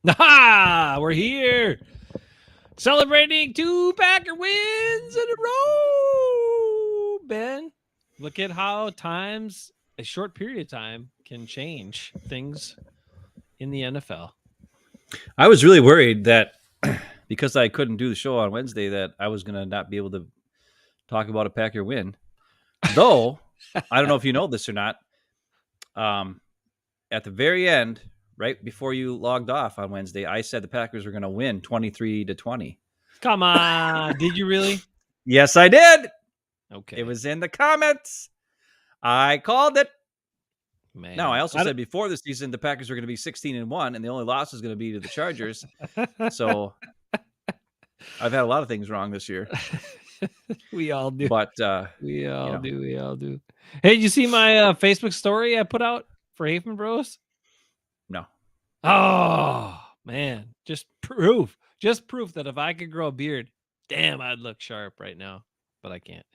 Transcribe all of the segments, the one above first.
Ha! We're here celebrating 2 Packer wins in a row. Ben, look at how times, a short period of time, can change things in the NFL. I was really worried that because I couldn't do the show on Wednesday that I was going to not be able to talk about a Packer win. Though, I don't know if you know this or not. At the very end, right before you logged off on Wednesday, I said the Packers were going to win 23-20. Come on. Did you really? Yes, I did. Okay. It was in the comments. I called it. Man. Now, I also said before the season the Packers were going to be 16-1 and the only loss was going to be to the Chargers. So I've had a lot of things wrong this year. We all do. But we all do. Hey, did you see my Facebook story I put out for Hafen Bros? No. Oh, man. Just proof that if I could grow a beard, damn, I'd look sharp right now. But I can't.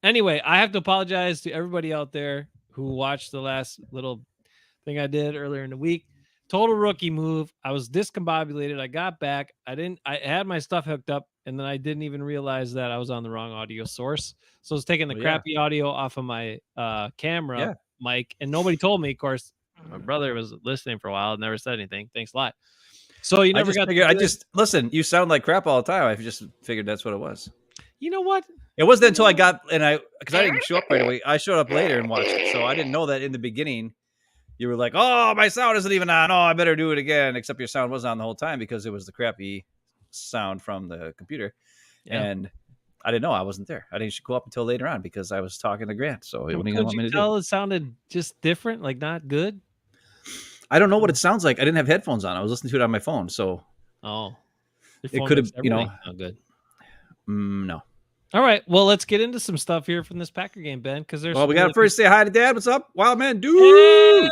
Anyway, I have to apologize to everybody out there who watched the last little thing I did earlier in the week. Total rookie move. I was discombobulated. I got back. I had my stuff hooked up, and then I didn't even realize that I was on the wrong audio source. So I was taking the crappy audio off of my camera mic, and nobody told me. Of course, my brother was listening for a while and never said anything. Thanks a lot. So you never listen, you sound like crap all the time. I just figured that's what it was. You know what? It wasn't until I got, because I didn't show up right away. I showed up later and watched it. So I didn't know that in the beginning you were like, oh, my sound isn't even on. Oh, I better do it again. Except your sound was on the whole time because it was the crappy sound from the computer. Yeah. And I didn't know I wasn't there. I didn't go up until later on because I was talking to Grant. So what are you going to want me to do? It sounded just different, like not good? I don't know what it sounds like. I didn't have headphones on. I was listening to it on my phone. So it could have, not good. No. All right. Well, let's get into some stuff here from this Packer game, Ben, because there's. Well, we got to first say hi to Dad. What's up, Wild Man, dude?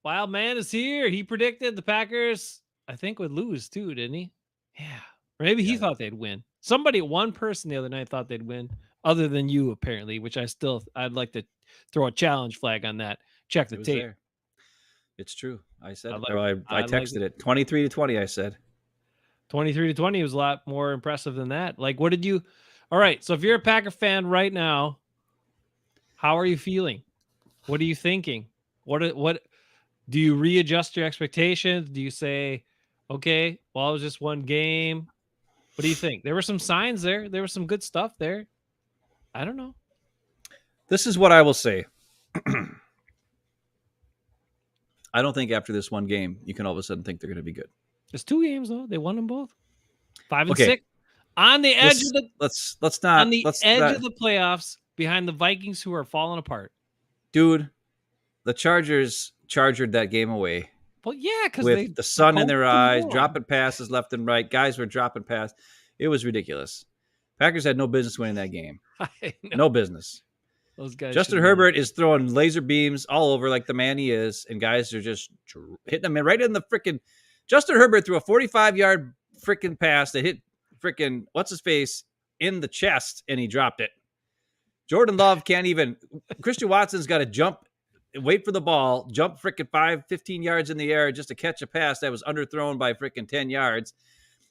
Wild Man is here. He predicted the Packers, I think, would lose too, didn't he? Yeah. Or maybe he thought they'd win. One person the other night thought they'd win, other than you apparently. Which I'd like to throw a challenge flag on that. Check the tape. There. It's true. I said I texted it 23-20. I said 23-20 was a lot more impressive than that. Like, what did you? All right. So if you're a Packer fan right now, how are you feeling? What are you thinking? What do you readjust your expectations? Do you say, okay, well, it was just one game? What do you think? There were some signs there. There was some good stuff there. I don't know. This is what I will say. I don't think after this one game, you can all of a sudden think they're going to be good. It's 2 games though. They won them both. 5-6 on the edge of the. Let's not on the edge of the playoffs behind the Vikings, who are falling apart. Dude, the Chargers chargered that game away. Well, yeah, because with the sun in their eyes, dropping passes left and right. Guys were dropping passes. It was ridiculous. Packers had no business winning that game. No business. Those guys. Justin Herbert is throwing laser beams all over like the man he is, and guys are just hitting him right in the freaking. Justin Herbert threw a 45-yard freaking pass that hit freaking what's his face in the chest, and he dropped it. Jordan Love can't even. Christian Watson's got to jump, wait for the ball, jump freaking 15 yards in the air just to catch a pass that was underthrown by freaking 10 yards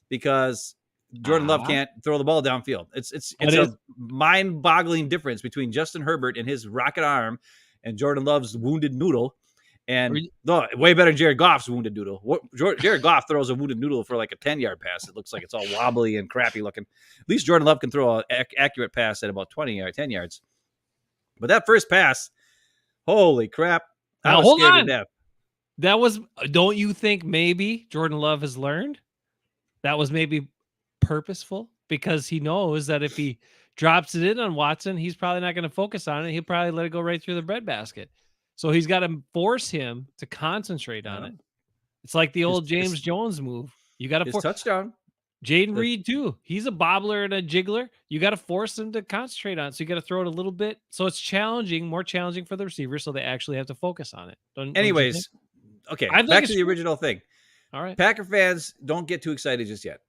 because Jordan Love can't throw the ball downfield. It's a mind-boggling difference between Justin Herbert and his rocket arm and Jordan Love's wounded noodle. And way better than Jared Goff's wounded noodle. Jared Goff throws a wounded noodle for like a 10-yard pass. It looks like it's all wobbly and crappy looking. At least Jordan Love can throw an accurate pass at about 10 yards. But that first pass, holy crap. I was scared to death. That was, don't you think maybe Jordan Love has learned? That was maybe purposeful because he knows that if he drops it in on Watson, he's probably not going to focus on it. He'll probably let it go right through the breadbasket. So he's got to force him to concentrate on it. It's like the old James Jones move. You got to force touchdown. Jaden Reed too. He's a bobbler and a jiggler. You got to force him to concentrate on it. So you got to throw it a little bit. So it's more challenging for the receiver. So they actually have to focus on it. Anyways, okay. Back to the original thing. All right. Packer fans, don't get too excited just yet.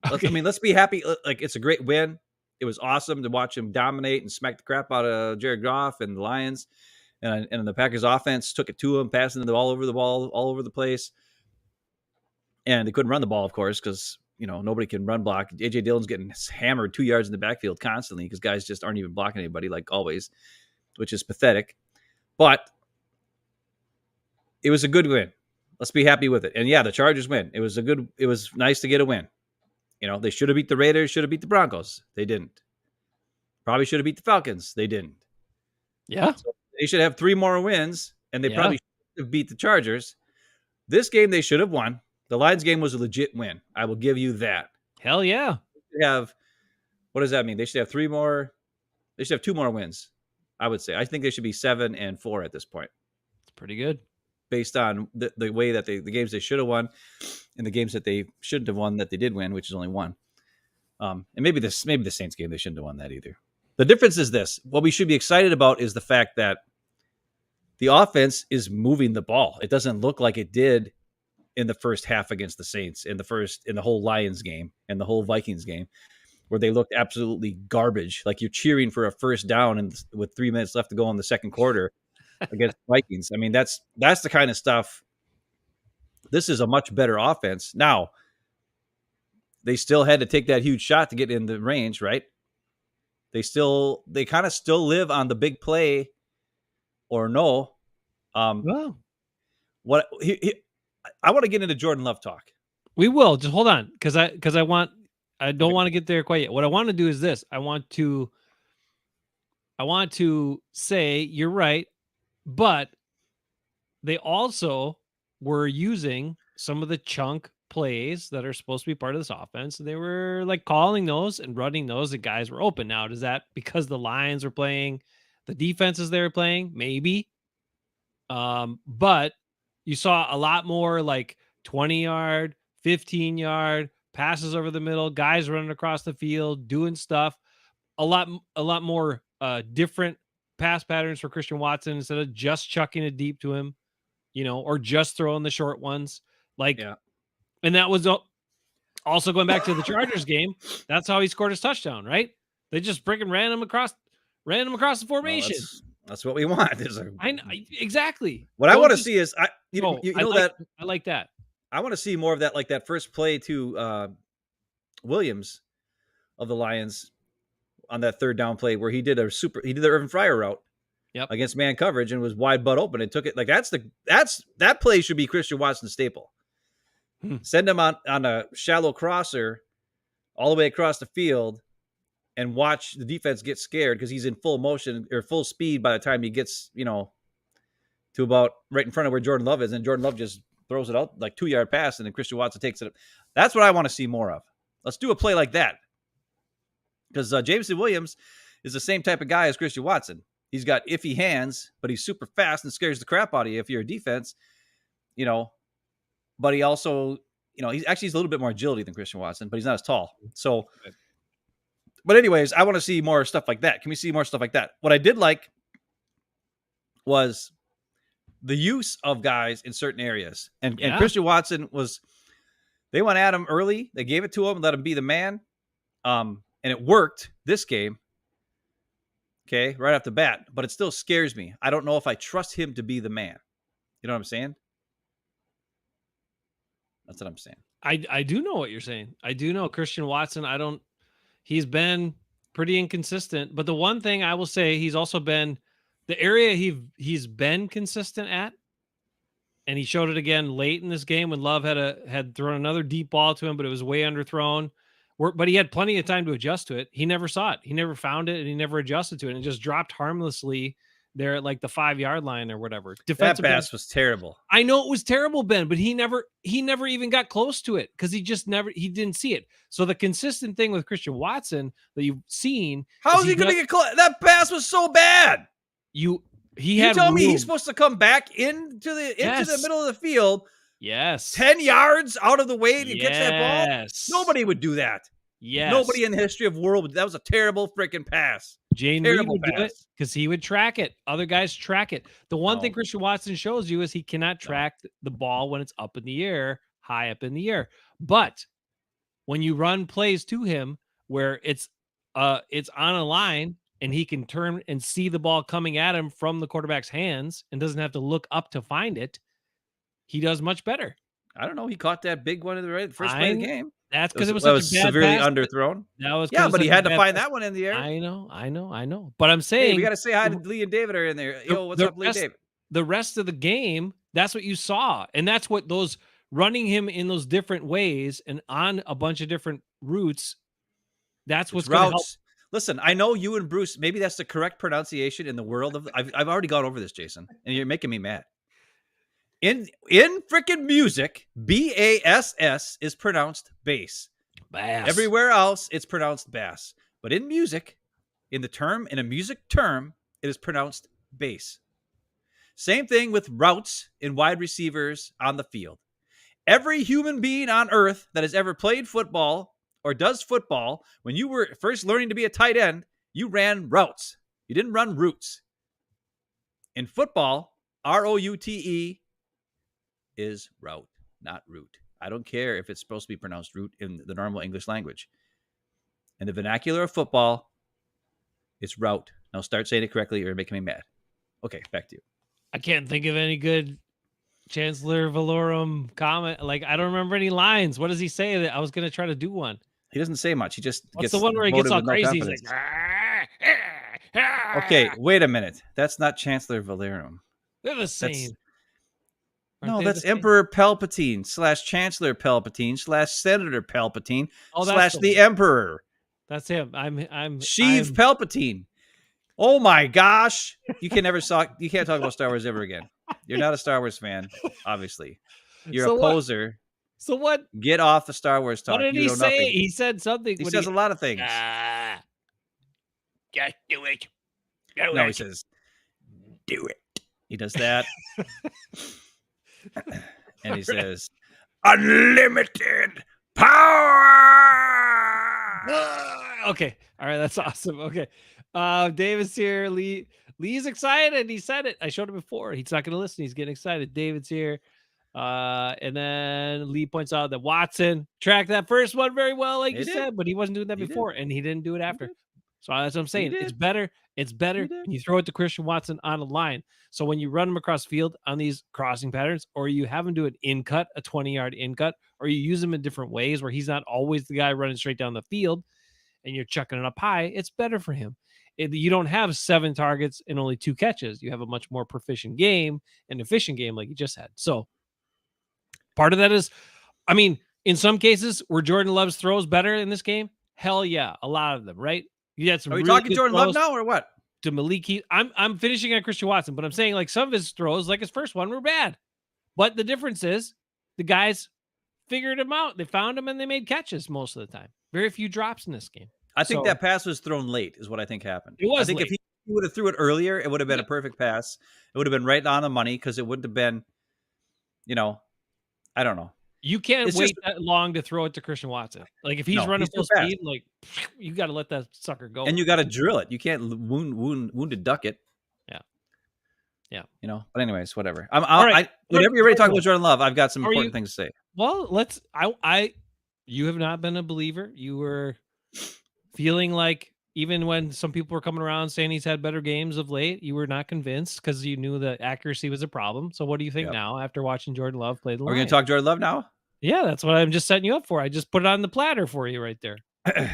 Let's be happy. Like, it's a great win. It was awesome to watch him dominate and smack the crap out of Jared Goff and the Lions. And the Packers offense took it to him, passing the ball over the place. And they couldn't run the ball, of course, because nobody can run block. AJ Dillon's getting hammered 2 yards in the backfield constantly because guys just aren't even blocking anybody, like always, which is pathetic. But it was a good win. Let's be happy with it. And yeah, the Chargers win. It was nice to get a win. They should have beat the Raiders, should have beat the Broncos. They didn't. Probably should have beat the Falcons. They didn't. Yeah. So they should have 3 more wins, and they probably should have beat the Chargers. This game they should have won. The Lions game was a legit win. I will give you that. Hell yeah. What does that mean? They should have 3 more. They should have 2 more wins, I would say. I think they should be 7-4 at this point. It's pretty good. Based on the way that the games they should have won and the games that they shouldn't have won that they did win, which is only 1. And maybe the Saints game, they shouldn't have won that either. The difference is this. What we should be excited about is the fact that the offense is moving the ball. It doesn't look like it did in the first half against the Saints, in the whole Lions game and the whole Vikings game, where they looked absolutely garbage. Like you're cheering for a first down and with 3 minutes left to go in the second quarter against the Vikings. I mean, that's the kind of stuff. This is a much better offense. Now, they still had to take that huge shot to get in the range, right? They kind of still live on the big play or no. Wow. I want to get into Jordan Love talk. We will. Just hold on, because I don't want to get there quite yet. What I want to do is this. I want to say you're right, but they also were using some of the chunk plays that are supposed to be part of this offense. They were like calling those and running those, and guys were open. Now, does that because the Lions were playing the defenses they were playing? Maybe. But you saw a lot more like 20-yard, 15-yard passes over the middle, guys running across the field, doing stuff. A lot more different pass patterns for Christian Watson instead of just chucking it deep to him, or just throwing the short ones. And that was also going back to the Chargers game. That's how he scored his touchdown, right? They just freaking ran him across the formation. Well, that's what we want. I know, exactly. What I want to see is I like that. I want to see more of that, like that first play to Williams of the Lions on that third down play where he did the Irvin Fryer route against man coverage and was wide butt open and took it. Like that play should be Christian Watson's staple. Send him on a shallow crosser all the way across the field and watch the defense get scared because he's in full motion or full speed by the time he gets, to about right in front of where Jordan Love is. And Jordan Love just throws it out like 2-yard pass and then Christian Watson takes it up. That's what I want to see more of. Let's do a play like that. Because Jameson Williams is the same type of guy as Christian Watson. He's got iffy hands, but he's super fast and scares the crap out of you if you're a defense, but he also, he's a little bit more agility than Christian Watson, but he's not as tall. So, but anyways, I want to see more stuff like that. Can we see more stuff like that? What I did like was the use of guys in certain areas. And Christian Watson they went at him early. They gave it to him, let him be the man. And it worked this game. Okay, right off the bat. But it still scares me. I don't know if I trust him to be the man. You know what I'm saying? That's what I'm saying. I do know what you're saying. I do know Christian Watson. He's been pretty inconsistent, but the one thing I will say, he's also been the area he's been consistent at. And he showed it again late in this game when Love had thrown another deep ball to him, but it was way underthrown. But he had plenty of time to adjust to it. He never saw it. He never found it, and he never adjusted to it, and it just dropped harmlessly there at like the 5-yard line or whatever. That pass was terrible. I know it was terrible, Ben, but he never even got close to it because he didn't see it. So the consistent thing with Christian Watson that you've seen, how is he going to get close? That pass was so bad. You tell me he's supposed to come back into the middle of the field. Yes. 10 yards out of the way to catch that ball. Nobody would do that. Yes. Nobody in the history of the world. That was a terrible freaking pass. Jane Reed would do it because he would track it. Other guys track it. The one thing Christian Watson shows you is he cannot track the ball when it's up in the air, high up in the air. But when you run plays to him where it's on a line and he can turn and see the ball coming at him from the quarterback's hands and doesn't have to look up to find it, he does much better. I don't know. He caught that big one in the first play of the game. That's because it was That such a was bad severely pass. underthrown. That was Yeah, because but he such a had to bad find pass. that one in the air. I know. But I'm Hey, we saying got to say hi to the Lee and David are in there. Yo, what's the up, Lee and rest David? the rest of the game, that's what you saw. And that's what those running him in those different ways and on a bunch of different routes, that's what's It's going to help. routes. Listen, I know you and Bruce, maybe that's the correct pronunciation in the world of I've already gone over this, Jason, and you're making me mad. In freaking music, BASS is pronounced bass. Bass. Everywhere else, it's pronounced bass. But in music, in a music term, it is pronounced bass. Same thing with routes in wide receivers on the field. Every human being on earth that has ever played football or does football, when you were first learning to be a tight end, you ran routes. You didn't run routes. In football, ROUTE is route, not route. I don't care if it's supposed to be pronounced route in the normal English language. In the vernacular of football, it's route. Now start saying it correctly or you're making me mad. Okay, back to you. I can't think of any good Chancellor Valorum comment. Like, I don't remember any lines. What does he say? That I was going to try to do one. He doesn't say much. He just What's gets the one where he gets all voted with no crazy? He's confidence. like, Okay, wait a minute. That's not Chancellor Valorum. they're the same. Aren't No, they that's the same? Emperor Palpatine / Chancellor Palpatine / Senator Palpatine Oh, that's / the Emperor. That's him. I'm Sheev Palpatine. Oh my gosh. You can't talk about Star Wars ever again. You're not a Star Wars fan, obviously. You're So a what? poser. So what? Get off the Star Wars talk. What did You he know say? nothing. He said something. He says a lot of things. Just do it. No, he says, do it. He does that. And he says, unlimited power. Okay. All right. That's awesome. Okay. David's here. Lee's excited. He said it. I showed him before. He's not going to listen. He's getting excited. David's here. And then Lee points out that Watson tracked that first one very well, like you said, but he wasn't doing that before, and he didn't do it after. So that's what I'm saying. It's better. It's better when you throw it to Christian Watson on a line. So when you run him across the field on these crossing patterns, or you have him do an in cut, a 20-yard in cut, or you use him in different ways where he's not always the guy running straight down the field and you're chucking it up high, it's better for him. You don't have 7 targets and only 2 catches. You have a much more proficient game and efficient game like you just had. So part of that is, I mean, in some cases, were Jordan Love's throws better in this game? Hell yeah, a lot of them, right? You had some. Are we really talking Jordan Love now or what? To Malik Heath. I'm finishing on Christian Watson, but I'm saying like some of his throws, like his first one, were bad. But the difference is the guys figured him out. They found him and they made catches most of the time. Very few drops in this game. I think that pass was thrown late, is what I think happened. It was. I think late. if he would have threw it earlier, it would have been a perfect pass. It would have been right on the money because it wouldn't have been, I don't know. You can't wait that long to throw it to Christian Watson. Like if he's running full speed, like you got to let that sucker go. And you got to drill it. You can't wounded duck it. Yeah. But anyways, whatever. Right. Whenever you're ready to talk about Jordan Love, I've got some important things to say. Well, you have not been a believer. You were feeling like even when some people were coming around saying he's had better games of late, you were not convinced because you knew the accuracy was a problem. So what do you think now after watching Jordan Love play the line? Are we going to talk Jordan Love now? Yeah, that's what I'm just setting you up for. I just put it on the platter for you right there.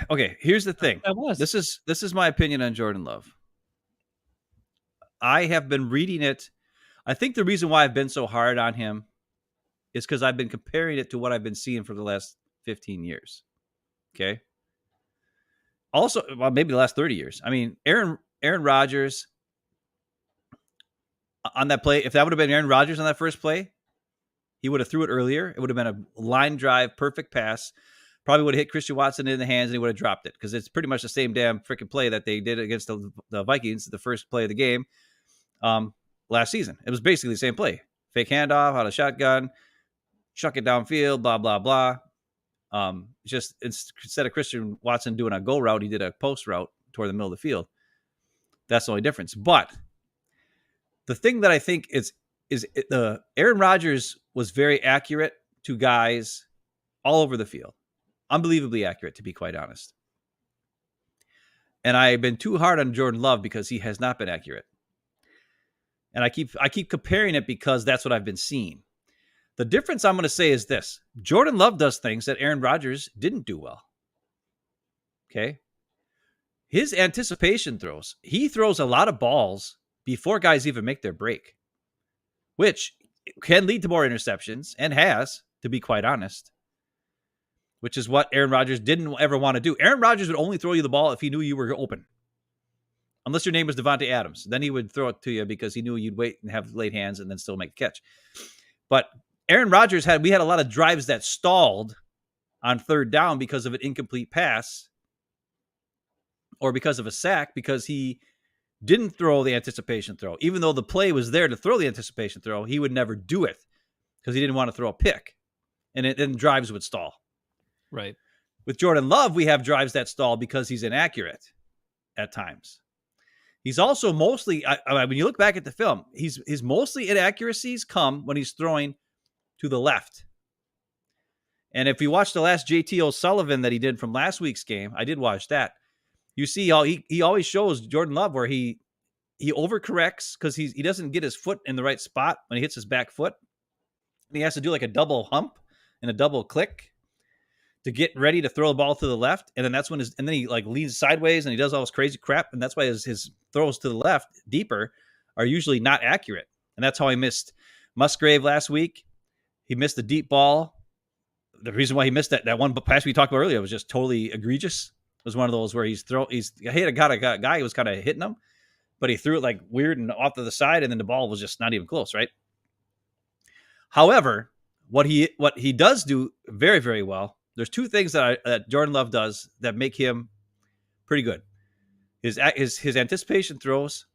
Okay, here's the thing. This is my opinion on Jordan Love. I have been reading it. I think the reason why I've been so hard on him is because I've been comparing it to what I've been seeing for the last 15 years. Okay. Also, well, maybe the last 30 years. I mean, Aaron Rodgers on that play, if that would have been Aaron Rodgers on that first play, he would have threw it earlier. It would have been a line drive, perfect pass. Probably would have hit Christian Watson in the hands and he would have dropped it because it's pretty much the same damn freaking play that they did against the Vikings, the first play of the game last season. It was basically the same play. Fake handoff, out of shotgun, chuck it downfield, blah, blah, blah. Just instead of Christian Watson doing a go route, he did a post route toward the middle of the field. That's the only difference. But the thing that I think is Aaron Rodgers was very accurate to guys all over the field. Unbelievably accurate, to be quite honest. And I've been too hard on Jordan Love because he has not been accurate. And I keep comparing it because that's what I've been seeing. The difference I'm going to say is this. Jordan Love does things that Aaron Rodgers didn't do well. Okay. His anticipation throws, he throws a lot of balls before guys even make their break, which can lead to more interceptions and has, to be quite honest, which is what Aaron Rodgers didn't ever want to do. Aaron Rodgers would only throw you the ball if he knew you were open. Unless your name was Devontae Adams. Then he would throw it to you because he knew you'd wait and have late hands and then still make a catch. But Aaron Rodgers we had a lot of drives that stalled on third down because of an incomplete pass or because of a sack because he didn't throw the anticipation throw. Even though the play was there to throw the anticipation throw, he would never do it because he didn't want to throw a pick. And then drives would stall. Right. With Jordan Love, we have drives that stall because he's inaccurate at times. He's also mostly, when you look back at the film, his mostly inaccuracies come when he's throwing to the left. And if you watch the last JT O'Sullivan that he did from last week's game, I did watch that. You see how he always shows Jordan Love where he overcorrects because he doesn't get his foot in the right spot when he hits his back foot. And he has to do like a double hump and a double click to get ready to throw the ball to the left. And then that's when then he like leans sideways and he does all this crazy crap. And that's why his throws to the left deeper are usually not accurate. And that's how he missed Musgrave last week. He missed the deep ball. The reason why he missed that one pass we talked about earlier was just totally egregious. It was one of those where he hit a guy who was kind of hitting him, but he threw it like weird and off to the side. And then the ball was just not even close. Right. However, what he does do very, very well, there's two things that Jordan Love does that make him pretty good. His anticipation throws,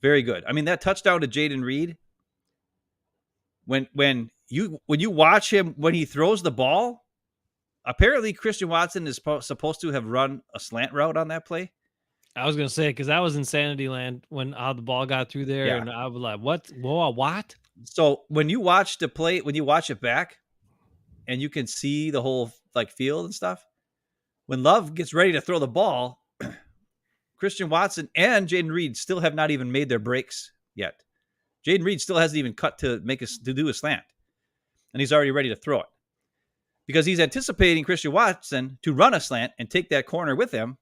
very good. I mean, that touchdown to Jayden Reed, when you watch him when he throws the ball, apparently Christian Watson is supposed to have run a slant route on that play. I was gonna say because that was insanity land when how the ball got through there, and I was like, "What? Whoa, what?" So when you watch the play, when you watch it back, and you can see the whole like field and stuff, when Love gets ready to throw the ball, Christian Watson and Jayden Reed still have not even made their breaks yet. Jayden Reed still hasn't even cut to do a slant, and he's already ready to throw it because he's anticipating Christian Watson to run a slant and take that corner with him,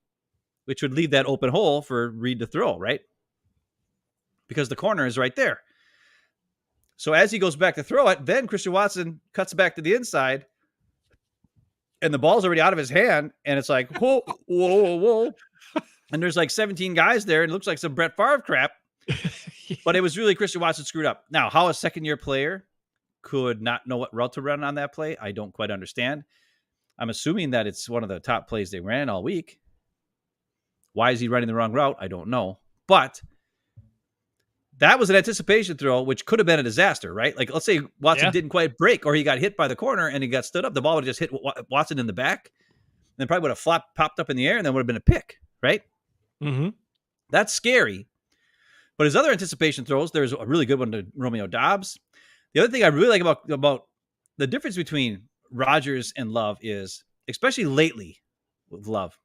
which would leave that open hole for Reed to throw, right? Because the corner is right there. So as he goes back to throw it, then Christian Watson cuts back to the inside, and the ball's already out of his hand, and it's like, whoa, whoa, whoa. And there's like 17 guys there, and it looks like some Brett Favre crap. But it was really Christian Watson screwed up. Now, how a second-year player could not know what route to run on that play, I don't quite understand. I'm assuming that it's one of the top plays they ran all week. Why is he running the wrong route? I don't know. But that was an anticipation throw, which could have been a disaster, right? Like, let's say Watson didn't quite break or he got hit by the corner and he got stood up. The ball would have just hit Watson in the back and then probably would have popped up in the air and then would have been a pick, right? Mm-hmm. That's scary. But his other anticipation throws, there's a really good one to Romeo Doubs. The other thing I really like about the difference between Rodgers and Love is, especially lately with Love,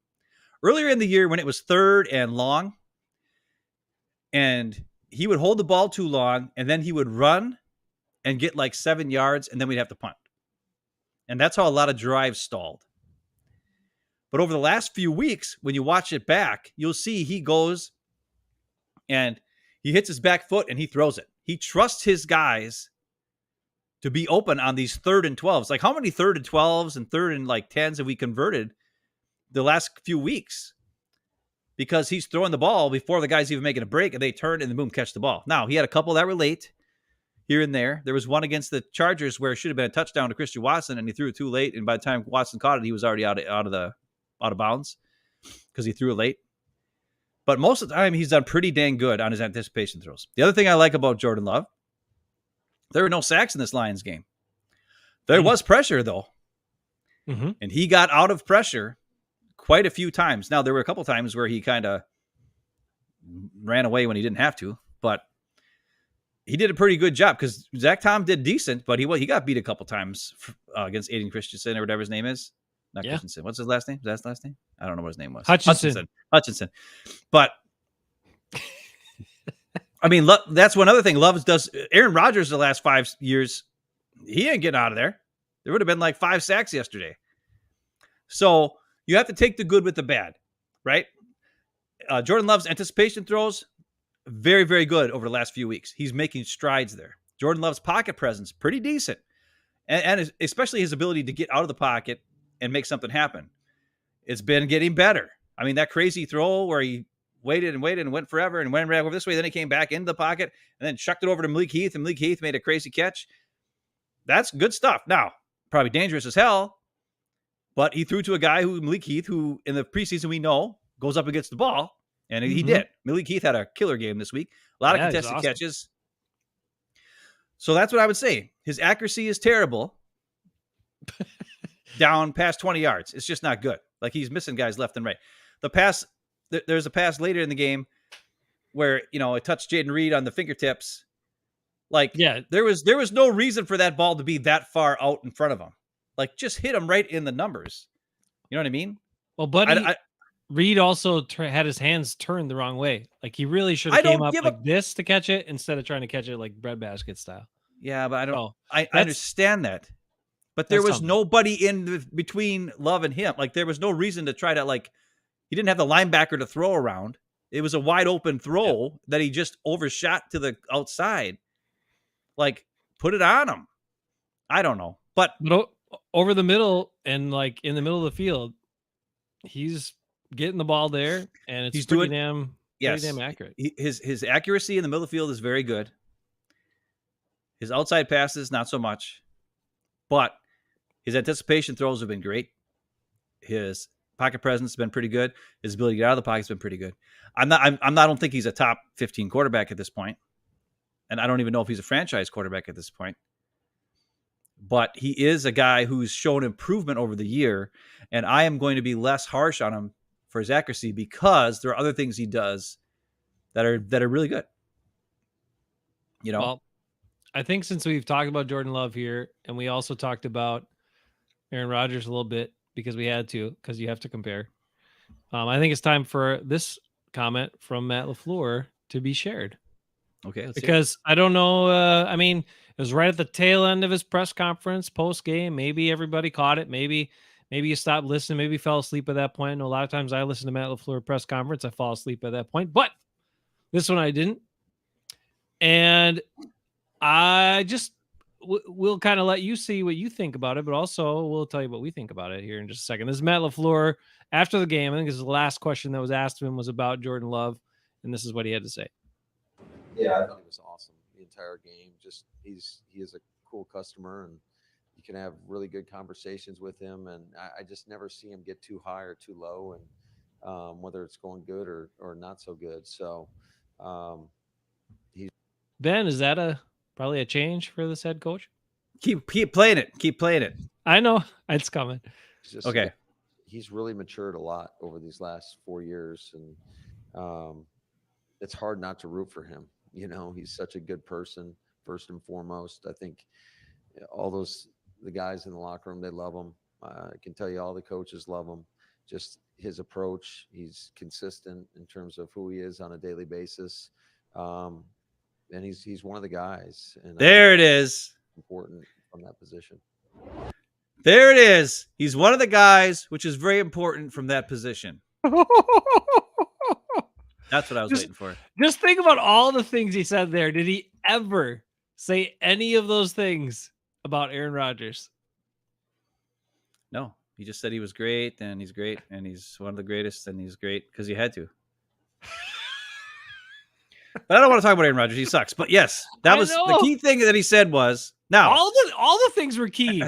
earlier in the year when it was third and long and he would hold the ball too long and then he would run and get like 7 yards and then we'd have to punt. And that's how a lot of drives stalled. But over the last few weeks, when you watch it back, you'll see he goes and he hits his back foot and he throws it. He trusts his guys to be open on these 3rd and 12s. Like how many 3rd and 12s and 3rd and like 10s have we converted the last few weeks? Because he's throwing the ball before the guy's even making a break and they turn and then boom, catch the ball. Now, he had a couple that were late here and there. There was one against the Chargers where it should have been a touchdown to Christian Watson and he threw it too late. And by the time Watson caught it, he was already out of bounds because he threw it late. But most of the time, he's done pretty dang good on his anticipation throws. The other thing I like about Jordan Love, there were no sacks in this Lions game. There was pressure, though. Mm-hmm. And he got out of pressure quite a few times. Now, there were a couple times where he kind of ran away when he didn't have to, but he did a pretty good job because Zach Tom did decent, but he got beat a couple times against Aiden Christensen or whatever his name is. Not Christensen. What's his last name? Is that his last name? I don't know what his name was. Hutchinson. But I mean, that's one other thing. Aaron Rodgers the last 5 years, he ain't getting out of there. There would have been like 5 sacks yesterday. So you have to take the good with the bad, right? Jordan Love's anticipation throws, very, very good over the last few weeks. He's making strides there. Jordan Love's pocket presence, pretty decent. And especially his ability to get out of the pocket and make something happen. It's been getting better. I mean, that crazy throw where he waited and went forever and went right over this way. Then he came back into the pocket and then chucked it over to Malik Heath, and Malik Heath made a crazy catch. That's good stuff. Now, probably dangerous as hell, but he threw to a guy who, Malik Heath, who in the preseason we know goes up against the ball, and he did. Malik Heath had a killer game this week. A lot of contested catches. So that's what I would say. His accuracy is terrible down past 20 yards. It's just not good. Like, he's missing guys left and right. The pass, there's a pass later in the game where, it touched Jaden Reed on the fingertips. Like, yeah, there was no reason for that ball to be that far out in front of him. Like, just hit him right in the numbers. You know what I mean? Well, buddy, Reed also had his hands turned the wrong way. Like, he really should have came up like this to catch it instead of trying to catch it like breadbasket style. Yeah, but I understand that. But there was nobody in between Love and him. Like, there was no reason to try to, like, he didn't have the linebacker to throw around. It was a wide open throw that he just overshot to the outside. Like, put it on him. I don't know. But over the middle and like in the middle of the field, he's getting the ball there, and it's pretty damn accurate. His accuracy in the middle of the field is very good. His outside passes, not so much. But his anticipation throws have been great. His pocket presence has been pretty good. His ability to get out of the pocket has been pretty good. I don't think he's a top 15 quarterback at this point. And I don't even know if he's a franchise quarterback at this point. But he is a guy who's shown improvement over the year. And I am going to be less harsh on him for his accuracy because there are other things he does that are really good. Well, I think since we've talked about Jordan Love here, and we also talked about Aaron Rodgers a little bit because we had to, because you have to compare. I think it's time for this comment from Matt LaFleur to be shared. Okay. Because I don't know. I mean, it was right at the tail end of his press conference post game. Maybe everybody caught it. Maybe you stopped listening. Maybe you fell asleep at that point. I know a lot of times I listen to Matt LaFleur press conference, I fall asleep at that point, but this one I didn't. And I just we'll kind of let you see what you think about it, but also we'll tell you what we think about it here in just a second. This is Matt LaFleur after the game. I think this is the last question that was asked of him was about Jordan Love, and this is what he had to say. Yeah, I thought he was awesome the entire game. Just he is a cool customer, and you can have really good conversations with him. And I just never see him get too high or too low, and whether it's going good or not so good. So, Ben, is that probably a change for this head coach? Keep playing it. Keep playing it. I know it's coming. Okay. He's really matured a lot over these last 4 years, and it's hard not to root for him. He's such a good person, first and foremost. I think all the guys in the locker room, they love him. I can tell you all the coaches love him. Just his approach, he's consistent in terms of who he is on a daily basis. And he's one of the guys. And there it is. Important from that position. There it is. He's one of the guys, which is very important from that position. That's what I was waiting for. Just think about all the things he said there. Did he ever say any of those things about Aaron Rodgers? No, he just said he was great, and he's great, and he's one of the greatest, and he's great because he had to. But I don't want to talk about Aaron Rodgers. He sucks. But yes, that was the key thing that he said was now all the things were key.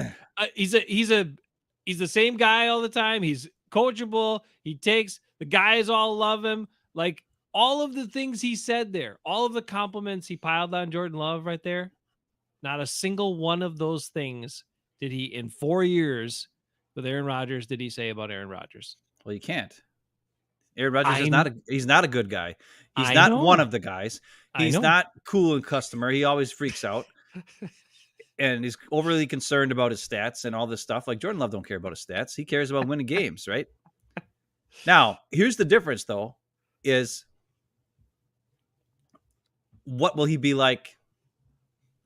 He's the same guy all the time. He's coachable. He takes the guys all love him. Like all of the things he said there, all of the compliments he piled on Jordan Love right there. Not a single one of those things did he in 4 years with Aaron Rodgers did he say about Aaron Rodgers. Well, you can't. Aaron Rodgers he's not a good guy. He's not one of the guys. He's not cool and customer. He always freaks out. And he's overly concerned about his stats and all this stuff. Like Jordan Love don't care about his stats. He cares about winning games, right? Now, here's the difference though, is what will he be like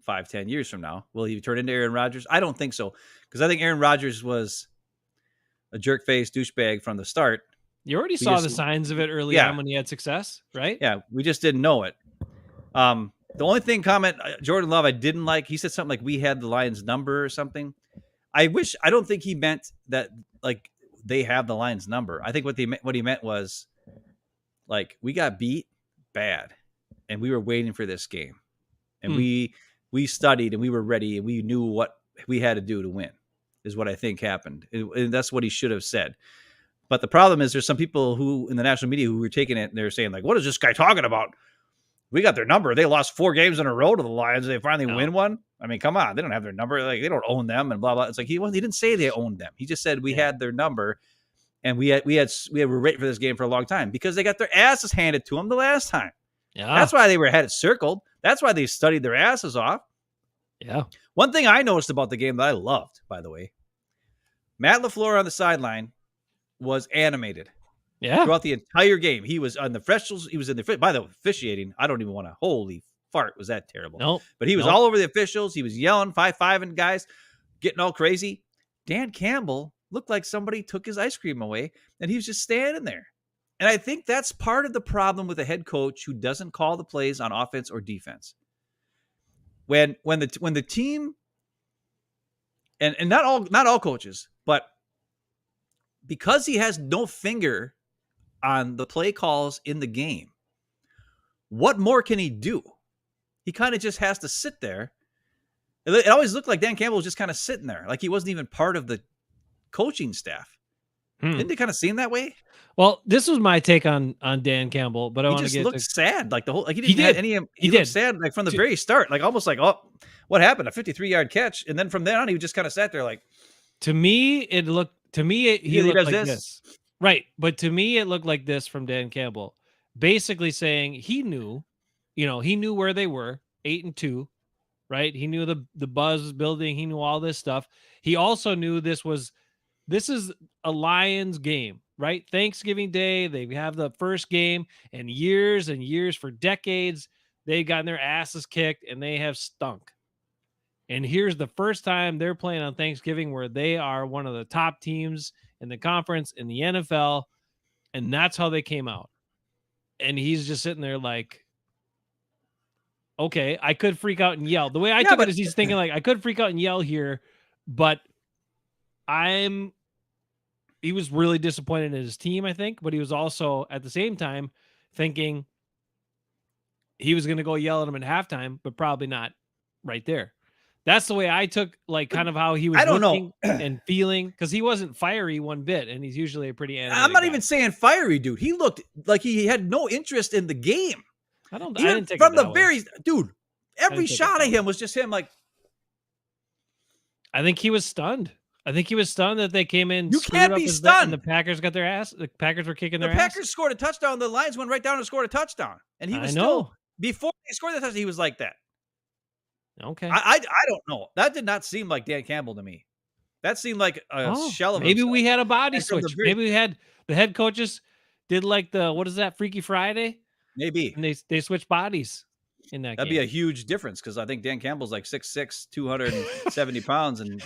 5-10 years from now. Will he turn into Aaron Rodgers? I don't think so, because I think Aaron Rodgers was a jerk face douchebag from the start. You already saw the signs of it early on when he had success, right? Yeah, we just didn't know it. The only thing Jordan Love I didn't like, he said something like we had the Lions number or something. I don't think he meant that like they have the Lions number. I think what he meant was like we got beat bad and we were waiting for this game. And we studied and we were ready and we knew what we had to do to win, is what I think happened. And that's what he should have said. But the problem is there's some people who in the national media who were taking it and they're saying like, what is this guy talking about? We got their number. They lost 4 games in a row to the Lions. They finally win one. I mean, come on. They don't have their number. Like they don't own them and blah, blah. It's like he didn't say they owned them. He just said we had their number and we were ready for this game for a long time because they got their asses handed to them the last time. Yeah. That's why they had it circled. That's why they studied their asses off. Yeah. One thing I noticed about the game that I loved, by the way, Matt LaFleur on the sideline was animated. Yeah. Throughout the entire game. He was on the officials. He was in the, by the officiating. I don't even want to, holy fart. Was that terrible? Nope. But he was all over the officials. He was yelling, 5-5 guys, getting all crazy. Dan Campbell looked like somebody took his ice cream away and he was just standing there. And I think that's part of the problem with a head coach who doesn't call the plays on offense or defense. When the team and not all coaches, but because he has no finger on the play calls in the game, what more can he do? He kind of just has to sit there. It always looked like Dan Campbell was just kind of sitting there, like he wasn't even part of the coaching staff. Didn't it kind of seem that way? Well, this was my take on Dan Campbell, but I want to get. He just looked sad, like the whole. Like he didn't have any. He did looked sad, like from the very start, like almost like, oh, what happened? A 53-yard catch, and then from then on, he just kind of sat there, like. To me, it looked. To me, he looked like this. Right, but to me, it looked like this from Dan Campbell, basically saying he knew, he knew where they were, 8-2, right? He knew the buzz was building. He knew all this stuff. He also knew this is a Lions game, right? Thanksgiving Day, they have the first game, and years for decades, they've gotten their asses kicked and they have stunk. And here's the first time they're playing on Thanksgiving where they are one of the top teams in the conference in the NFL, and that's how they came out. And he's just sitting there like, okay, I could freak out and yell. The way I took it is he's thinking like, I could freak out and yell here, but he was really disappointed in his team, I think, but he was also at the same time thinking he was going to go yell at him at halftime, but probably not right there. That's the way I took like kind of how he was looking and feeling, because he wasn't fiery one bit, and he's usually a pretty animated I'm not guy. even saying fiery, dude. He looked like he had no interest in the game. I didn't take from it the that very way. Dude. Every shot of him was just him like. I think he was stunned. I think he was stunned that they came in. You can't be stunned. And the Packers got their ass. The Packers were kicking their ass. The Packers scored a touchdown. The Lions went right down and scored a touchdown. And he was still, before they scored the touchdown, he was like that. Okay. I don't know. That did not seem like Dan Campbell to me. That seemed like a shell of maybe himself. we had a body switch. Maybe we had the head coaches did like what is that, Freaky Friday? Maybe. And they switched bodies in that That'd game. be a huge difference, because I think Dan Campbell's like 6'6", 270 pounds, and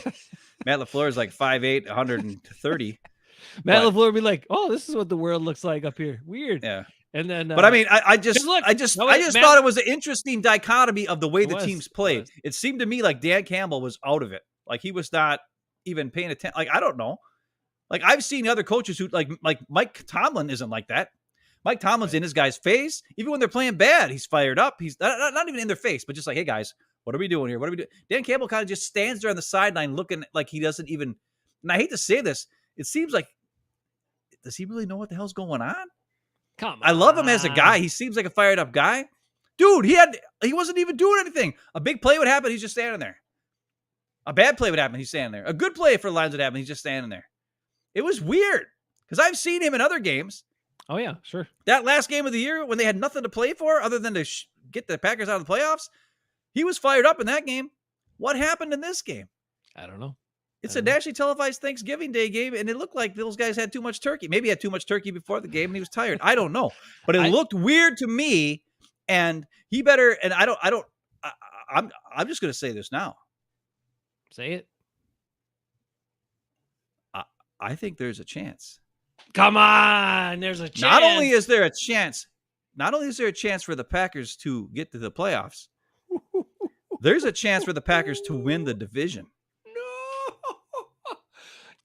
Matt LaFleur is like 5'8", 130. Matt LaFleur would be like, "Oh, this is what the world looks like up here. Weird." Yeah. And then, but I mean, I just thought it was an interesting dichotomy of the way the teams played. It seemed to me like Dan Campbell was out of it. Like he was not even paying attention. Like, I don't know. Like I've seen other coaches who like Mike Tomlin isn't like that. Mike Tomlin's in his guy's face. Even when they're playing bad, he's fired up. He's not even in their face, but just like, hey guys, what are we doing here? What are we doing? Dan Campbell kind of just stands there on the sideline looking like he doesn't even, and I hate to say this, it seems like, does he really know what the hell's going on? Come on. I love him as a guy. He seems like a fired up guy. Dude, he wasn't even doing anything. A big play would happen, he's just standing there. A bad play would happen, he's standing there. A good play for Lions would happen, he's just standing there. It was weird, because I've seen him in other games. Oh, yeah, sure. That last game of the year when they had nothing to play for other than to get the Packers out of the playoffs, he was fired up in that game. What happened in this game? I don't know. It's a nationally televised Thanksgiving Day game, and it looked like those guys had too much turkey. Maybe he had too much turkey before the game, and he was tired. I don't know, but it looked weird to me. And he better. And I'm I'm just going to say this now. Say it. I think there's a chance. Come on, there's a chance. Not only is there a chance for the Packers to get to the playoffs, there's a chance for the Packers to win the division. No.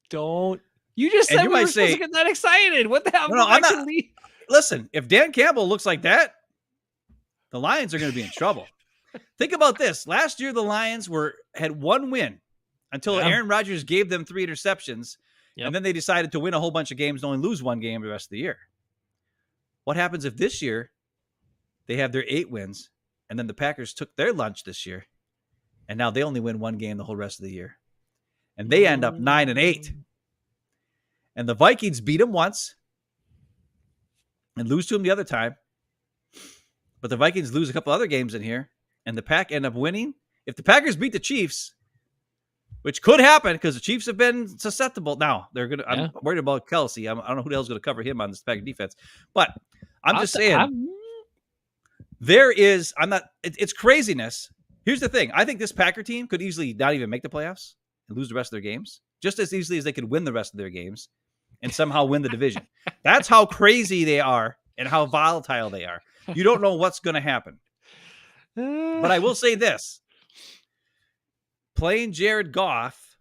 Don't. You just And said you we might were supposed say- to get that excited. What the hell? No, I'm not- Actually- Listen, if Dan Campbell looks like that, the Lions are going to be in trouble. Think about this. Last year, the Lions had one win until Yeah. Aaron Rodgers gave them 3 interceptions, Yep. and then they decided to win a whole bunch of games and only lose one game the rest of the year. What happens if this year they have their 8 wins, and then the Packers took their lunch this year, and now they only win one game the whole rest of the year, and they end up 9-8, and the Vikings beat them once and lose to them the other time, but the Vikings lose a couple other games in here, and the Pack end up winning. If the Packers beat the Chiefs, which could happen because the Chiefs have been susceptible. Now they're gonna. Yeah. I'm worried about Kelsey. I don't know who the hell's going to cover him on this Packer defense, but I'm just saying there is. I'm not. It's craziness. Here's the thing. I think this Packer team could easily not even make the playoffs and lose the rest of their games, just as easily as they could win the rest of their games and somehow win the division. That's how crazy they are and how volatile they are. You don't know what's going to happen. But I will say this. Playing Jared Goff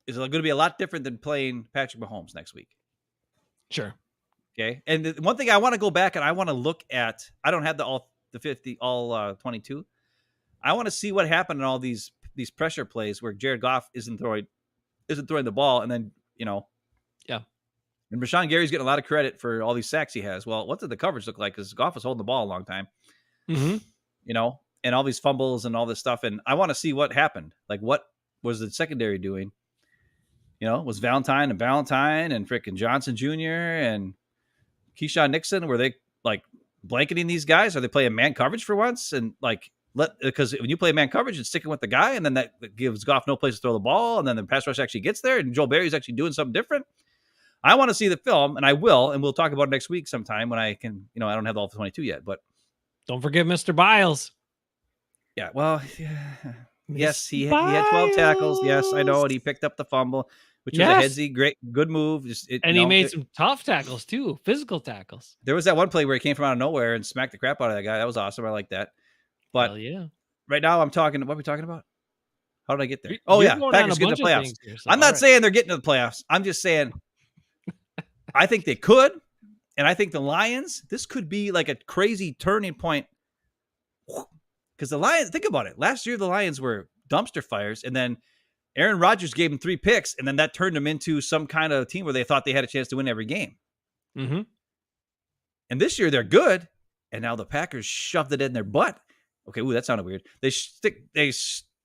is going to be a lot different than playing Patrick Mahomes next week. Sure. Okay. And the one thing I want to go back and I want to look at, I don't have all 22. I want to see what happened in all these pressure plays where Jared Goff isn't throwing the ball. And then, Yeah. And Rashawn Gary's getting a lot of credit for all these sacks he has. Well, what did the coverage look like? Because Goff was holding the ball a long time. Mm-hmm. And all these fumbles and all this stuff. And I want to see what happened. Like, what was the secondary doing? Was Valentine and freaking Johnson Jr. and Keyshawn Nixon, were they like blanketing these guys? Are they playing man coverage for once? And because when you play man coverage and sticking with the guy, and then that gives Goff no place to throw the ball, and then the pass rush actually gets there, and Joe Barry's actually doing something different. I want to see the film, and I will, and we'll talk about it next week sometime when I can. I don't have all 22 yet, but Don't forget Mr. Biles. yeah. Well, yes, he had 12 tackles. Yes, I know, and he picked up the fumble, which was a headsy, good move. He made some tough tackles too, physical tackles. There was that one play where he came from out of nowhere and smacked the crap out of that guy. That was awesome. I like that. But Hell yeah. Right now, I'm talking. What are we talking about? How did I get there? You're going Packers on a get to the bunch of playoffs. things here, so I'm not all right. saying they're getting to the playoffs. I'm just saying I think they could, and I think the Lions. This could be like a crazy turning point. Because the Lions, think about it. Last year, the Lions were dumpster fires, and then Aaron Rodgers gave them 3 picks, and then that turned them into some kind of team where they thought they had a chance to win every game. Mm-hmm. And this year, they're good, and now the Packers shoved it in their butt. Okay, ooh, that sounded weird. They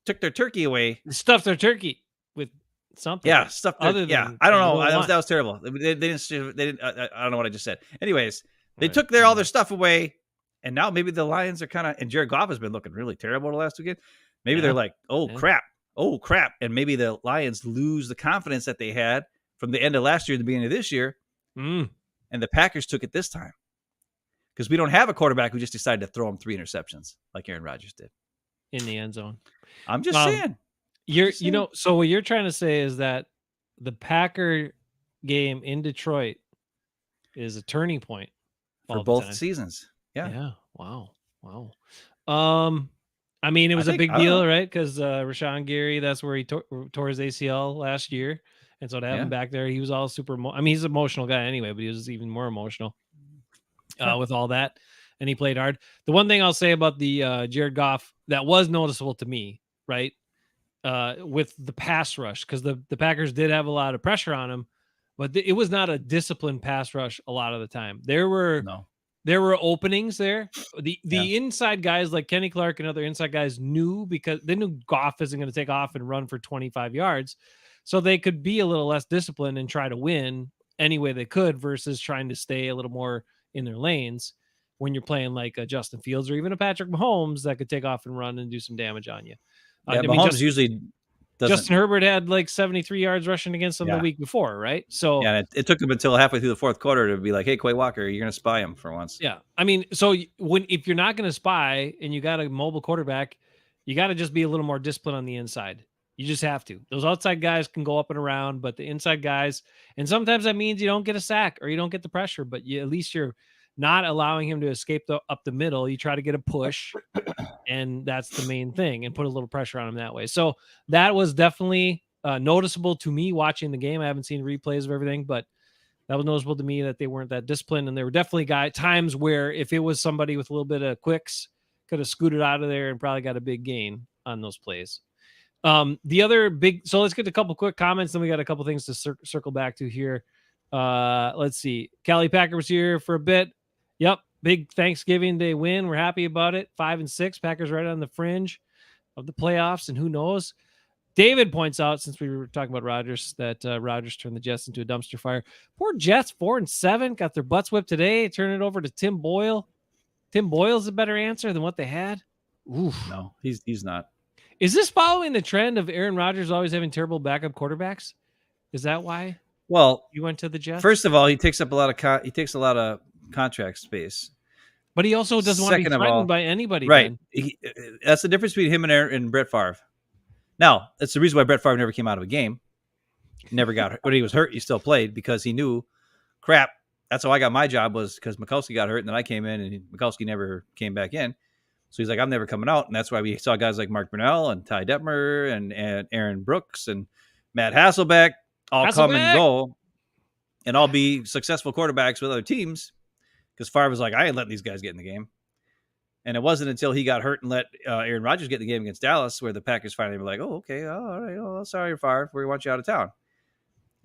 took their turkey away. Stuffed their turkey with something. Yeah, stuff. I don't know. That was terrible. They didn't. I don't know what I just said. Anyways, they took all their stuff away, and now maybe the Lions are kind of. And Jared Goff has been looking really terrible the last 2 games. Maybe they're like, oh crap, and maybe the Lions lose the confidence that they had from the end of last year to the beginning of this year, and the Packers took it this time because we don't have a quarterback who just decided to throw him 3 interceptions like Aaron Rodgers did in the end zone. I'm just saying. So what you're trying to say is that the Packer game in Detroit is a turning point for both seasons. Yeah. Yeah. Wow. I mean, it was a big deal, right? Because Rashawn Gary, that's where he tore his ACL last year. And so to have him back there, he was all super. He's an emotional guy anyway, but he was even more emotional with all that. And he played hard. The one thing I'll say about the Jared Goff that was noticeable to me, right? With the pass rush, because the Packers did have a lot of pressure on him, but it was not a disciplined pass rush a lot of the time. There were openings there. The inside guys like Kenny Clark and other inside guys knew, because they knew Goff isn't going to take off and run for 25 yards. So they could be a little less disciplined and try to win any way they could versus trying to stay a little more in their lanes when you're playing like a Justin Fields or even a Patrick Mahomes that could take off and run and do some damage on you. Mahomes usually doesn't. Justin Herbert had like 73 yards rushing against them the week before, right? So it took him until halfway through the 4th quarter to be like, "Hey, Quay Walker, you're going to spy him for once." Yeah, I mean, so if you're not going to spy and you got a mobile quarterback, You got to just be a little more disciplined on the inside. You just have to. Those outside guys can go up and around, but the inside guys, and sometimes that means you don't get a sack or you don't get the pressure, but at least you're not allowing him to escape up the middle. You try to get a push, and that's the main thing, and put a little pressure on him that way. So that was definitely noticeable to me watching the game. I haven't seen replays of everything, but that was noticeable to me that they weren't that disciplined, and there were definitely times where if it was somebody with a little bit of quicks, could have scooted out of there and probably got a big gain on those plays. The other big, so let's get a couple quick comments, then we got a couple things to circle back to here. Let's see. Callie Packer was here for a bit. Yep, big Thanksgiving Day win. We're happy about it. 5-6. Packers right on the fringe of the playoffs, and who knows? David points out, since we were talking about Rodgers, that Rodgers turned the Jets into a dumpster fire. Poor Jets, 4-7, got their butts whipped today. Turn it over to Tim Boyle. Tim Boyle's a better answer than what they had. Oof. No, he's not. Is this following the trend of Aaron Rodgers always having terrible backup quarterbacks? Is that why? Well, you went to the Jets. First of all, he takes up a lot of contract space, but he also doesn't want to be threatened by anybody. Right? That's the difference between him and Brett Favre. Now, that's the reason why Brett Favre never came out of a game. Never got hurt. When he was hurt, he still played because he knew, crap. That's how I got my job, was because Mikulski got hurt, and then I came in, and Mikulski never came back in. So he's like, I'm never coming out. And that's why we saw guys like Mark Brunell and Ty Detmer and Aaron Brooks and Matt Hasselbeck all come and go and all be successful quarterbacks with other teams, because Favre was like, I ain't letting these guys get in the game. And it wasn't until he got hurt and let Aaron Rodgers get in the game against Dallas where the Packers finally were like, oh, okay, all right, oh, sorry, Favre, we want you out of town.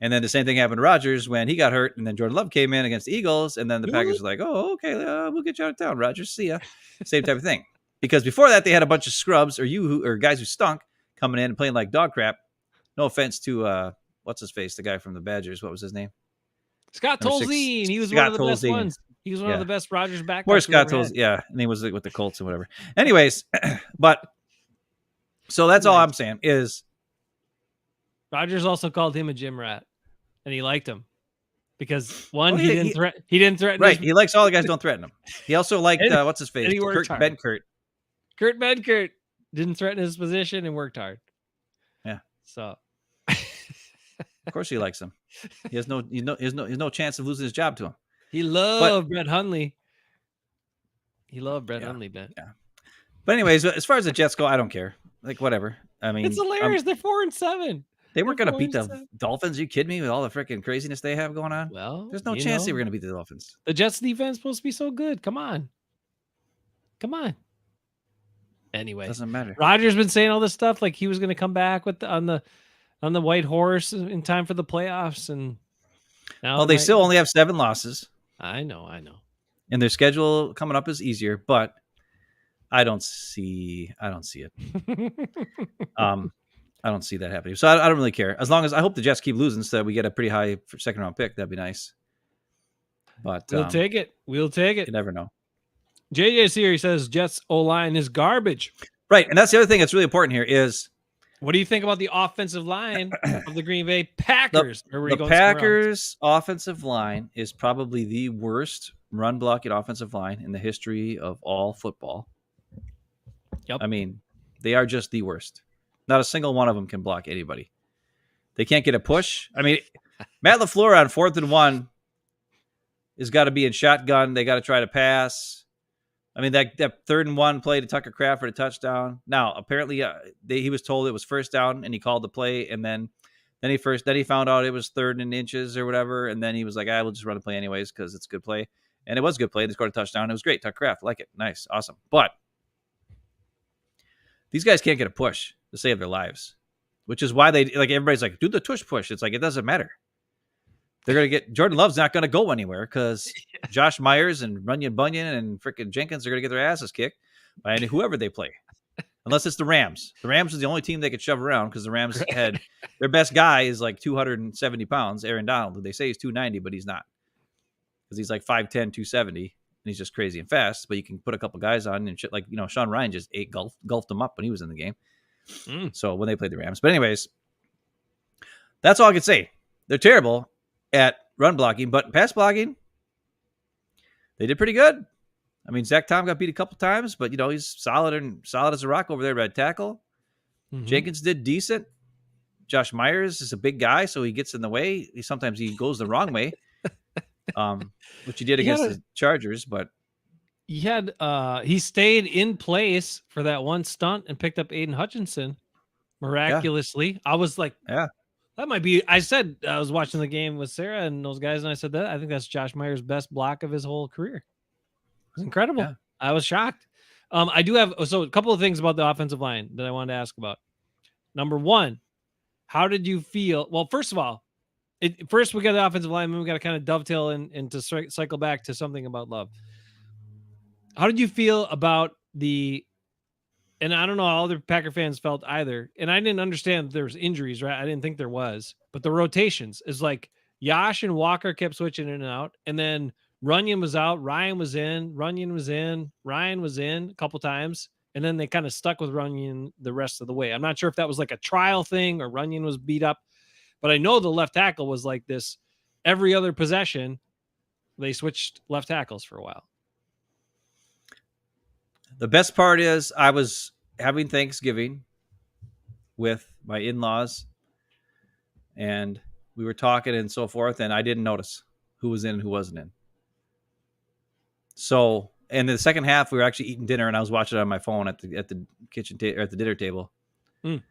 And then the same thing happened to Rodgers when he got hurt, and then Jordan Love came in against the Eagles, and then the Packers were like, oh, okay, we'll get you out of town, Rodgers, see ya. Same type of thing. Because before that, they had a bunch of scrubs or guys who stunk coming in and playing like dog crap. No offense to, what's his face, the guy from the Badgers. What was his name? Scott Tolzien. He was one of the best ones. He was one of the best Rodgers backups. Poor Scott Tolzien. Yeah, and he was with the Colts and whatever. Anyways, but so that's all I'm saying is Rodgers also called him a gym rat, and he liked him because he didn't threaten. Right, he likes all the guys who don't threaten him. He also liked what's his face, Kurt Benkert. Kurt Benkert didn't threaten his position and worked hard. Yeah. So, of course, he likes him. He has no chance of losing his job to him. He loved Brett Hundley. He loved Brett Hundley, Ben. Yeah. But anyways, as far as the Jets go, I don't care. Like, whatever. I mean, it's hilarious. They're 4-7. They weren't going to beat the Dolphins. Are you kidding me? With all the freaking craziness they have going on? Well, there's no chance they were going to beat the Dolphins. The Jets defense is supposed to be so good. Come on. Anyway, doesn't matter. Rodgers been saying all this stuff like he was going to come back on the white horse in time for the playoffs, and now they still only have 7 losses. I know. And their schedule coming up is easier, but I don't see it. I don't see that happening. So I don't really care. As long as I hope the Jets keep losing so that we get a pretty high second round pick, that'd be nice. But we'll take it. We'll take it. You never know. JJ's here. He says Jets O-line is garbage. Right. And that's the other thing that's really important here is, what do you think about the offensive line of the Green Bay Packers? The Packers' offensive line is probably the worst run blocking offensive line in the history of all football. Yep. I mean, they are just the worst. Not a single one of them can block anybody. They can't get a push. I mean, Matt LaFleur on 4th and 1 has got to be in shotgun. They got to try to pass. I mean, that 3rd and 1 play to Tucker Kraft for a touchdown. Now, apparently, he was told it was first down, and he called the play, and then he found out it was 3rd and inches or whatever, and then he was like, we'll just run the play anyways because it's a good play. And it was a good play. They scored a touchdown. It was great. Tucker Kraft, like it. Nice. Awesome. But these guys can't get a push to save their lives, which is why everybody's like, do the tush push. It's like, it doesn't matter. They're going to get Jordan Love's not going to go anywhere because Josh Myers and Runyon Bunyan and frickin' Jenkins are going to get their asses kicked by whoever they play, unless it's the Rams. The Rams is the only team they could shove around because the Rams had their best guy is like 270 pounds, Aaron Donald, who they say he's 290, but he's not because he's like 5'10", 270, and he's just crazy and fast. But you can put a couple guys on and shit like Sean Ryan just gulped him up when he was in the game. So when they played the Rams, but anyways, that's all I could say. They're terrible at run blocking, but pass blocking, they did pretty good. I mean, Zach Tom got beat a couple times, but he's solid as a rock over there at tackle. Mhm. Jenkins did decent. Josh Myers is a big guy, so he gets in the way. Sometimes he goes the wrong way, which he did He had against a- the Chargers. But he stayed in place for that one stunt and picked up Aiden Hutchinson miraculously. I was like, yeah, that might be. I said I was watching the game with Sarah and those guys, and I said that I think that's Josh Myers' best block of his whole career. It was incredible. Yeah. I was shocked. I do have a couple of things about the offensive line that I wanted to ask about. Number one, how did you feel? Well, first of all, first we got the offensive line, then we got to kind of dovetail and to cycle back to something about Love. How did you feel about and I don't know how other Packer fans felt either, and I didn't understand that there was injuries, right? I didn't think there was, but the rotations is like Yash and Walker kept switching in and out, and then Runyon was out, Ryan was in, Runyon was in, Ryan was in a couple times, and then they kind of stuck with Runyon the rest of the way. I'm not sure if that was like a trial thing or Runyon was beat up, but I know the left tackle was like this every other possession. They switched left tackles for a while. the best part is I was having Thanksgiving with my in-laws, and we were talking and so forth, and I didn't notice who was in and who wasn't in. So, in the second half, we were actually eating dinner, and I was watching it on my phone at the kitchen or at the dinner table. Mm.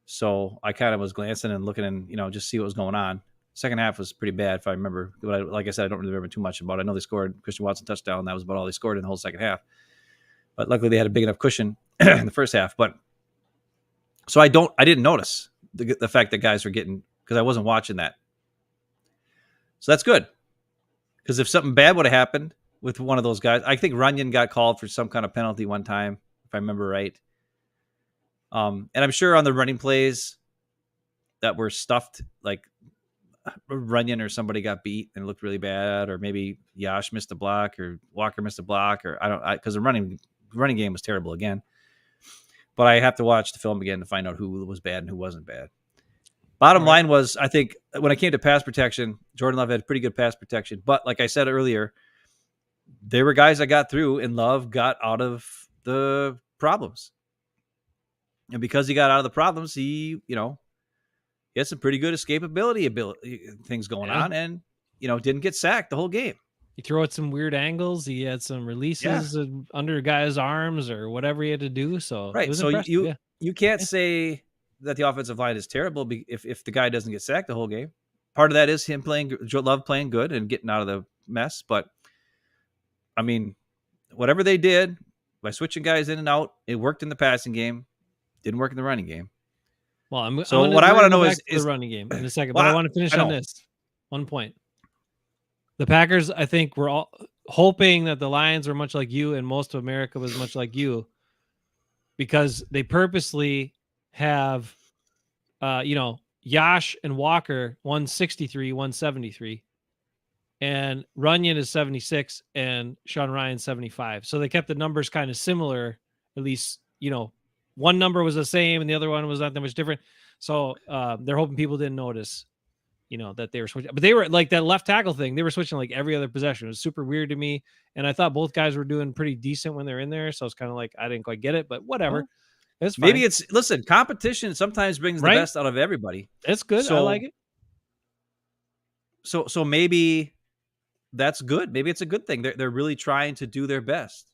So I kind of was glancing and looking and just see what was going on. Second half was pretty bad, if I remember. But like I said, I don't really remember too much about it. I know they scored Christian Watson touchdown. That was about all they scored in the whole second half. But luckily, they had a big enough cushion in the first half. But so I didn't notice the fact that guys were getting, because I wasn't watching that. So that's good, because if something bad would have happened with one of those guys, I think Runyon got called for some kind of penalty one time, if I remember right. And I'm sure on the running plays that were stuffed, like Runyon or somebody got beat and it looked really bad, or maybe Yash missed a block or Walker missed a block, or because the running game was terrible again. But I have to watch the film again to find out who was bad and who wasn't bad. Bottom line was, I think when it came to pass protection, Jordan Love had pretty good pass protection. But like I said earlier, there were guys that got through and Love got out of the problems. And because he got out of the problems, he had some pretty good escapability things going on, and didn't get sacked the whole game. He threw out some weird angles. He had some releases under guys' arms or whatever he had to do. So right. it was So impressive. you can't say that the offensive line is terrible if the guy doesn't get sacked the whole game. Part of that is him Love playing good and getting out of the mess. But I mean, whatever they did by switching guys in and out, it worked in the passing game. Didn't work in the running game. Well, what I want to know is the running game in a second, well, but I want to finish on this one point. The Packers, I think, were all hoping that the Lions were much like you and most of America was much like you, because they purposely have, Yash and Walker 163, 173, and Runyon is 76 and Sean Ryan 75. So they kept the numbers kind of similar, at least, one number was the same and the other one was not that much different. So they're hoping people didn't notice, that they were switching. But they were like that left tackle thing. They were switching like every other possession. It was super weird to me. And I thought both guys were doing pretty decent when they're in there. So it's kind of like, I didn't quite get it, but whatever. It's fine. Maybe listen, competition sometimes brings the best out of everybody. It's good. So, I like it. So maybe that's good. Maybe it's a good thing. They're really trying to do their best.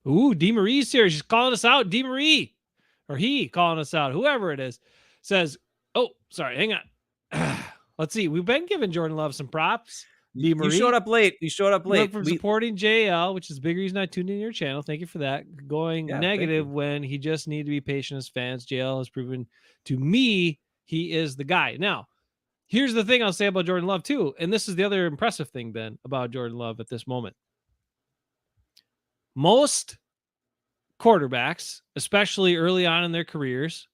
Ooh, DeMarie's here. She's calling us out. DeMarie, or he calling us out, whoever it is, says, oh, sorry, hang on. Let's see. We've been giving Jordan Love some props. DeMarie, you showed up late. From supporting JL, which is the big reason I tuned in your channel. Thank you for that. Going negative when he just needed to be patient as fans. JL has proven to me he is the guy. Now, here's the thing I'll say about Jordan Love too. And this is the other impressive thing, Ben, about Jordan Love at this moment. Most quarterbacks, especially early on in their careers,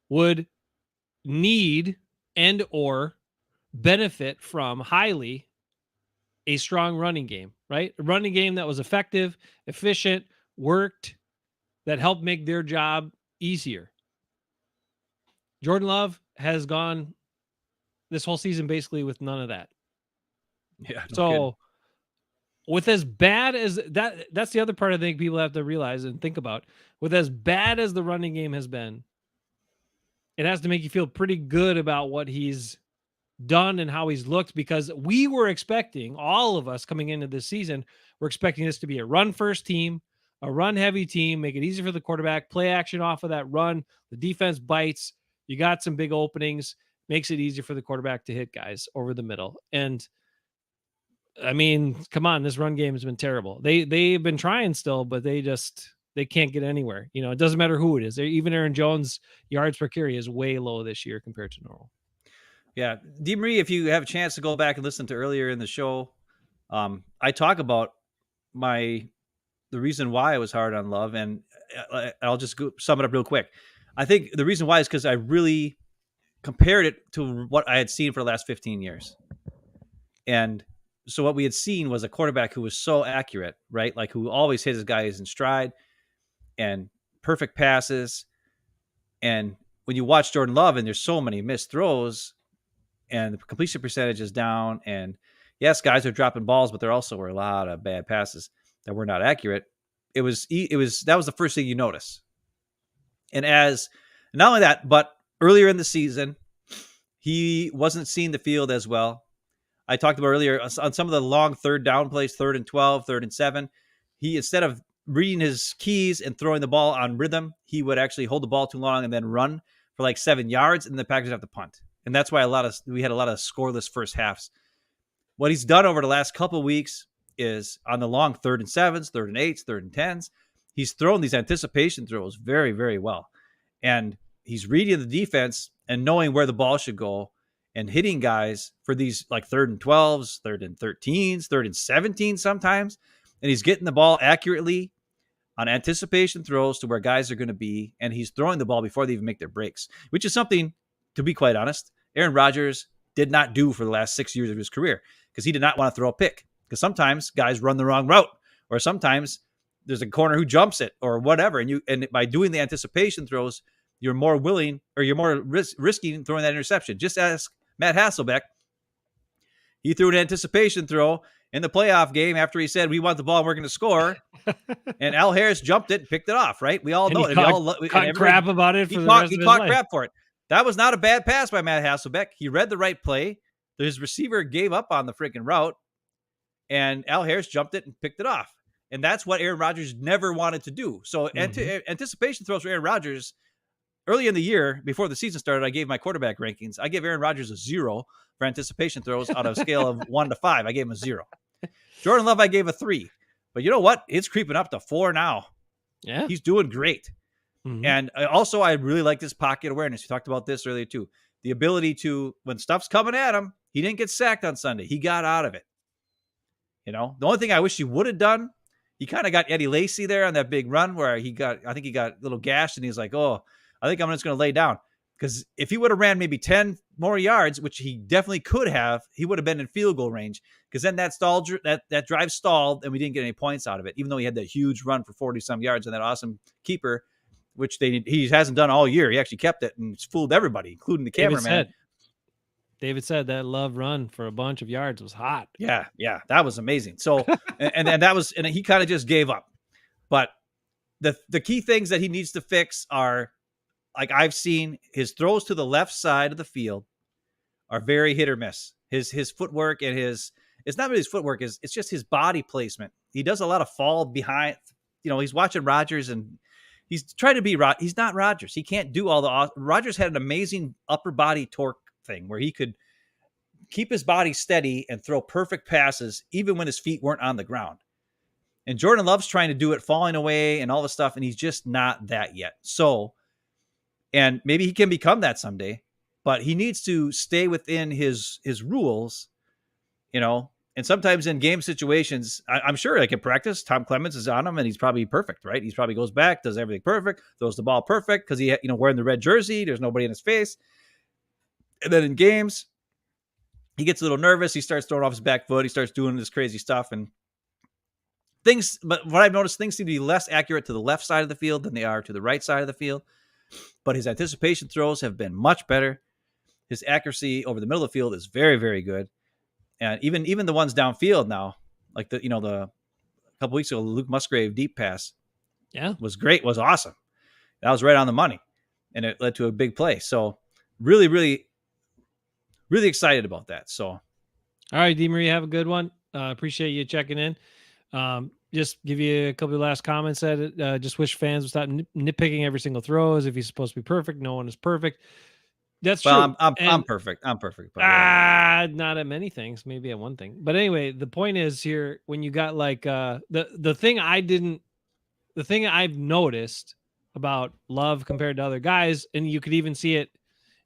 would need and or benefit from highly a strong running game, right? A running game that was effective, efficient, worked, that helped make their job easier. Jordan Love has gone this whole season basically with none of that. Yeah. So with as bad as that's the other part I think people have to realize and think about. With as bad as the running game has been, it has to make you feel pretty good about what he's done and how he's looked, because we were expecting, all of us coming into this season, we're expecting this to be a run first team, a run heavy team, make it easy for the quarterback, play action off of that run. The defense bites. You got some big openings, makes it easier for the quarterback to hit guys over the middle. And I mean, come on, this run game has been terrible. They've been trying still, but they can't get anywhere. You know, it doesn't matter who it is. Even Aaron Jones' yards per carry is way low this year compared to normal. Yeah, DeMarie, if you have a chance to go back and listen to earlier in the show, I talk about the reason why I was hard on Love, and I'll just sum it up real quick. I think the reason why is because I really compared it to what I had seen for the last 15 years. And so what we had seen was a quarterback who was so accurate, right? Like who always hit his guys in stride and perfect passes. And when you watch Jordan Love and there's so many missed throws and the completion percentage is down, and yes, guys are dropping balls, but there also were a lot of bad passes that were not accurate. That was the first thing you notice. And not only that, but earlier in the season, he wasn't seeing the field as well. I talked about earlier on some of the long third down plays, 3rd and 12, 3rd and 7. He, instead of reading his keys and throwing the ball on rhythm, he would actually hold the ball too long and then run for like 7 yards, and the Packers have to punt. And that's why we had a lot of scoreless first halves. What he's done over the last couple of weeks is on the long 3rd and 7s, 3rd and 8s, 3rd and 10s, he's thrown these anticipation throws very, very well. And he's reading the defense and knowing where the ball should go and hitting guys for these like 3rd and 12s, 3rd and 13s, 3rd and 17 sometimes. And he's getting the ball accurately on anticipation throws to where guys are going to be. And he's throwing the ball before they even make their breaks, which is something, to be quite honest, Aaron Rodgers did not do for the last 6 years of his career, because he did not want to throw a pick. Because sometimes guys run the wrong route, or sometimes there's a corner who jumps it or whatever. And by doing the anticipation throws, you're more willing, or you're more risking throwing that interception. Just ask Matt Hasselbeck. He threw an anticipation throw in the playoff game after he said, "We want the ball and we're going to score." And Al Harris jumped it and picked it off, right? We all know it. Caught crap about it. He caught crap for it. That was not a bad pass by Matt Hasselbeck. He read the right play. His receiver gave up on the freaking route, and Al Harris jumped it and picked it off. And that's what Aaron Rodgers never wanted to do. So anticipation throws for Aaron Rodgers, early in the year, before the season started, I gave my quarterback rankings. I gave Aaron Rodgers a 0 for anticipation throws on a scale of 1 to 5. I gave him a 0. Jordan Love, I gave a 3. But you know what? It's creeping up to 4 now. Yeah. He's doing great. Mm-hmm. And also, I really like this pocket awareness. We talked about this earlier too. The ability to, when stuff's coming at him, he didn't get sacked on Sunday. He got out of it. You know, the only thing I wish he would have done, he kind of got Eddie Lacy there on that big run where I think he got a little gashed, and he's like, "Oh, I think I'm just going to lay down." Because if he would have ran maybe 10 more yards, which he definitely could have, he would have been in field goal range. Because then that drive stalled, and we didn't get any points out of it, even though he had that huge run for 40-some yards and that awesome keeper, which he hasn't done all year. He actually kept it and fooled everybody, including the cameraman. David said that Love run for a bunch of yards was hot. Yeah, that was amazing. So, and he kind of just gave up. But the key things that he needs to fix are, like I've seen, his throws to the left side of the field are very hit or miss. His footwork and it's not really his footwork, it's just his body placement. He does a lot of fall behind. You know, he's watching Rodgers and he's trying to be he's not Rodgers. He can't do all the Rodgers had an amazing upper body torque thing where he could keep his body steady and throw perfect passes even when his feet weren't on the ground. And Jordan Love's trying to do it falling away and all this stuff, and he's just not that yet. So, and maybe he can become that someday, but he needs to stay within his rules, you know. And sometimes in game situations, I'm sure like in practice, Tom Clements is on him and he's probably perfect, right? He's probably goes back, does everything perfect, throws the ball perfect because he, wearing the red jersey, there's nobody in his face. And then in games, he gets a little nervous. He starts throwing off his back foot. He starts doing this crazy stuff and things. But what I've noticed, things seem to be less accurate to the left side of the field than they are to the right side of the field. But his anticipation throws have been much better. His accuracy over the middle of the field is very, very good. And even the ones downfield now, like the couple weeks ago, Luke Musgrave deep pass Yeah. was great, was awesome. That was right on the money, and it led to a big play. So really, really, really excited about that. So All right, D-Marie, have a good one. Appreciate you checking in. Just give you a couple of last comments at it. Just wish fans would stop nitpicking every single throw as if he's supposed to be perfect. No one is perfect. That's true. I'm perfect. I'm perfect. But not at many things, maybe at one thing. But anyway, the point is here when you got like the thing I've noticed about Love compared to other guys, and you could even see it.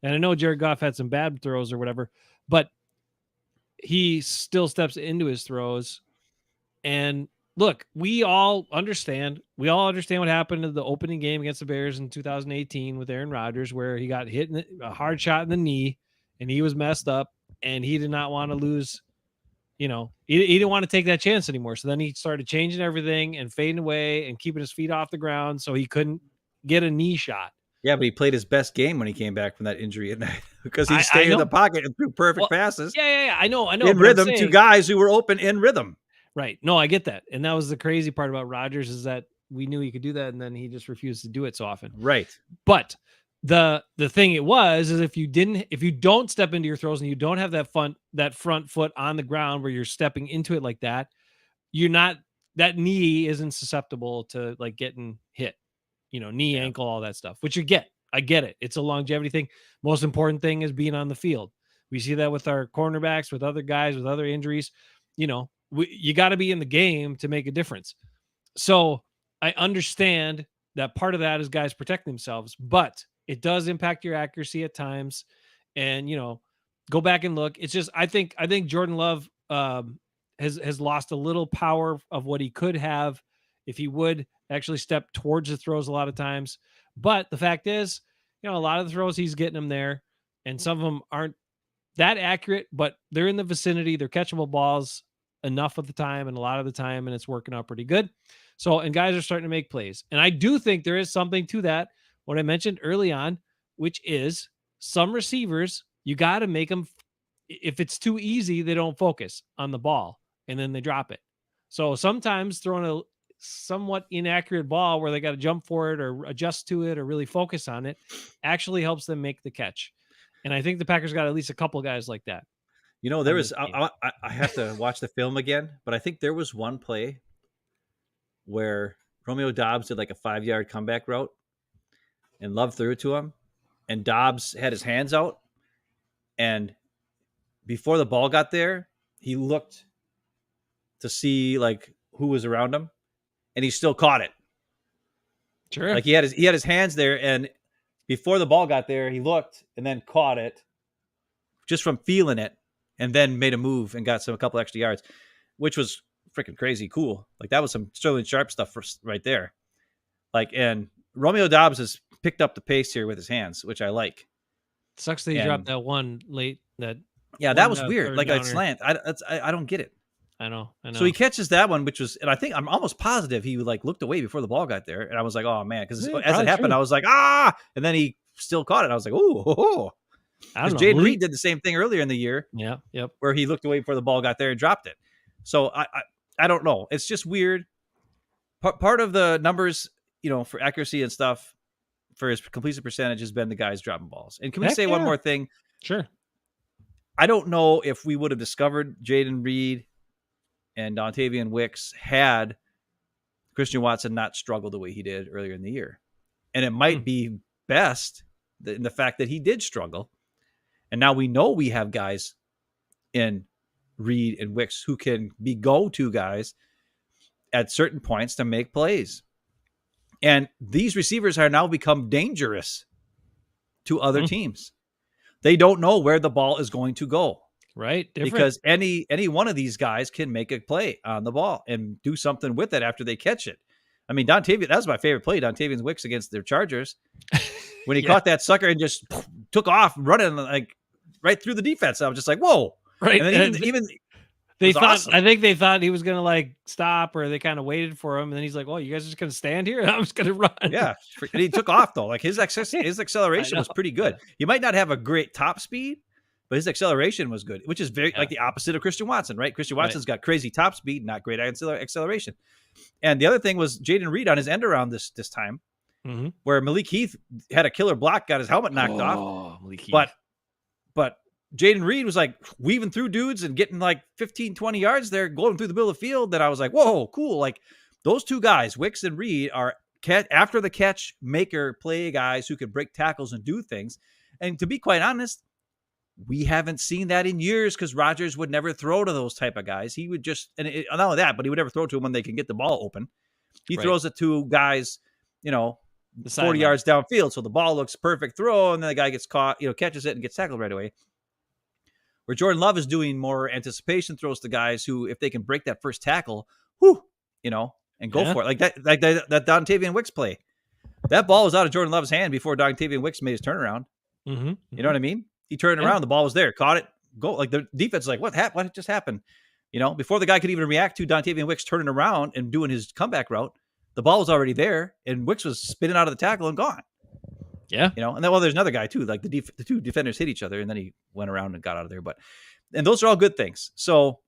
And I know Jared Goff had some bad throws or whatever, but he still steps into his throws. And look, we all understand what happened in the opening game against the Bears in 2018 with Aaron Rodgers, where he got hit in a hard shot in the knee and he was messed up and he did not want to lose. He didn't want to take that chance anymore. So then he started changing everything and fading away and keeping his feet off the ground so he couldn't get a knee shot. yeah, but he played his best game when he came back from that injury at night because he stayed in the pocket and threw perfect passes. Yeah. I know. In rhythm to guys who were open in rhythm. Right. No, I get that. And that was the crazy part about Rodgers is that we knew he could do that and then he just refused to do it so often. Right. But the thing is if you don't step into your throws and you don't have that front foot on the ground where you're stepping into it like that, that knee isn't susceptible to like getting hit, knee, ankle, all that stuff, which I get it. It's a longevity thing. Most important thing is being on the field. We see that with our cornerbacks, with other guys, with other injuries, you got to be in the game to make a difference. So I understand that part of that is guys protecting themselves, but it does impact your accuracy at times. And, go back and look. It's just, I think Jordan Love has lost a little power of what he could have if he would actually step towards the throws a lot of times. But the fact is, a lot of the throws he's getting them there and some of them aren't that accurate, but they're in the vicinity. They're catchable balls enough of the time and a lot of the time, and it's working out pretty good. So, and guys are starting to make plays. And I do think there is something to that, what I mentioned early on, which is some receivers, you got to make them, if it's too easy, they don't focus on the ball and then they drop it. So sometimes throwing a somewhat inaccurate ball where they got to jump for it or adjust to it or really focus on it actually helps them make the catch. And I think the Packers got at least a couple guys like that. There was, I have to watch the film again, but I think there was one play where Romeo Doubs did like a 5-yard comeback route and Love threw it to him and Doubs had his hands out. And before the ball got there, he looked to see like who was around him and he still caught it. Sure. Like he had his hands there and before the ball got there, he looked and then caught it just from feeling it. And then made a move and got a couple extra yards, which was freaking crazy cool. Like that was some Sterling Sharp stuff right there. Like, and Romeo Doubs has picked up the pace here with his hands, which I like. Sucks that he dropped that one late. That was weird. Like a slant. I don't get it. I know. So he catches that one, which was, and I think I'm almost positive he like looked away before the ball got there, and I was like, oh man, because as it happened, I was like, and then he still caught it. I was like, ooh. Because Jayden Reed did the same thing earlier in the year. Yeah. Yep. Where he looked away before the ball got there and dropped it. So I don't know. It's just weird. Part of the numbers, for accuracy and stuff for his completion percentage has been the guys dropping balls. And can we say one more thing? Sure. I don't know if we would have discovered Jayden Reed and Dontavian Wicks had Christian Watson not struggled the way he did earlier in the year. And it might be best in the fact that he did struggle. And now we know we have guys in Reed and Wicks who can be go-to guys at certain points to make plays. And these receivers are now become dangerous to other teams. They don't know where the ball is going to go. Right. Because any one of these guys can make a play on the ball and do something with it after they catch it. I mean, that was my favorite play, Dontavian Wicks against their Chargers. When he caught that sucker and just took off running like right through the defense. I was just like, whoa. Right. And then even they thought, awesome. I think they thought he was going to like stop or they kind of waited for him. And then he's like, well, you guys are just going to stand here? I'm just going to run. Yeah. And he took off though. Like his acceleration was pretty good. He might not have a great top speed, but his acceleration was good, which is very like the opposite of Christian Watson, right? Christian Watson's got crazy top speed, not great acceleration. And the other thing was Jaden Reed on his end around this time, where Malik Heath had a killer block, got his helmet knocked off. Malik Heath. But Jaden Reed was like weaving through dudes and getting like 15, 20 yards there, going through the middle of the field. That I was like, whoa, cool. Like those two guys, Wicks and Reed, are after the catch maker play guys who can break tackles and do things. And to be quite honest, we haven't seen that in years because Rodgers would never throw to those type of guys. He would just, and not only that, but he would never throw to them when they can get the ball open. He throws it to guys, 40 yards downfield. So the ball looks perfect throw. And then the guy gets caught, catches it and gets tackled right away. Where Jordan Love is doing more anticipation throws to guys who, if they can break that first tackle, and go for it. Like that Dontavian Wicks play. That ball was out of Jordan Love's hand before Dontavian Wicks made his turnaround. You know what I mean? He turned around, the ball was there, caught it, go. Like the defense is like, what happened? What just happened? Before the guy could even react to Dontavian Wicks turning around and doing his comeback route, the ball was already there, and Wicks was spinning out of the tackle and gone. Yeah. And then, there's another guy too. Like the two defenders hit each other, and then he went around and got out of there. And those are all good things. So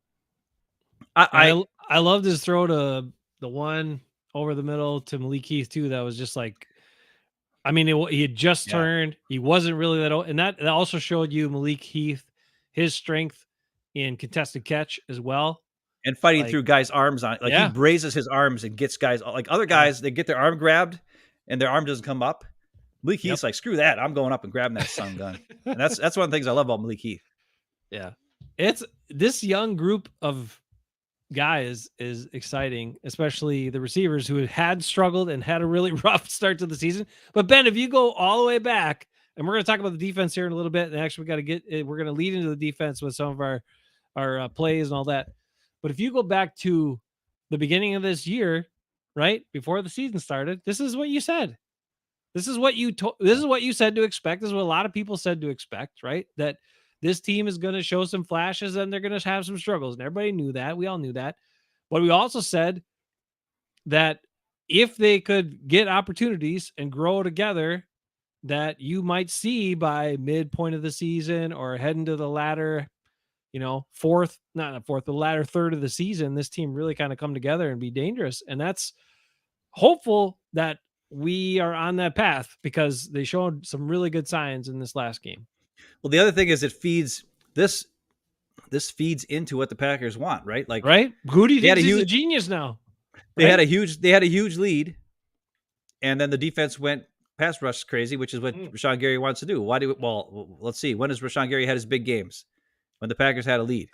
I loved his throw to the one over the middle to Malik Heath too. That was just like, I mean, he had just turned. He wasn't really that old. And that also showed you Malik Heath, his strength in contested catch as well. And fighting through guys' arms on it. Like he raises his arms and gets guys, like other guys, they get their arm grabbed and their arm doesn't come up. Malik Heath's like, screw that. I'm going up and grabbing that son gun. And that's one of the things I love about Malik Heath. Yeah. It's this young group of guys is exciting, especially the receivers who had struggled and had a really rough start to the season. But Ben, if you go all the way back, and we're going to talk about the defense here in a little bit, and actually we're going to lead into the defense with some of our plays and all that. But if you go back to the beginning of this year, right before the season started, this is what you said. This is what you said to expect. This is what a lot of people said to expect, right? That this team is going to show some flashes and they're going to have some struggles. And everybody knew that. We all knew that. But we also said that if they could get opportunities and grow together, that you might see by midpoint of the season or heading to the latter, the latter third of the season, this team really kind of come together and be dangerous. And that's hopeful that we are on that path because they showed some really good signs in this last game. Well, the other thing is it feeds this feeds into what the Packers want, right? Like, right? Goody thinks he's a genius now. They had a huge lead, and then the defense went pass rush crazy, which is what Rashawn Gary wants to do. Let's see. When has Rashawn Gary had his big games? When the Packers had a lead.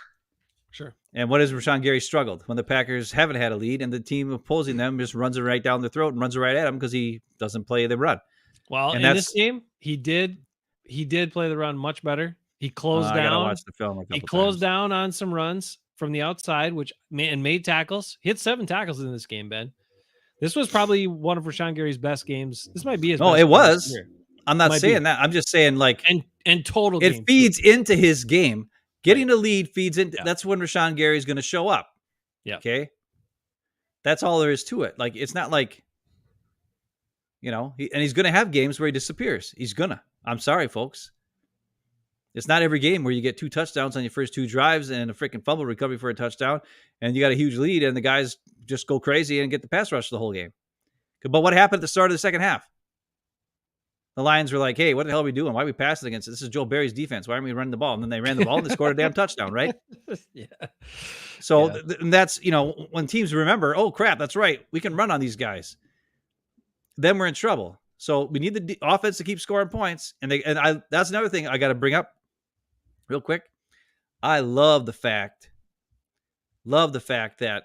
Sure. And what has Rashawn Gary struggled? When the Packers haven't had a lead and the team opposing them just runs it right down their throat and runs it right at them because he doesn't play the run. Well, in this game, he did play the run much better. He closed down. I gotta watch the film a couple times. Down on some runs from the outside, made tackles. He had 7 tackles in this game, Ben. This was probably one of Rashawn Gary's best games. This might be his best. No, it was. I'm not saying that. I'm just saying and total. It feeds into his game. Getting a lead feeds into. Yeah. That's when Rashawn Gary is going to show up. Yeah. Okay. That's all there is to it. Like it's not like, and he's going to have games where he disappears. He's gonna. I'm sorry, folks. It's not every game where you get 2 touchdowns on your first 2 drives and a freaking fumble recovery for a touchdown, and you got a huge lead, and the guys just go crazy and get the pass rush the whole game. But what happened at the start of the second half? The Lions were like, hey, what the hell are we doing? Why are we passing against it? This is Joe Barry's defense. Why aren't we running the ball? And then they ran the ball and they scored a damn touchdown, right? Yeah. So that's, when teams remember, oh, crap, that's right. We can run on these guys. Then we're in trouble. So we need the offense to keep scoring points. That's another thing I got to bring up real quick. I love the fact that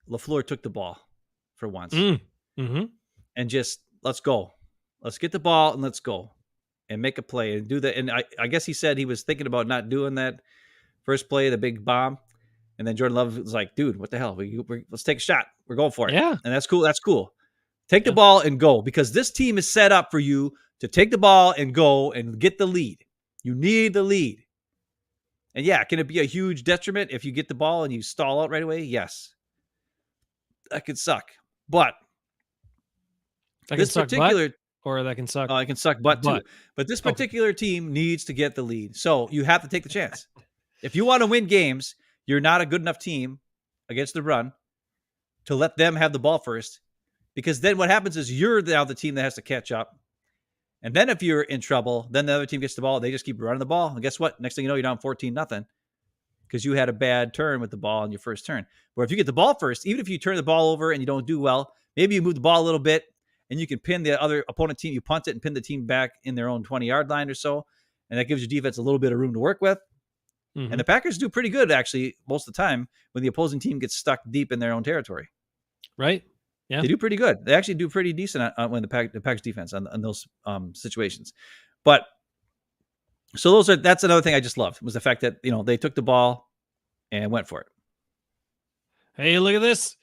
LaFleur took the ball for once and just let's go. Let's get the ball and let's go and make a play and do that. And I guess he said he was thinking about not doing that first play, the big bomb. And then Jordan Love was like, dude, what the hell? Let's take a shot. We're going for it. Yeah. And that's cool. That's cool. Take the ball and go because this team is set up for you to take the ball and go and get the lead. You need the lead. And can it be a huge detriment if you get the ball and you stall out right away? Yes. That could suck. But or that can suck. It can suck butt too. Butt. But this Okay. particular team needs to get the lead. So you have to take the chance. If you want to win games, you're not a good enough team against the run to let them have the ball first. Because then what happens is you're now the team that has to catch up. And then if you're in trouble, then the other team gets the ball. They just keep running the ball. And guess what? Next thing you know, you're down 14-0 because you had a bad turn with the ball on your first turn. Where if you get the ball first, even if you turn the ball over and you don't do well, maybe you move the ball a little bit and you can pin the other opponent team. You punt it and pin the team back in their own 20-yard line or so. And that gives your defense a little bit of room to work with. Mhm. And the Packers do pretty good, actually, most of the time when the opposing team gets stuck deep in their own territory. Right? Yeah. They do pretty good. They actually do pretty decent when the Packers defense on those situations. But so that's another thing I just loved was the fact that, they took the ball and went for it. Hey, look at this.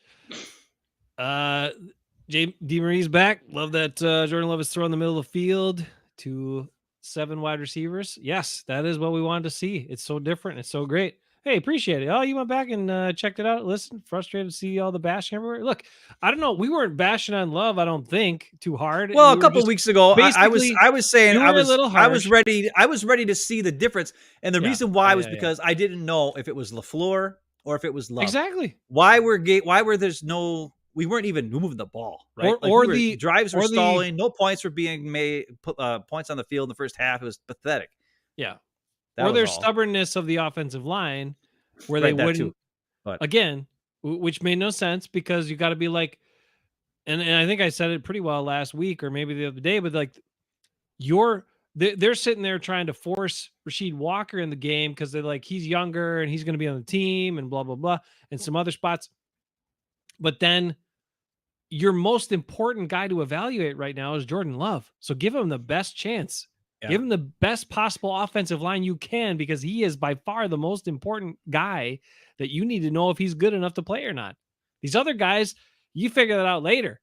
DeMarie's back. Love that Jordan Love is throwing the middle of the field to 7 wide receivers. Yes, that is what we wanted to see. It's so different. It's so great. Hey, appreciate it. Oh, you went back and checked it out. Listen, frustrated to see all the bashing everywhere. Look, I don't know. We weren't bashing on Love, I don't think, too hard. Well, We a were couple just weeks ago, I was saying you were a little I was harsh. ready to see the difference, and the Yeah. reason why Yeah, was yeah. because I didn't know if it was LaFleur or if it was Love. Exactly. Why were we weren't even moving the ball, right? Or drives were or the- stalling, no points were being made, points on the field in the first half. It was pathetic. Yeah. That or was their all. stubbornness of the offensive line where Right, they that wouldn't too. But again, which made no sense because you got to be like, and I think I said it pretty well last week or maybe the other day, but like they're sitting there trying to force Rasheed Walker in the game because they're like, he's younger and he's going to be on the team and blah, blah, blah, and some other spots. But then your most important guy to evaluate right now is Jordan Love. So give him the best chance. Yeah. Give him the best possible offensive line you can because he is by far the most important guy that you need to know if he's good enough to play or not. These other guys, you figure that out later.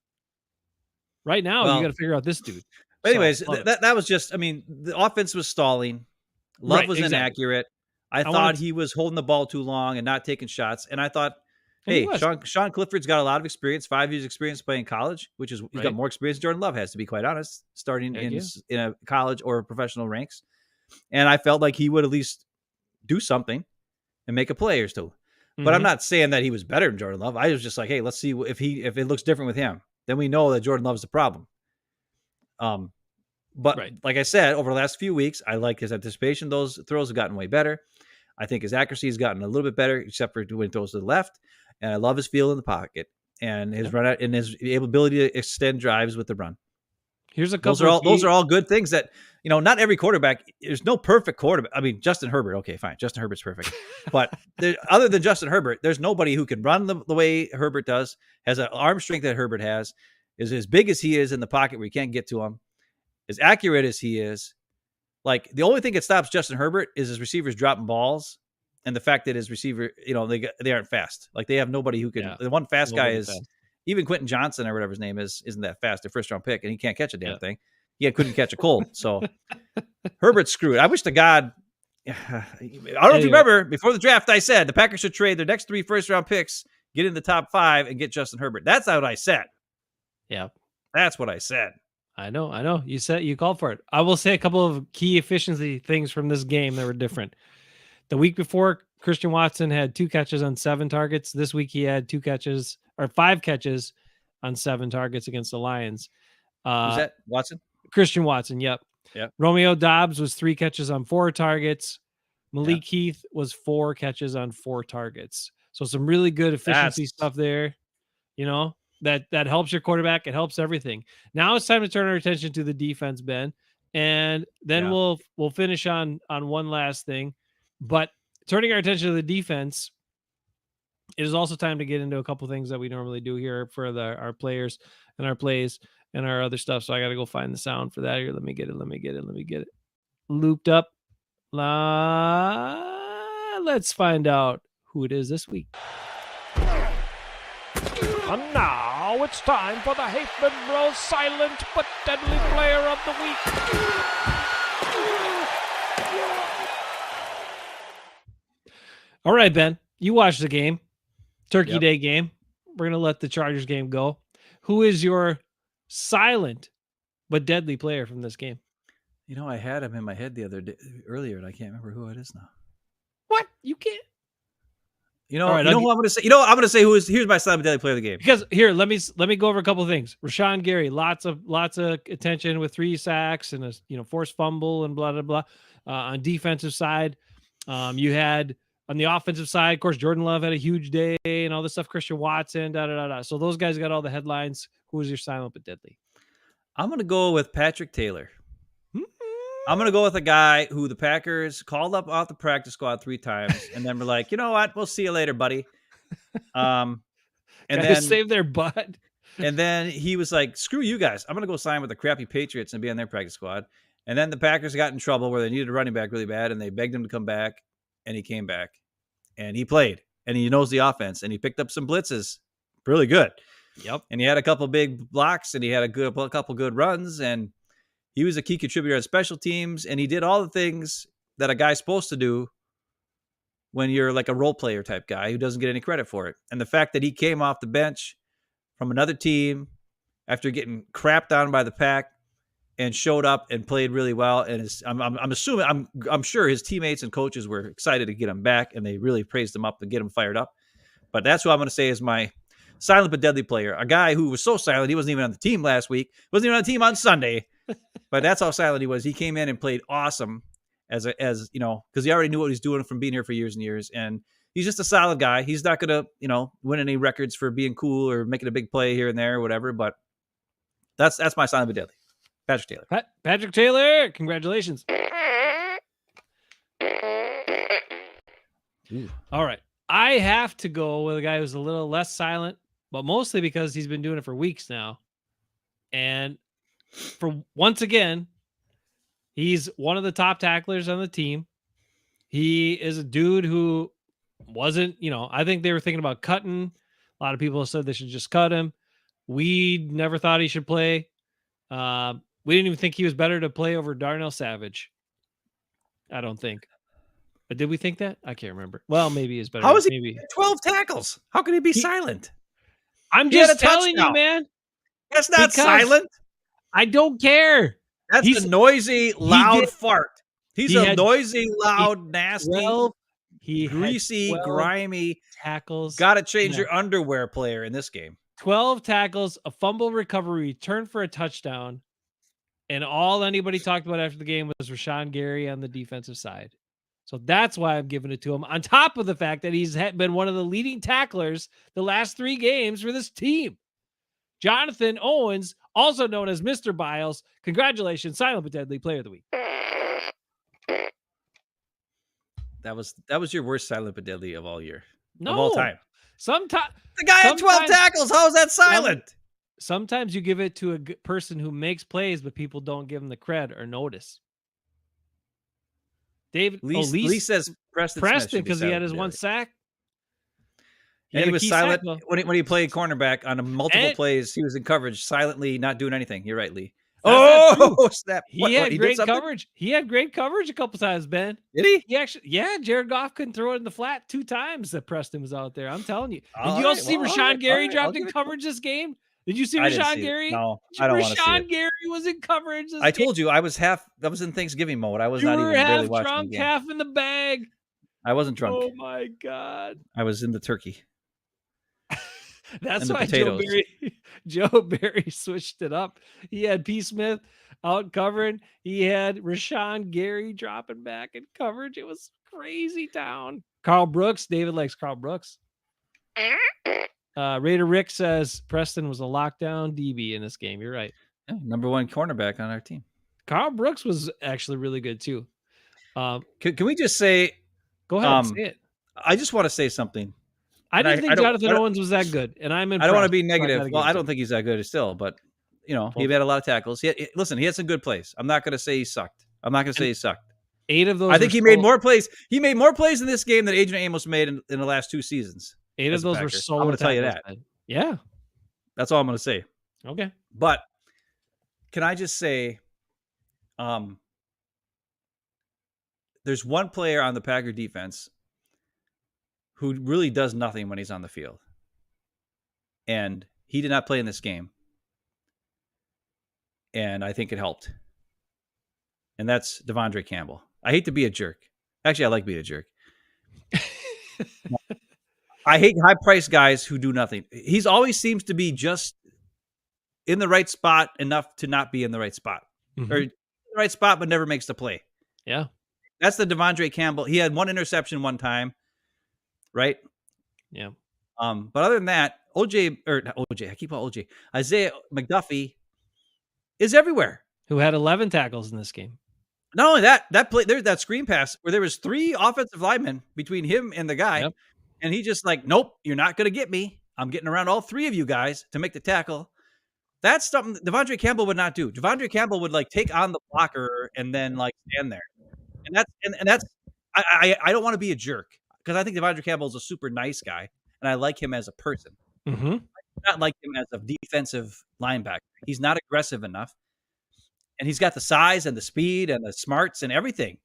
Right now, Well, you got to figure out this dude. But anyways, So, love it. that was just, the offense was stalling. Love Right, was exactly. inaccurate. I wanted thought to- he was holding the ball too long and not taking shots. And I thought, And he hey, was. Sean Clifford's got a lot of experience, 5 years experience playing college, he's Right. got more experience than Jordan Love has, to be quite honest, starting Heck in yeah. in a college or professional ranks. And I felt like he would at least do something and make a play or two. But I'm Mhm. not saying that he was better than Jordan Love. I was just like, hey, let's see if it looks different with him. Then we know that Jordan Love's the problem. But Right. like I said, over the last few weeks, I like his anticipation. Those throws have gotten way better. I think his accuracy has gotten a little bit better, except for when he throws to the left. And I love his feel in the pocket and his run out and his ability to extend drives with the run. Here's a couple. Those are all good things that, not every quarterback, there's no perfect quarterback. I mean, Justin Herbert. Okay, fine. Justin Herbert's perfect. But other than Justin Herbert, there's nobody who can run the way Herbert does, has an arm strength that Herbert has, is as big as he is in the pocket where you can't get to him, as accurate as he is. Like, the only thing that stops Justin Herbert is his receivers dropping balls and the fact that his receiver, they aren't fast. Like, they have nobody who can. Yeah. The one fast guy Nobody's is fast. even Quentin Johnson or whatever his name isn't that fast. Their first round pick, and he can't catch a damn Yeah. thing. He couldn't catch a cold. So Herbert's screwed. I wish to God. I don't know if you remember before the draft, I said the Packers should trade their next 3 first round picks, get in the top 5, and get Justin Herbert. That's what I said. Yeah. That's what I said. I know. You called for it. I will say a couple of key efficiency things from this game that were different. The week before, Christian Watson had 2 catches on 7 targets. This week, he had 5 catches on 7 targets against the Lions. Was that Watson? Christian Watson. Yep. Romeo Dobbs was 3 catches on 4 targets. Malik Heath was 4 catches on 4 targets. So some really good efficiency stuff there. That helps your quarterback. It helps everything. Now it's time to turn our attention to the defense, Ben, and then we'll finish on one last thing. But turning our attention to the defense, it is also time to get into a couple things that we normally do here for our players and our plays and our other stuff. So I got to go find the sound for that here. Let me get it looped up. Let's find out who it is this week. And now it's time for the Haefman Bros silent but deadly player of the week. All right, Ben, you watched the game, Turkey Yep. Day game. We're going to let the Chargers game go. Who is your silent but deadly player from this game. You know, I had him in my head the other day earlier, and I can't remember who it is now. What? You can't. You know, All right, you know who I'm going to say. You know, I'm going to say here's my silent but deadly player of the game. Because here, let me go over a couple of things. Rashawn Gary, lots of attention with 3 sacks and a forced fumble and blah blah blah. On defensive side, you had on the offensive side, of course, Jordan Love had a huge day and all this stuff. Christian Watson, da da da da. So those guys got all the headlines. Who was your silent but deadly? I'm going to go with Patrick Taylor. Hmm? I'm going to go with a guy who the Packers called up off the practice squad 3 times, and then we're like, you know what? We'll see you later, buddy. And Guys then save their butt. And then he was like, screw you guys. I'm going to go sign with the crappy Patriots and be on their practice squad. And then the Packers got in trouble where they needed a running back really bad, and they begged him to come back, and he came back. And he played, and he knows the offense, and he picked up some blitzes. Really good. Yep. And he had a couple big blocks, and he had a couple good runs, and he was a key contributor on special teams, and he did all the things that a guy's supposed to do when you're like a role player type guy who doesn't get any credit for it. And the fact that he came off the bench from another team after getting crapped on by the Pack and showed up and played really well. And I'm sure his teammates and coaches were excited to get him back, and they really praised him up and get him fired up. But that's who I'm going to say is my silent but deadly player. A guy who was so silent, he wasn't even on the team last week, wasn't even on the team on Sunday, but that's how silent he was. He came in and played awesome as you know, because he already knew what he's doing from being here for years and years. And he's just a solid guy. He's not going to, win any records for being cool or making a big play here and there or whatever. But that's my silent but deadly. Patrick Taylor. Patrick Taylor, congratulations. Ooh. All right. I have to go with a guy who's a little less silent, but mostly because he's been doing it for weeks now. And for once again, he's one of the top tacklers on the team. He is a dude who wasn't, I think they were thinking about cutting. A lot of people said they should just cut him. We never thought he should play. We didn't even think he was better to play over Darnell Savage. I don't think. But did we think that? I can't remember. Well, maybe he's better. How is he maybe 12 tackles? How can he be silent? I'm He had just a telling you, touchdown. man. That's not Because silent. I don't care. That's a noisy, loud fart. He's a had- noisy, loud, nasty, 12, he had greasy, 12 grimy. tackles. Got to change Yeah. your underwear player in this game. 12 tackles, a fumble recovery, return for a touchdown. And all anybody talked about after the game was Rashawn Gary on the defensive side. So that's why I'm giving it to him. On top of the fact that he's been one of the leading tacklers the last 3 games for this team. Jonathan Owens, also known as Mr. Biles. Congratulations, silent but deadly player of the week. That was your worst silent but deadly of all year. No. Of all time. Sometimes The guy had 12 tackles. How is that silent? Sometimes you give it to a person who makes plays, but people don't give him the cred or notice. David Lee says Preston because he had his 1 sack. And he was silent sack, when he played cornerback on multiple plays. He was in coverage, silently not doing anything. You're right, Lee. That's not Oh, snap. He had great coverage. He had great coverage a couple times, Ben. Did he? He actually, Jared Goff couldn't throw it in the flat 2 times that Preston was out there. I'm telling you. All Did you right, also see well, Rashawn all right, Gary all right, I'll dropped give in it- coverage this game? Did you see I didn't Rashawn see it. Gary? No, I don't want to see Rashawn it. Gary was in coverage this I game. told you I was in Thanksgiving mode. I was You not were even really half watching the drunk, game. half in the bag. I wasn't drunk. Oh my God. I was in the turkey. That's And the why potatoes. Joe Barry switched it up. He had P. Smith out covering. He had Rashawn Gary dropping back in coverage. It was crazy town. Carl Brooks. David likes Carl Brooks. Raider Rick says Preston was a lockdown DB in this game. You're right. Yeah, number 1 cornerback on our team. Carl Brooks was actually really good too. Can we just say, Go ahead, say it. I just want to say something. I and didn't think I don't- Jonathan Owens was that good, and I'm impressed. I don't want to be So I negative. gotta Well, give it I to don't him. think he's that good still, but he had a lot of tackles. Listen, he had some good plays. I'm not going to say he sucked. I'm not going to say he sucked. 8 of those. I think were he made solo- more plays. He made more plays in this game than Adrian Amos made in the last 2 seasons. 8 of as a those were Packer. solo. I'm going to tell you tackles, that. Ben. Yeah. That's all I'm going to say. Okay. But can I just say, there's one player on the Packer defense who really does nothing when he's on the field. And he did not play in this game. and I think it helped. And that's Devondre Campbell. I hate to be a jerk. Actually, I like being a jerk. I hate high-priced guys who do nothing. He's always seems to be just in the right spot enough to not be in the right spot. Or in the right spot but never makes the play. Yeah. That's the Devondre Campbell. He had one interception one time, right? Yeah. But other than that, I keep calling OJ. Isaiah McDuffie is everywhere. Who had 11 tackles in this game. Not only that play, there's that screen pass where there was 3 offensive linemen between him and the guy. Yep. And he just like, nope, you're not going to get me. I'm getting around all 3 of you guys to make the tackle. That's something Devondre Campbell would not do. Devondre Campbell would like take on the blocker and then like stand there. And that's I don't want to be a jerk because I think Devondre Campbell is a super nice guy and I like him as a person. Mm-hmm. I do not like him as a defensive linebacker. He's not aggressive enough. And he's got the size and the speed and the smarts and everything.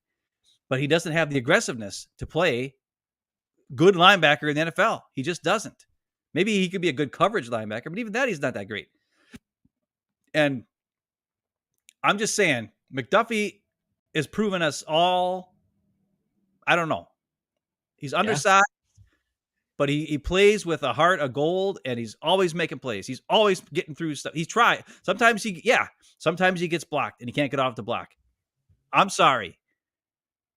But he doesn't have the aggressiveness to play good linebacker in the NFL. He just doesn't. Maybe he could be a good coverage linebacker, but even that, he's not that great. And I'm just saying, McDuffie is proving us all, I don't know. He's undersized, but he plays with a heart of gold, and he's always making plays. He's always getting through stuff. He's trying. Sometimes he gets blocked, and he can't get off the block. I'm sorry.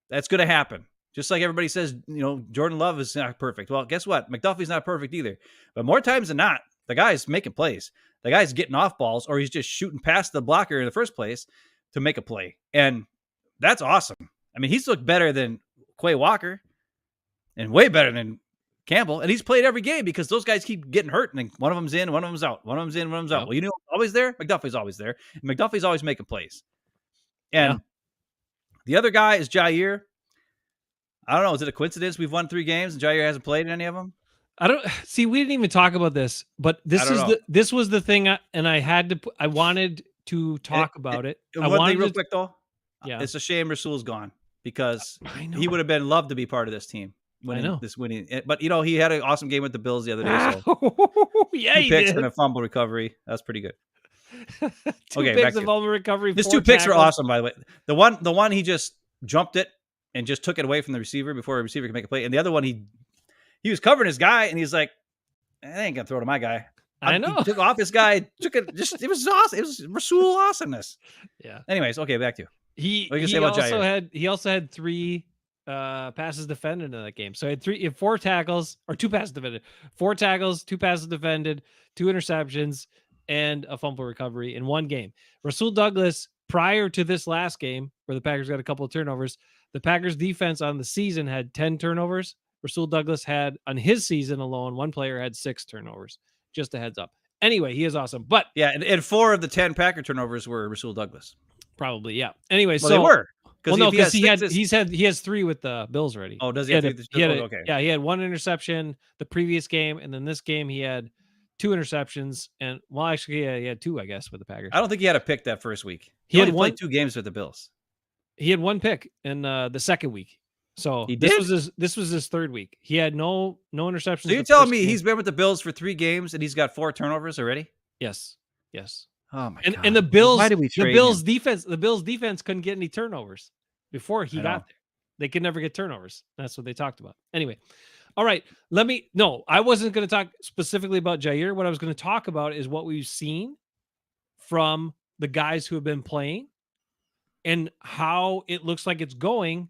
That's going to happen. Just like everybody says, Jordan Love is not perfect. Well, guess what? McDuffie's not perfect either. But more times than not, the guy's making plays. The guy's getting off balls, or he's just shooting past the blocker in the first place to make a play. And that's awesome. I mean, he's looked better than Quay Walker and way better than Campbell. And he's played every game because those guys keep getting hurt. And one of them's in, one of them's out. One of them's in, one of them's out. Well, who's always there? McDuffie's always there. And McDuffie's always making plays. And the other guy is Jair. I don't know. Is it a coincidence we've won 3 games and Jair hasn't played in any of them? I don't see. We didn't even talk about this, but this was the thing, and I wanted to talk about it. One thing real quick though, yeah, it's a shame Rasul's gone because he would have been loved to be part of this team. Winning. But he had an awesome game with the Bills the other day. So yeah, 2 picks and a fumble recovery. That's pretty good. 2 picks and fumble recovery. His 2 picks were awesome, by the way. The one he just jumped it and just took it away from the receiver before a receiver could make a play, and the other one he was covering his guy, and he's like, I ain't gonna throw to my guy. I know. He took off his guy, took it. It was awesome. It was Rasul awesomeness. Yeah. Anyways, okay, back to you. He also had 3 passes defended in that game. So he had 4 tackles or 2 passes defended, 4 tackles, 2 passes defended, 2 interceptions, and a fumble recovery in one game. Rasul Douglas, prior to this last game, where the Packers got a couple of turnovers, the Packers defense on the season had 10 turnovers. Rasul Douglas had, on his season alone, one player had 6 turnovers. Just a heads up. Anyway, he is awesome. But yeah, and 4 of the 10 Packer turnovers were Rasul Douglas. Probably, yeah. Anyway, they were. Well, no, because he has 3 with the Bills already. Oh, does he? Okay. Yeah, he had 1 interception the previous game, and then this game he had 2 interceptions, and he had 2, I guess, with the Packers. I don't think he had a pick that first week. He had played 2 games with the Bills. He had 1 pick in the second week. So this was his 3rd week. He had no interceptions. So you're telling me he's been with the Bills for 3 games and he's got 4 turnovers already? Yes. Oh my God. And the Bills, why did we trade the Bills defense couldn't get any turnovers before he got there. They could never get turnovers. That's what they talked about. Anyway. All right. I wasn't going to talk specifically about Jair. What I was going to talk about is what we've seen from the guys who have been playing and how it looks like it's going.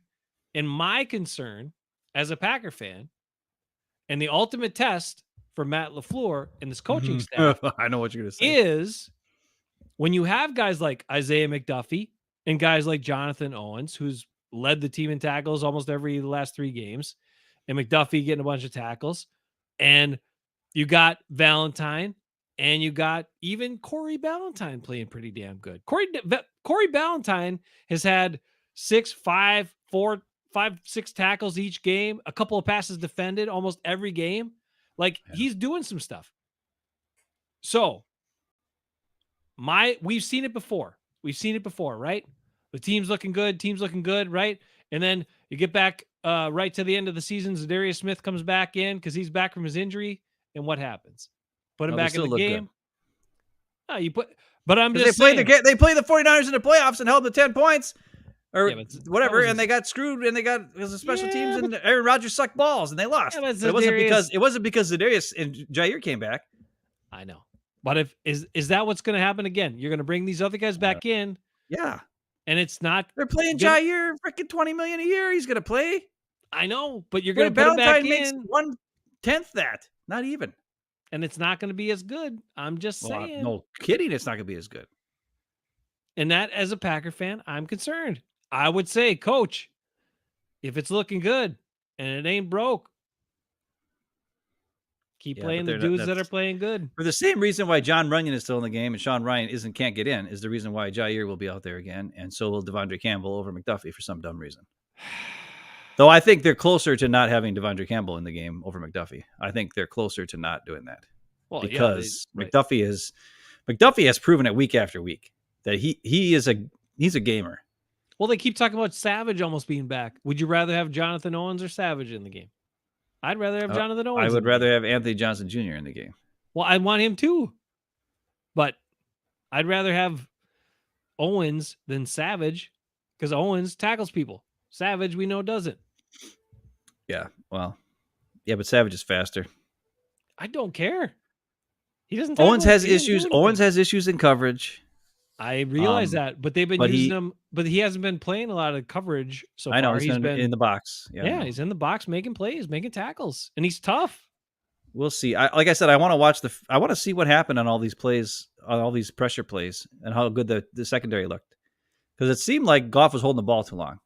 And my concern as a Packer fan, and the ultimate test for Matt LaFleur and this coaching staff, I know what you're going to say, is when you have guys like Isaiah McDuffie and guys like Jonathan Owens, who's led the team in tackles almost every last 3 games, and McDuffie getting a bunch of tackles, and you got Valentine, and you got even Corey Ballantyne playing pretty damn good. Corey Ballantyne has had 6 tackles each game, a couple of passes defended almost every game. He's doing some stuff. So we've seen it before. Right? The team's looking good, right? And then you get back right to the end of the season. Zadarius Smith comes back in because he's back from his injury. And what happens? Put him back in the game. But I'm 'Cause just they saying. played the 49ers in the playoffs and held them to 10 points or Yeah, but that whatever, was and just- they got screwed and they got because of special Yeah, teams and Aaron Rodgers sucked balls and they lost. Yeah, but But it wasn't because Za'Darius and Jair came back. I know. But if is that what's going to happen again? You're going to bring these other guys back in, Yeah. and it's not. They're playing Gonna- Jair freaking $20 million a year. He's gonna play. I know, but you're Ray going to put him back Valentine makes in, 1/10 that. Not even. and it's not going to be as good. I'm just Well, saying. no kidding, it's not gonna be as good. And that, as a Packer fan, I'm concerned. I would say, Coach, if it's looking good and it ain't broke, keep Yeah, playing but the they're not- dudes that are that's- playing good. For the same reason why John Runyon is still in the game and Sean Ryan can't get in is the reason why Jair will be out there again, and so will Devondre Campbell over McDuffie for some dumb reason. Though I think they're closer to not having Devondre Campbell in the game over McDuffie. I think they're closer to not doing that Well, because right. McDuffie has proven it week after week that he's a gamer. Well, they keep talking about Savage almost being back. Would you rather have Jonathan Owens or Savage in the game? I'd rather have Jonathan Owens. I in would the rather game. have Anthony Johnson Jr. in the game. Well, I want him too, but I'd rather have Owens than Savage because Owens tackles people. Savage, we know, doesn't. Yeah, well, yeah, but Savage is faster. I don't care. He doesn't. Owens tackle, has he doesn't do issues. anything. Owens has issues in coverage. I realize that, but they've been but using him. But he hasn't been playing a lot of coverage so I know far. he's been in the box. Yeah, he's in the box making plays, making tackles, and he's tough. We'll see. Like I said, I want to watch I want to see what happened on all these plays, on all these pressure plays, and how good the secondary looked. Because it seemed like Goff was holding the ball too long.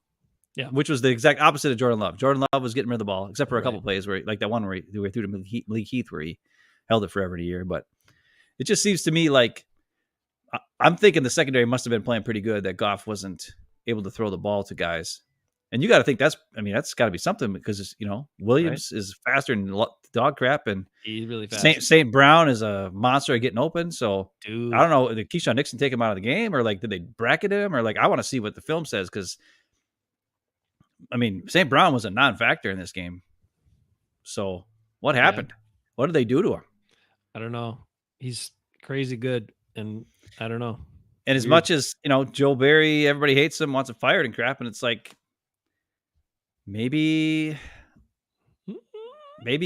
Yeah. Which was the exact opposite of Jordan Love. Jordan Love was getting rid of the ball, except for a couple Right. plays where, like that one where they threw to Malik Heath, where he held it forever and a year. But it just seems to me like I'm thinking the secondary must have been playing pretty good that Goff wasn't able to throw the ball to guys. And you got to think that's got to be something because Williams is faster than dog crap, and He's really fast. St. Brown is a monster at getting open. So Dude. I don't know, did Keyshawn Nixon take him out of the game, or like did they bracket him, or like I want to see what the film says because St. Brown was a non-factor in this game. So what happened? What did they do to him? I don't know. He's crazy good, and I don't know. And as Weird. much as Joe Barry, everybody hates him, wants him fired and crap, and it's like maybe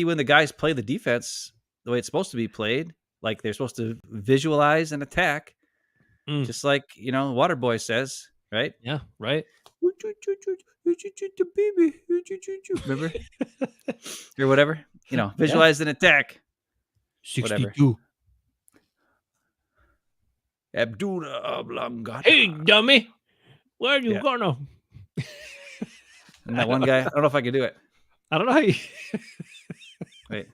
when the guys play the defense the way it's supposed to be played, like they're supposed to visualize and attack, just like Waterboy says, right? Yeah, right. Remember? Or whatever. Visualize and attack. Whatever. 62. Abdullah Oblongata. Hey, dummy, where are you Yeah. gonna? And that one guy, I don't know if I could do it. I don't know. Wait.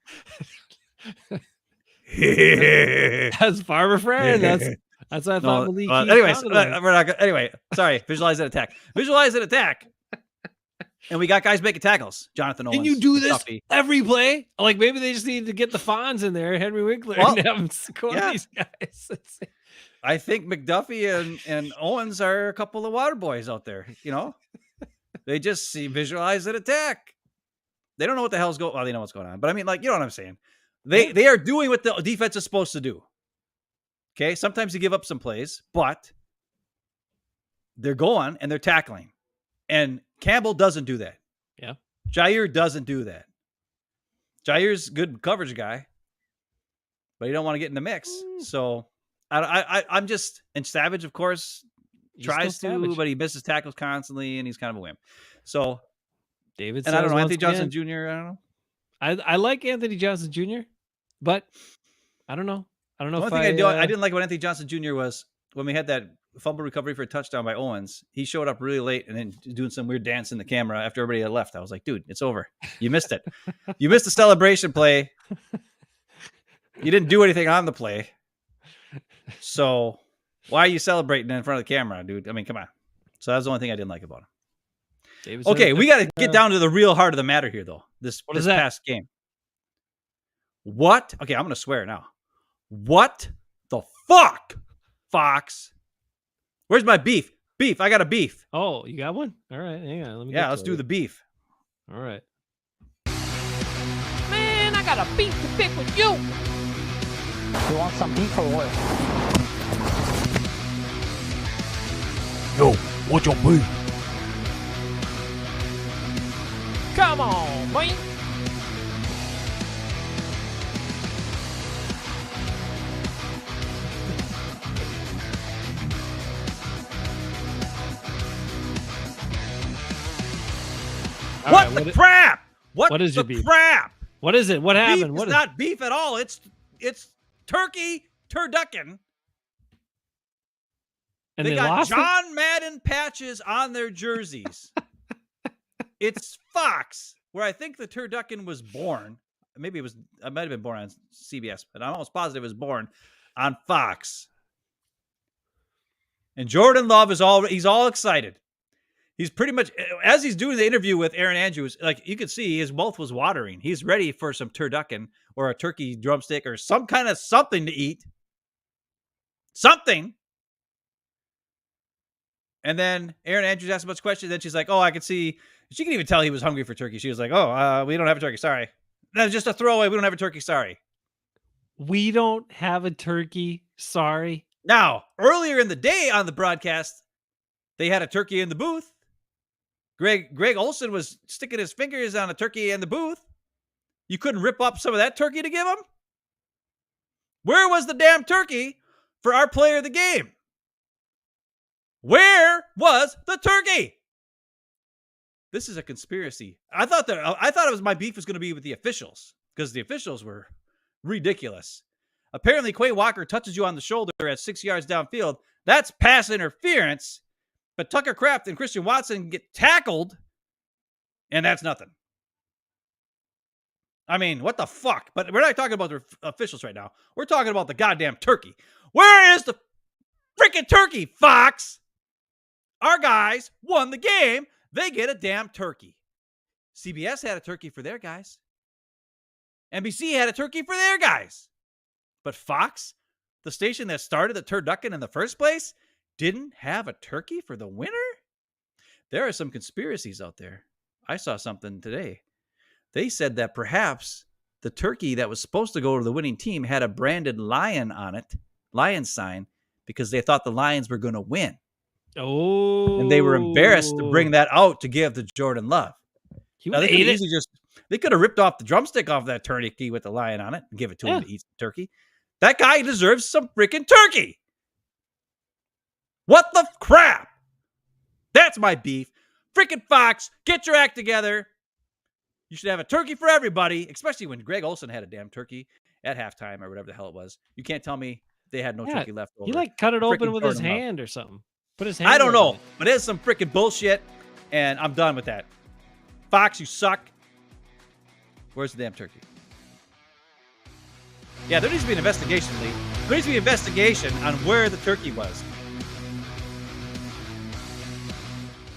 That's Farmer Friend. That's what I thought. No, Malik Heath anyways, sounded like. we're not. Anyway, sorry. Visualize and attack. Visualize and attack. And we got guys making tackles. Jonathan Owens. Can you do this McDuffie. every play? Like maybe they just need to get the Fonz in there, Henry Winkler, Well, and have them score yeah. these guys. I think McDuffie and Owens are a couple of water boys out there. They just visualize and attack. They don't know what the hell's going. Well, they know what's going on, but you know what I'm saying. They are doing what the defense is supposed to do. Okay, sometimes you give up some plays, but they're going and they're tackling. And Campbell doesn't do that. Yeah. Jair doesn't do that. Jair's a good coverage guy, but he don't want to get in the mix. So I'm just, and Savage, of course, He's tries still to, Savage. but he misses tackles constantly, and he's kind of a wimp. So, David and I don't says know, once Anthony Johnson again- Jr., I don't know. I like Anthony Johnson Jr., but I don't know. I don't know The if only thing I didn't like what Anthony Johnson Jr. was when we had that fumble recovery for a touchdown by Owens. He showed up really late and then doing some weird dance in the camera after everybody had left. I was like, dude, it's over. You missed it. You missed the celebration play. You didn't do anything on the play. So why are you celebrating in front of the camera, dude? Come on. So that was the only thing I didn't like about him. David Okay, says we got to get down to the real heart of the matter here, though. This What is that? past game. What? Okay, I'm going to swear now. What the fuck, Fox? Where's my beef? Beef. I got a beef. Oh, you got one? All right, hang on. Let me. Yeah, get let's to do it. the beef. All right. Man, I got a beef to pick with you. You want some beef or what? Yo, what's your beef? Come on, man. All What right, the crap? what is the your beef? crap? What is it? What Beef happened? is What is not beef at all. It's turkey turducken. and They they got lost it? John Madden patches on their jerseys. It's Fox, where I think the turducken was born. Maybe I might have been born on CBS, but I'm almost positive it was born on Fox. And Jordan Love he's all excited. He's pretty much, as he's doing the interview with Aaron Andrews, like you could see his mouth was watering. He's ready for some turducken or a turkey drumstick or some kind of something to eat. Something. And then Aaron Andrews asked a bunch of questions. Then she's like, oh, I could see. She could even tell he was hungry for turkey. She was like, oh, we don't have a turkey. Sorry. That's just a throwaway. We don't have a turkey. Sorry. We don't have a turkey. Sorry. Now, earlier in the day on the broadcast, they had a turkey in the booth. Greg Olson was sticking his fingers on a turkey in the booth. You couldn't rip up some of that turkey to give him? Where was the damn turkey for our player of the game? Where was the turkey? This is a conspiracy. I thought it was my beef was going to be with the officials because the officials were ridiculous. Apparently, Quay Walker touches you on the shoulder at 6 yards downfield. That's pass interference. But Tucker Kraft and Christian Watson get tackled, and that's nothing. I mean, what the fuck? But we're not talking about the officials right now. We're talking about the goddamn turkey. Where is the freaking turkey, Fox? Our guys won the game. They get a damn turkey. CBS had a turkey for their guys. NBC had a turkey for their guys. But Fox, the station that started the turducken in the first place, didn't have a turkey for the winner? There are some conspiracies out there. I saw something today. They said that perhaps the turkey that was supposed to go to the winning team had a branded lion on it, lion sign, because they thought the Lions were going to win. Oh. And they were embarrassed to bring that out to give to Jordan Love. Now, they could have ripped off the drumstick off that turkey with the lion on it and give it to him to eat some turkey. That guy deserves some freaking turkey. What the crap? That's my beef. Freaking Fox, get your act together. You should have a turkey for everybody, especially when Greg Olson had a damn turkey at halftime or whatever the hell it was. You can't tell me they had no turkey left over. He cut it open with his hand or something. Put his hand. I don't know, but it's some freaking bullshit, and I'm done with that. Fox, you suck. Where's the damn turkey? Yeah, there needs to be an investigation, Lee. There needs to be an investigation on where the turkey was.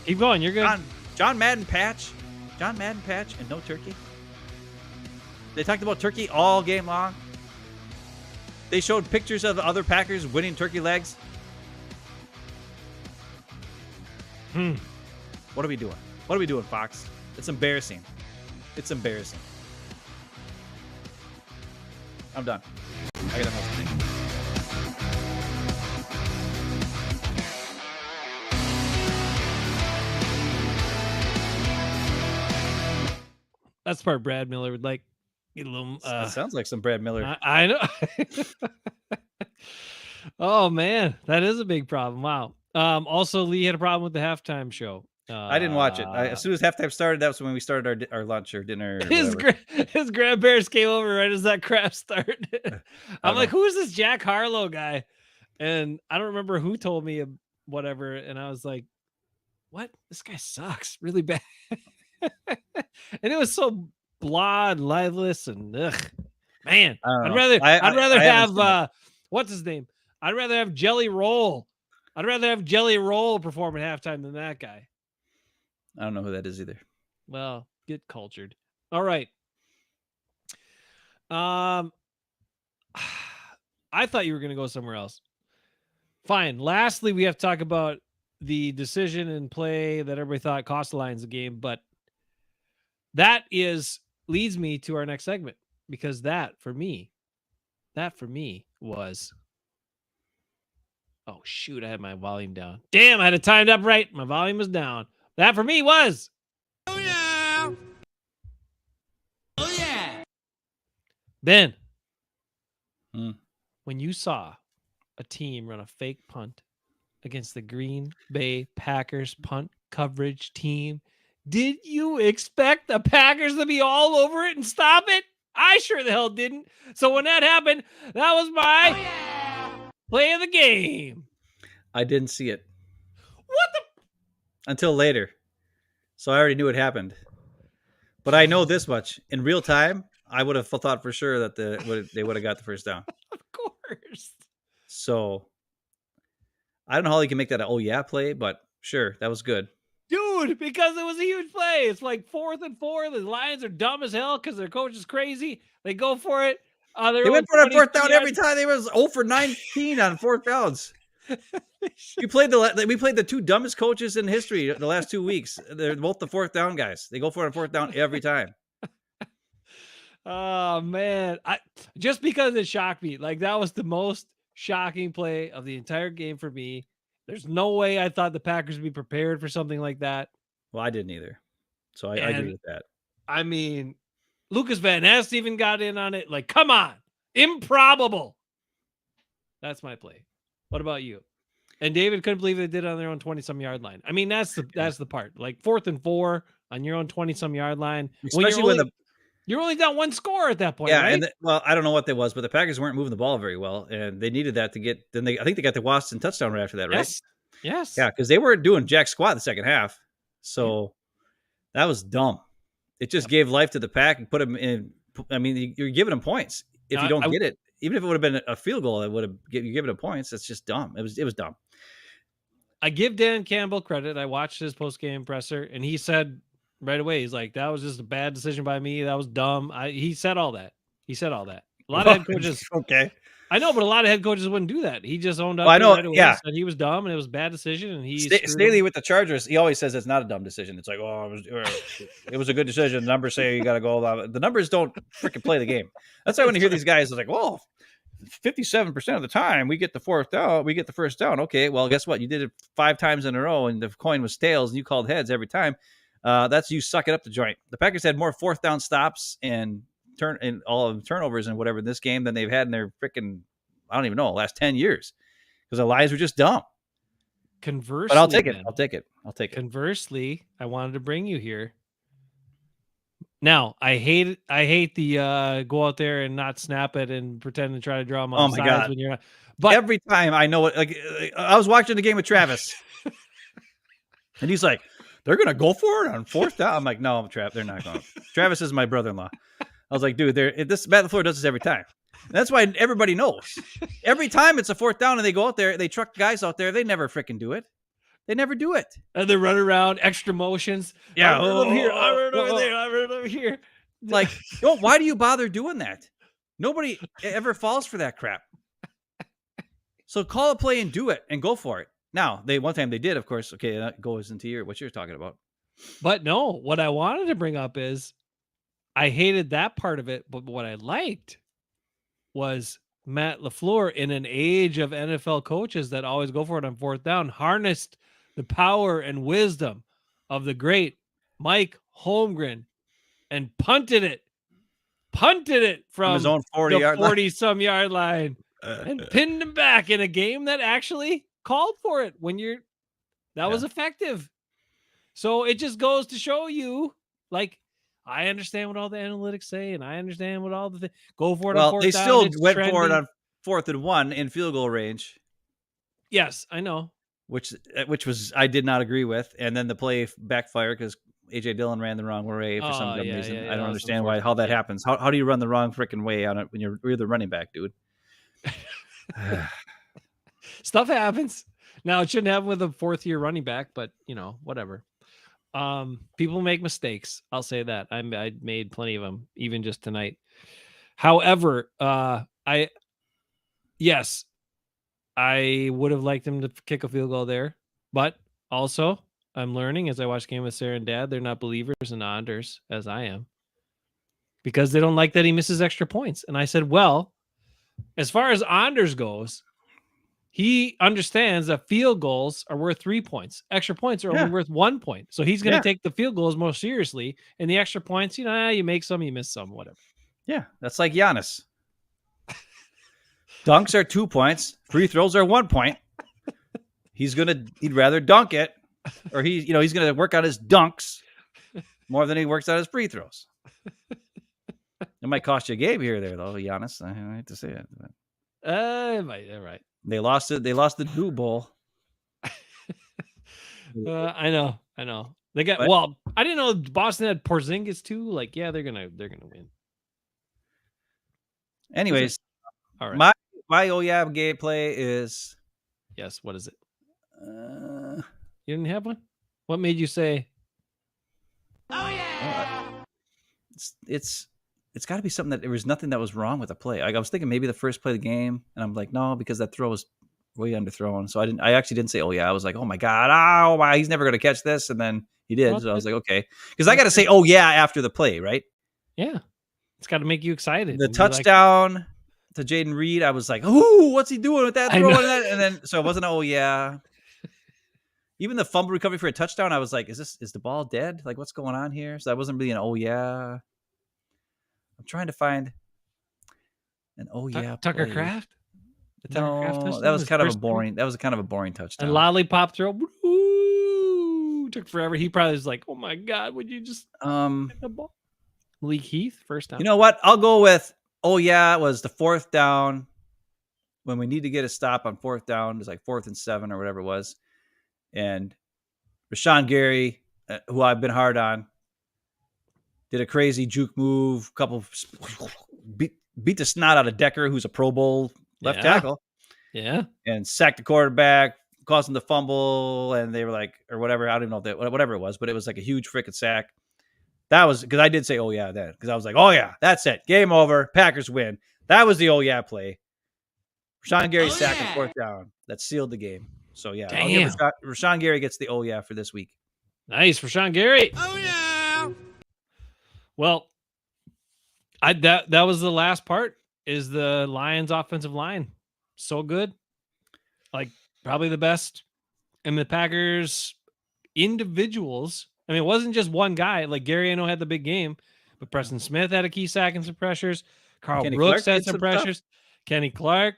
Keep going. You're good. John Madden patch. John Madden patch and no turkey. They talked about turkey all game long. They showed pictures of the other Packers winning turkey legs. What are we doing? What are we doing, Fox? It's embarrassing. It's embarrassing. I'm done. I gotta have something. That's the part Brad Miller would like. Get a little. That sounds like some Brad Miller. I know. Oh man, that is a big problem. Wow. Also, Lee had a problem with the halftime show. I didn't watch it. As soon as halftime started, that was when we started our lunch or dinner. Or his grandparents came over right as that crap started. I'm like, who is this Jack Harlow guy? And I don't remember who told me whatever. And I was like, what? This guy sucks really bad. And it was so blah and lifeless and man. I'd rather have what's his name? I'd rather have Jelly Roll. I'd rather have Jelly Roll perform at halftime than that guy. I don't know who that is either. Well, get cultured. All right. I thought you were going to go somewhere else. Fine. Lastly, we have to talk about the decision and play that everybody thought cost the Lions the game, but that leads me to our next segment, because that for me was Oh shoot, I had my volume down. Damn, I had it timed up right. My volume was down. That for me was. Oh yeah. Oh yeah. Ben. When you saw a team run a fake punt against the Green Bay Packers punt coverage team, did you expect the Packers to be all over it and stop it? I sure the hell didn't. So when that happened, that was my play of the game. I didn't see it. What the? Until later. So I already knew it happened. But I know this much. In real time, I would have thought for sure that they would have got the first down. Of course. So I don't know how you can make that an oh yeah play, but sure, that was good. Dude, because it was a huge play. It's like 4th and 4. The Lions are dumb as hell because their coach is crazy. They go for it. They went for it on fourth down every time. They was 0 for 19 on fourth downs. We played the two dumbest coaches in history the last 2 weeks. They're both the fourth down guys. They go for it on fourth down every time. Oh man, just because it shocked me. Like that was the most shocking play of the entire game for me. There's no way I thought the Packers would be prepared for something like that. Well, I didn't either. So I agree with that. I mean, Lucas Van Ness even got in on it. Like, come on, improbable. That's my play. What about you? And David couldn't believe they did it on their own 20-some yard line. I mean, that's the part. Like 4th and 4 on your own 20-some yard line. Especially You're only down one score at that point. Yeah, right? and I don't know what that was, but the Packers weren't moving the ball very well, and they needed that to get. I think they got the Watson touchdown right after that, right? Yes. Yeah, because they weren't doing jack squat the second half, so that was dumb. It just gave life to the Pack and put them in. I mean, you're giving them points if you don't get it. Even if it would have been a field goal, it would have given them points. It's just dumb. It was dumb. I give Dan Campbell credit. I watched his post-game presser, and he said right away, he's like, that was just a bad decision by me. That was dumb. He said all that. A lot of head coaches. Okay. I know, but a lot of head coaches wouldn't do that. He just owned up. I know. Right away, said he was dumb and it was a bad decision. And Staley with the Chargers, he always says it's not a dumb decision. It's like, it was a good decision. The numbers say you got to go. The numbers don't freaking play the game. That's why when you hear these guys, it's like, well, 57% of the time we get the fourth down, we get the first down. Okay, well, guess what? You did it 5 times in a row, and the coin was tails, and you called heads every time. That's you suck it up the joint. The Packers had more fourth down stops and all of turnovers and whatever in this game than they've had in their freaking, I don't even know, last 10 years because the Lions were just dumb. Conversely, but I'll take it. Conversely, I wanted to bring you here. Now, I hate the go out there and not snap it and pretend to try to draw them on sides God. When you're not. But every time I know it, like I was watching the game with Travis, and he's like, they're going to go for it on fourth down. I'm like, no, they're not going. Travis is my brother-in-law. I was like, dude, Matt LaFleur does this every time. And that's why everybody knows. Every time it's a fourth down and they go out there, they truck guys out there. They never freaking do it. They never do it. And they run around, extra motions. Yeah. I run here. I run over there. I run over here. Like, why do you bother doing that? Nobody ever falls for that crap. So call a play and do it and go for it. Now, one time they did, of course. Okay, that goes into what you're talking about. But no, what I wanted to bring up is I hated that part of it, but what I liked was Matt LaFleur, in an age of NFL coaches that always go for it on fourth down, harnessed the power and wisdom of the great Mike Holmgren and punted it from his own 40-some yard line and pinned him back in a game that actually called for it that was effective. So it just goes to show you, like, I understand what all the analytics say, and I understand what all the go for it. Well, they still went for it on 4th and 1 in field goal range. Yes, I know. Which was I did not agree with, and then the play backfired because AJ Dillon ran the wrong way for some dumb reason. I don't understand how that happens. How do you run the wrong freaking way on it when you're the running back, dude? Stuff happens. Now it shouldn't happen with a 4th-year running back, but whatever. People make mistakes. I'll say that. I made plenty of them, even just tonight. However, I would have liked him to kick a field goal there, but also I'm learning as I watch the game with Sarah and Dad, they're not believers in Anders as I am, because they don't like that he misses extra points. And I said, well, as far as Anders goes, he understands that field goals are worth 3 points. Extra points are Yeah. only worth 1 point. So he's going to Yeah. take the field goals more seriously. And the extra points, you make some, you miss some, whatever. Yeah, that's like Giannis. Dunks are 2 points. Free throws are 1 point. He'd rather dunk it, or he's going to work on his dunks more than he works on his free throws. It might cost you a game here or there, though, Giannis. I hate to say it. But It might, right. they lost it. They lost the Dew Bowl. I know. They got But- well. I didn't know Boston had Porzingis too. Like, yeah, they're gonna win. Anyways, All right. my oh yeah gameplay is Yes. What is it? You didn't have one. What made you say? it's got to be something that there was nothing that was wrong with the play. Like, I was thinking maybe the first play of the game, and I'm like, no, because that throw was way underthrown. So I actually didn't say, oh yeah. I was like, oh my God, oh my, he's never going to catch this. And then he did. So I was like, okay. Because I got to say, oh yeah, after the play, right? Yeah. It's got to make you excited. The and be like, touchdown to Jaden Reed, I was like, oh, what's he doing with that I throw? know. And then, so it wasn't, oh yeah. Even the fumble recovery for a touchdown, I was like, is the ball dead? Like, what's going on here? So that wasn't really an oh yeah. I'm trying to find an oh yeah. Tucker play. Kraft. The Tucker Kraft No, touchdown, that was his kind of a first play? boring. That was kind of a boring touchdown. And lollipop throw. Woo, took forever. He probably was like, "Oh my God, would you just hit the ball?" Malik Heath first down. You know what? I'll go with oh yeah. It was the 4th down when we need to get a stop on 4th down. It was like 4th and 7 or whatever it was, and Rashawn Gary, who I've been hard on, did a crazy juke move. Beat the snot out of Decker, who's a Pro Bowl left tackle. Yeah. And sacked the quarterback, caused him to fumble, and they were like, or whatever. I don't even know whatever it was, but it was like a huge freaking sack. That was because I did say, oh yeah, then because I was like, oh yeah, that's it, game over, Packers win. That was the oh yeah play. Rashawn Gary sack and 4th down that sealed the game. So yeah, I'll give Rashawn Gary gets the oh yeah for this week. Nice, Rashawn Gary. Oh yeah. Well, that was the last part. Is the Lions' offensive line so good? Like probably the best. And the Packers individuals. I mean, it wasn't just one guy. Like Gary, I know had the big game, but Preston Smith had a key sack and some pressures. Carl Kenny Brooks Clark had did some some pressures. Kenny Clark,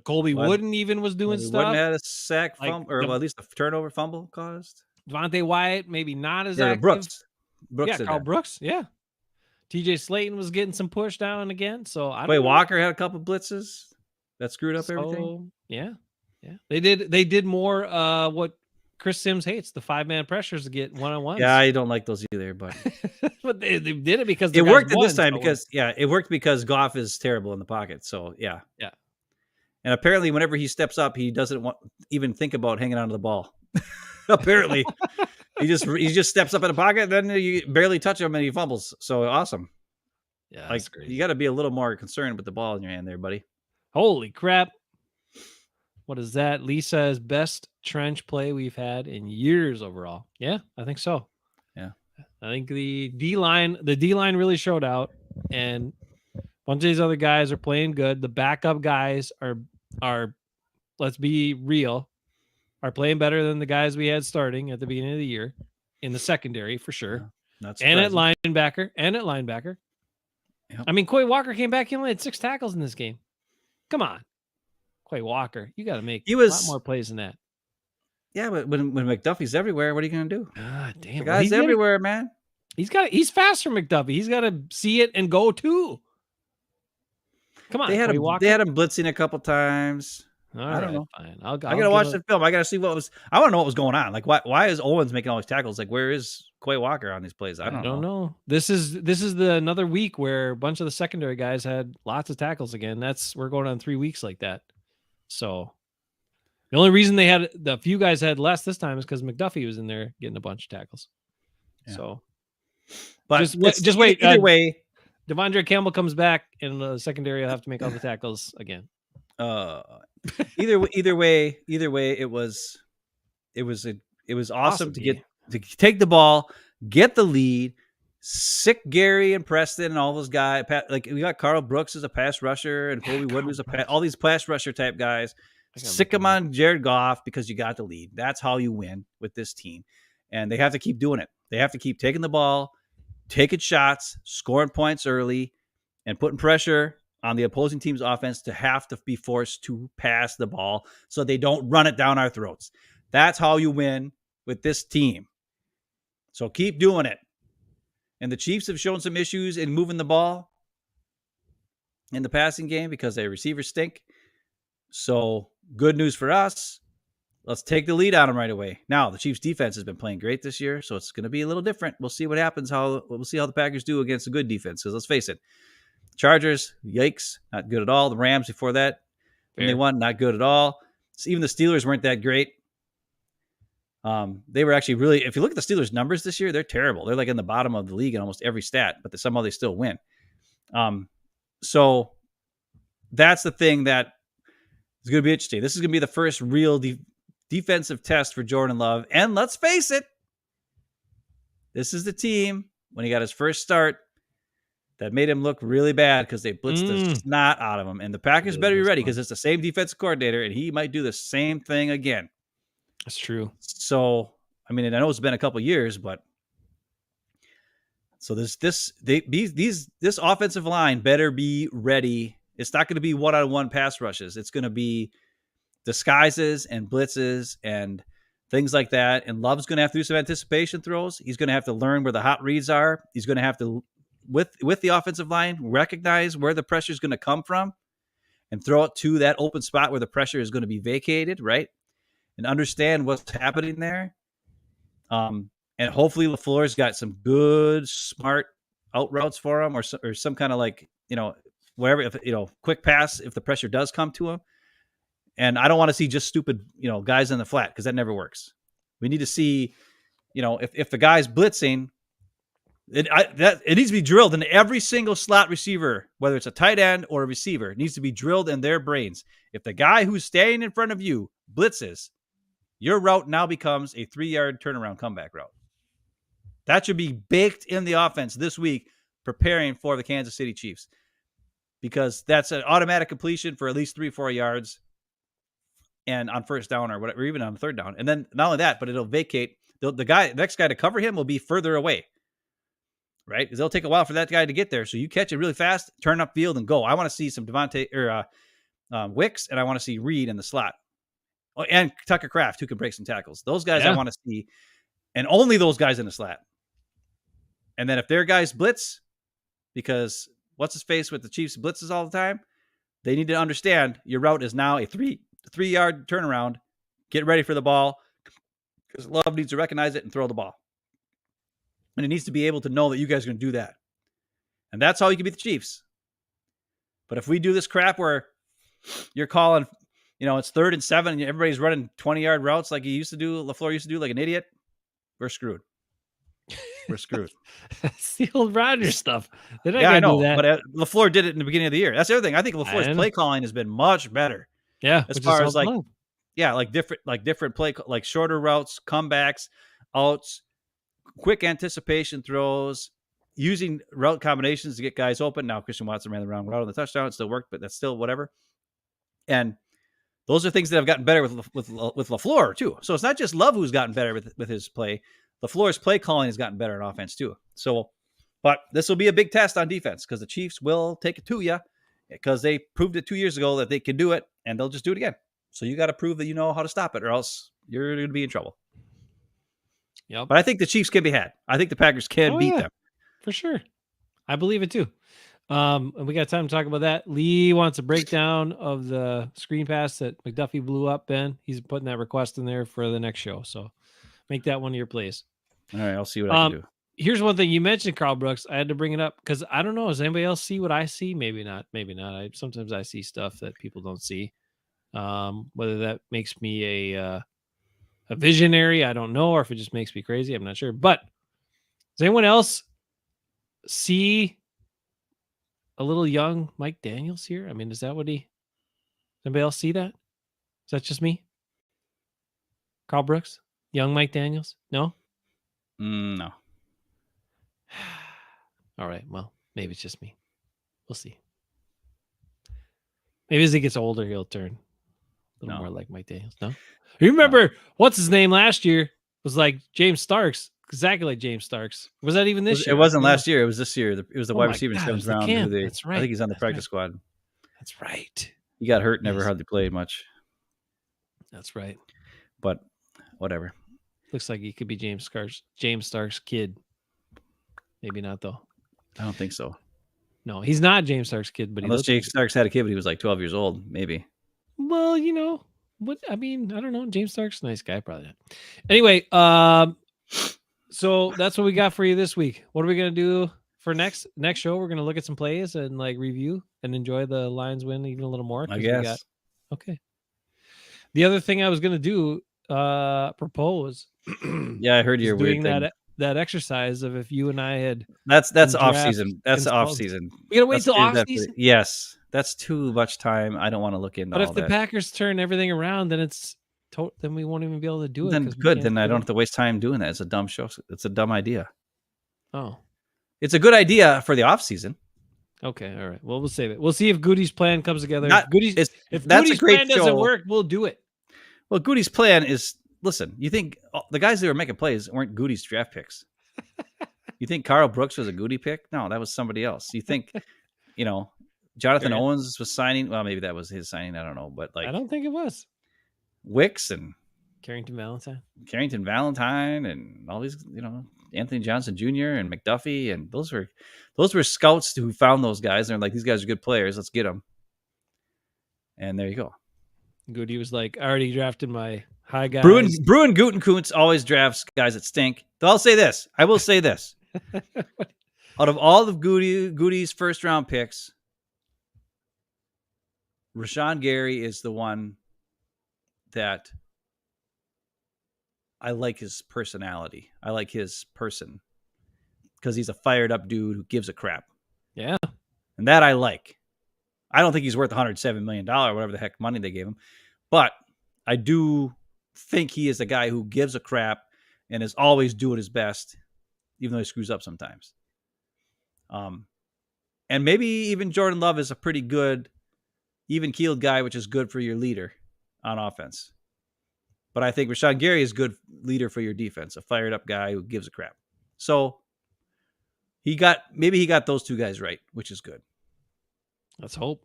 Colby Wooden even was doing stuff. Wooden had a sack Like, fumble, or well, at least a turnover fumble caused. Devontae Wyatt, maybe not as Yeah, active. Brooks Yeah, did Carl that. Brooks. Yeah. TJ Slayton was getting some push down again. So I don't Wait, know. Walker had a couple blitzes that screwed up everything. So, yeah. They did more what Chris Sims hates, the 5-man pressures to get one-on-ones. Yeah, I don't like those either, but But they did it because it the guys worked at won, this time so- because it worked because Goff is terrible in the pocket. So yeah. Yeah. And apparently, whenever he steps up, he doesn't even think about hanging onto the ball. Apparently, he just steps up in the pocket, then you barely touch him and he fumbles. So awesome. Yeah, Like that's crazy. you got to be a little more concerned with the ball in your hand, there, buddy. Holy crap. What is that? Lisa's best trench play we've had in years overall. Yeah, I think so. Yeah. I think the D-line really showed out, and a bunch of these other guys are playing good. The backup guys are let's be real, are playing better than the guys we had starting at the beginning of the year in the secondary for sure. Not And at surprising. linebacker. Yep. I mean, Quay Walker came back. He only had 6 tackles in this game. Come on, Quay Walker, you got to make a lot more plays than that. Yeah, but when McDuffie's everywhere, what are you going to do? God damn, The well, guy's everywhere, man. He's faster, McDuffie. He's got to see it and go too. Come on, They had Quay him. Walker. They had him blitzing a couple times. I don't know. Fine. I gotta watch the film. I gotta see what was. I want to know what was going on. Like, why is Owens making all these tackles? Like, where is Quay Walker on these plays? I don't know. This is another week where a bunch of the secondary guys had lots of tackles again. We're going on 3 weeks like that. So the only reason they had the few guys had less this time is because McDuffie was in there getting a bunch of tackles. Yeah. So, But just wait. Either way, Devondre Campbell comes back, and the secondary will have to make all the tackles again. either way, it was awesome to take the ball, get the lead, sick Gary and Preston and all those guys. Like we got Carl Brooks as a pass rusher, and Colby Wood was all these pass rusher type guys Sick them on Jared Goff because you got the lead. That's how you win with this team. And they have to keep doing it. They have to keep taking the ball, taking shots, scoring points early, and putting pressure on the opposing team's offense to have to be forced to pass the ball so they don't run it down our throats. That's how you win with this team. So keep doing it. And the Chiefs have shown some issues in moving the ball in the passing game because their receivers stink. So good news for us. Let's take the lead on them right away. Now, the Chiefs defense has been playing great this year, so it's going to be a little different. We'll see what happens. We'll see how the Packers do against a good defense. Because let's face it, Chargers, yikes, not good at all. The Rams before that, when they won, not good at all. So even the Steelers weren't that great. They were actually really, if you look at the Steelers' numbers this year, they're terrible. They're like in the bottom of the league in almost every stat, but somehow they still win. So that's the thing that is going to be interesting. This is going to be the first real defensive test for Jordan Love. And let's face it, this is the team, when he got his first start, that made him look really bad because they blitzed the snot out of him. And the Packers better be ready because it's the same defensive coordinator, and he might do the same thing again. That's true. So, I mean, and I know it's been a couple years, but so this offensive line better be ready. It's not going to be one-on-one pass rushes. It's going to be disguises and blitzes and things like that. And Love's going to have to do some anticipation throws. He's going to have to learn where the hot reads are. He's going to have to, with the offensive line, recognize where the pressure is going to come from and throw it to that open spot where the pressure is going to be vacated, right? And understand what's happening there. And hopefully LaFleur's got some good, smart out routes for him or some kind of like, wherever, if, quick pass if the pressure does come to him. And I don't want to see just stupid, guys in the flat because that never works. We need to see, if the guy's blitzing, it needs to be drilled into every single slot receiver, whether it's a tight end or a receiver. It needs to be drilled in their brains. If the guy who's staying in front of you blitzes, your route now becomes a 3-yard turnaround comeback route. That should be baked in the offense this week, preparing for the Kansas City Chiefs, because that's an automatic completion for at least 3-4 yards and on first down or whatever, or even on third down. And then not only that, but it'll vacate. The next guy to cover him will be further away, right? Because it'll take a while for that guy to get there. So you catch it really fast, turn up field and go. I want to see some Devontae or Wicks, and I want to see Reed in the slot. Oh, and Tucker Kraft, who can break some tackles. Those guys I want to see, and only those guys in the slat. And then if their guys blitz, because what's his face with the Chiefs blitzes all the time, they need to understand your route is now a 3-yard turnaround. Get ready for the ball because Love needs to recognize it and throw the ball. And it needs to be able to know that you guys are going to do that. And that's how you can beat the Chiefs. But if we do this crap where you're calling, it's 3rd and 7 and everybody's running 20-yard routes like LaFleur used to do like an idiot, we're screwed. We're screwed. That's the old Rodgers stuff. I know, but LaFleur did it in the beginning of the year. That's the other thing. I think LaFleur's play calling has been much better. Yeah, as far as different play, like shorter routes, comebacks, outs, quick anticipation throws, using route combinations to get guys open. Now Christian Watson ran the wrong route on the touchdown. It still worked, but that's still whatever. And those are things that have gotten better with LaFleur too. So it's not just Love who's gotten better with his play. LaFleur's play calling has gotten better in offense too. So, but this will be a big test on defense because the Chiefs will take it to you because they proved it 2 years ago that they can do it, and they'll just do it again. So you got to prove that you know how to stop it, or else you're going to be in trouble. Yep. But I think the Chiefs can be had. I think the Packers can beat them for sure. I believe it too. And we got time to talk about that. Lee wants a breakdown of the screen pass that McDuffie blew up. Ben, he's putting that request in there for the next show. So make that one of your plays. All right, I'll see what I can do. Here's one thing you mentioned, Carl Brooks. I had to bring it up because I don't know. Does anybody else see what I see? Maybe not. Sometimes I see stuff that people don't see. Whether that makes me a visionary, I don't know, or if it just makes me crazy, I'm not sure. But does anyone else see a little young Mike Daniels here? I mean, is that what anybody else see that? Is that just me? Carl Brooks? Young Mike Daniels? No? No. All right. Well, maybe it's just me. We'll see. Maybe as he gets older, he'll turn a A little No. more like Mike Daniels. No. You remember what's his name last year was like James Starks, exactly like James Starks. Was that even this year? It wasn't No. last year. It was this year. It was the Oh wide my receiver in God, it was seventh the round. camp. That's I right. think he's on the That's practice right. squad. That's right. He got hurt, never Yes. hardly played much, That's right. but whatever. Looks like he could be James Stark's kid. Maybe not though. I don't think so. No, he's not James Stark's kid, but he Unless looks Jake Starks had a kid, but he was like 12 years old, maybe. well, what I mean, I don't know. James Stark's a nice guy, probably not. Anyway, so that's what we got for you this week. What are we gonna do for next show? We're gonna look at some plays and like review and enjoy the Lions win even a little more. I 'cause guess. Okay. The other thing I was gonna do, propose. Yeah, I heard is your weird doing thing. that exercise of if you and I had That's in off draft season. That's off installed. season. We gotta wait Let's till do off that season. Yes, that's too much time. I don't want to look into But all if the that. Packers turn everything around, then then we won't even be able to do it. Then 'cause we good. can't Then I do don't it. have to waste time doing that. It's a dumb show. It's a dumb idea. Oh, It's a good idea for the off season. okay, all right. Well, we'll save it. We'll see if Goody's plan comes together. Not- if Goody's That's a Goody's great plan doesn't show. work, we'll do it. Well, Goody's plan is listen. You think the guys that were making plays weren't Goody's draft picks? You think Carl Brooks was a Goody pick? No, that was somebody else. You think, Jonathan Grant. Owens was signing? Well, maybe that was his signing. I don't know, but I like don't think it was Wicks and Carrington Valentine. Carrington Valentine and all these, Anthony Johnson Jr. and McDuffie, and those were scouts who found those guys. And they're like, these guys are good players. Let's get them. And there you go. Goody was like, I already drafted my high guys. Bruin Gutekunst always drafts guys that stink. So I'll say this. I will say this. Out of all of Goody's first round picks, Rashawn Gary is the one that I like his personality. I like his person because he's a fired up dude who gives a crap. Yeah. And that I like. I don't think he's worth $107 million, whatever the heck money they gave him. But I do think he is a guy who gives a crap and is always doing his best, even though he screws up sometimes. And maybe even Jordan Love is a pretty good, even-keeled guy, which is good for your leader on offense. But I think Rashawn Gary is a good leader for your defense, a fired-up guy who gives a crap. So maybe he got those two guys right, which is good. Let's hope.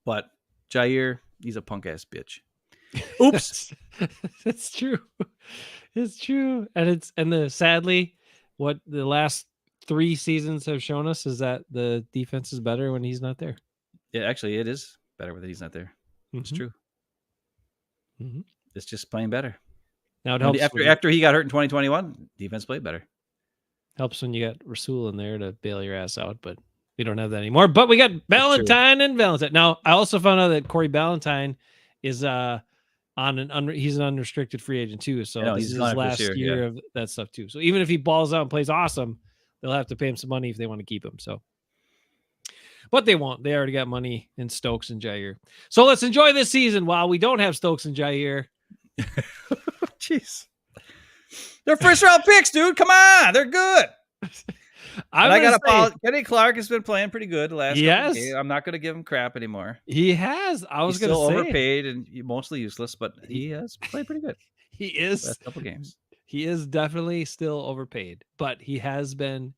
But Jair, he's a punk-ass bitch. Oops. It's true. It's true. And sadly, what the last 3 seasons have shown us is that the defense is better when he's not there. Yeah, actually, it is better when he's not there. It's Mhm. true. Mhm. It's just playing better. Now it helps After he got hurt in 2021, defense played better. helps when you got Rasul in there to bail your ass out, but we don't have that anymore. But we got Valentine and Valentine. Now, I also found out that Corey Ballantyne is he's an unrestricted free agent too. So Yeah, this he's is gone his after last this year year, of that stuff too. So even if he balls out and plays awesome, they'll have to pay him some money if they want to keep him. So, but they won't. They already got money in Stokes and Jair. So let's enjoy this season while we don't have Stokes and Jair. Jeez. They're first-round picks, dude. Come on. They're good. I got to Kenny Clark has been playing pretty good the last couple Yes. games. I'm not going to give him crap anymore. He has. I was He's going still to say overpaid and mostly useless, but he has played pretty good he is. last couple games. He is definitely still overpaid, but he has been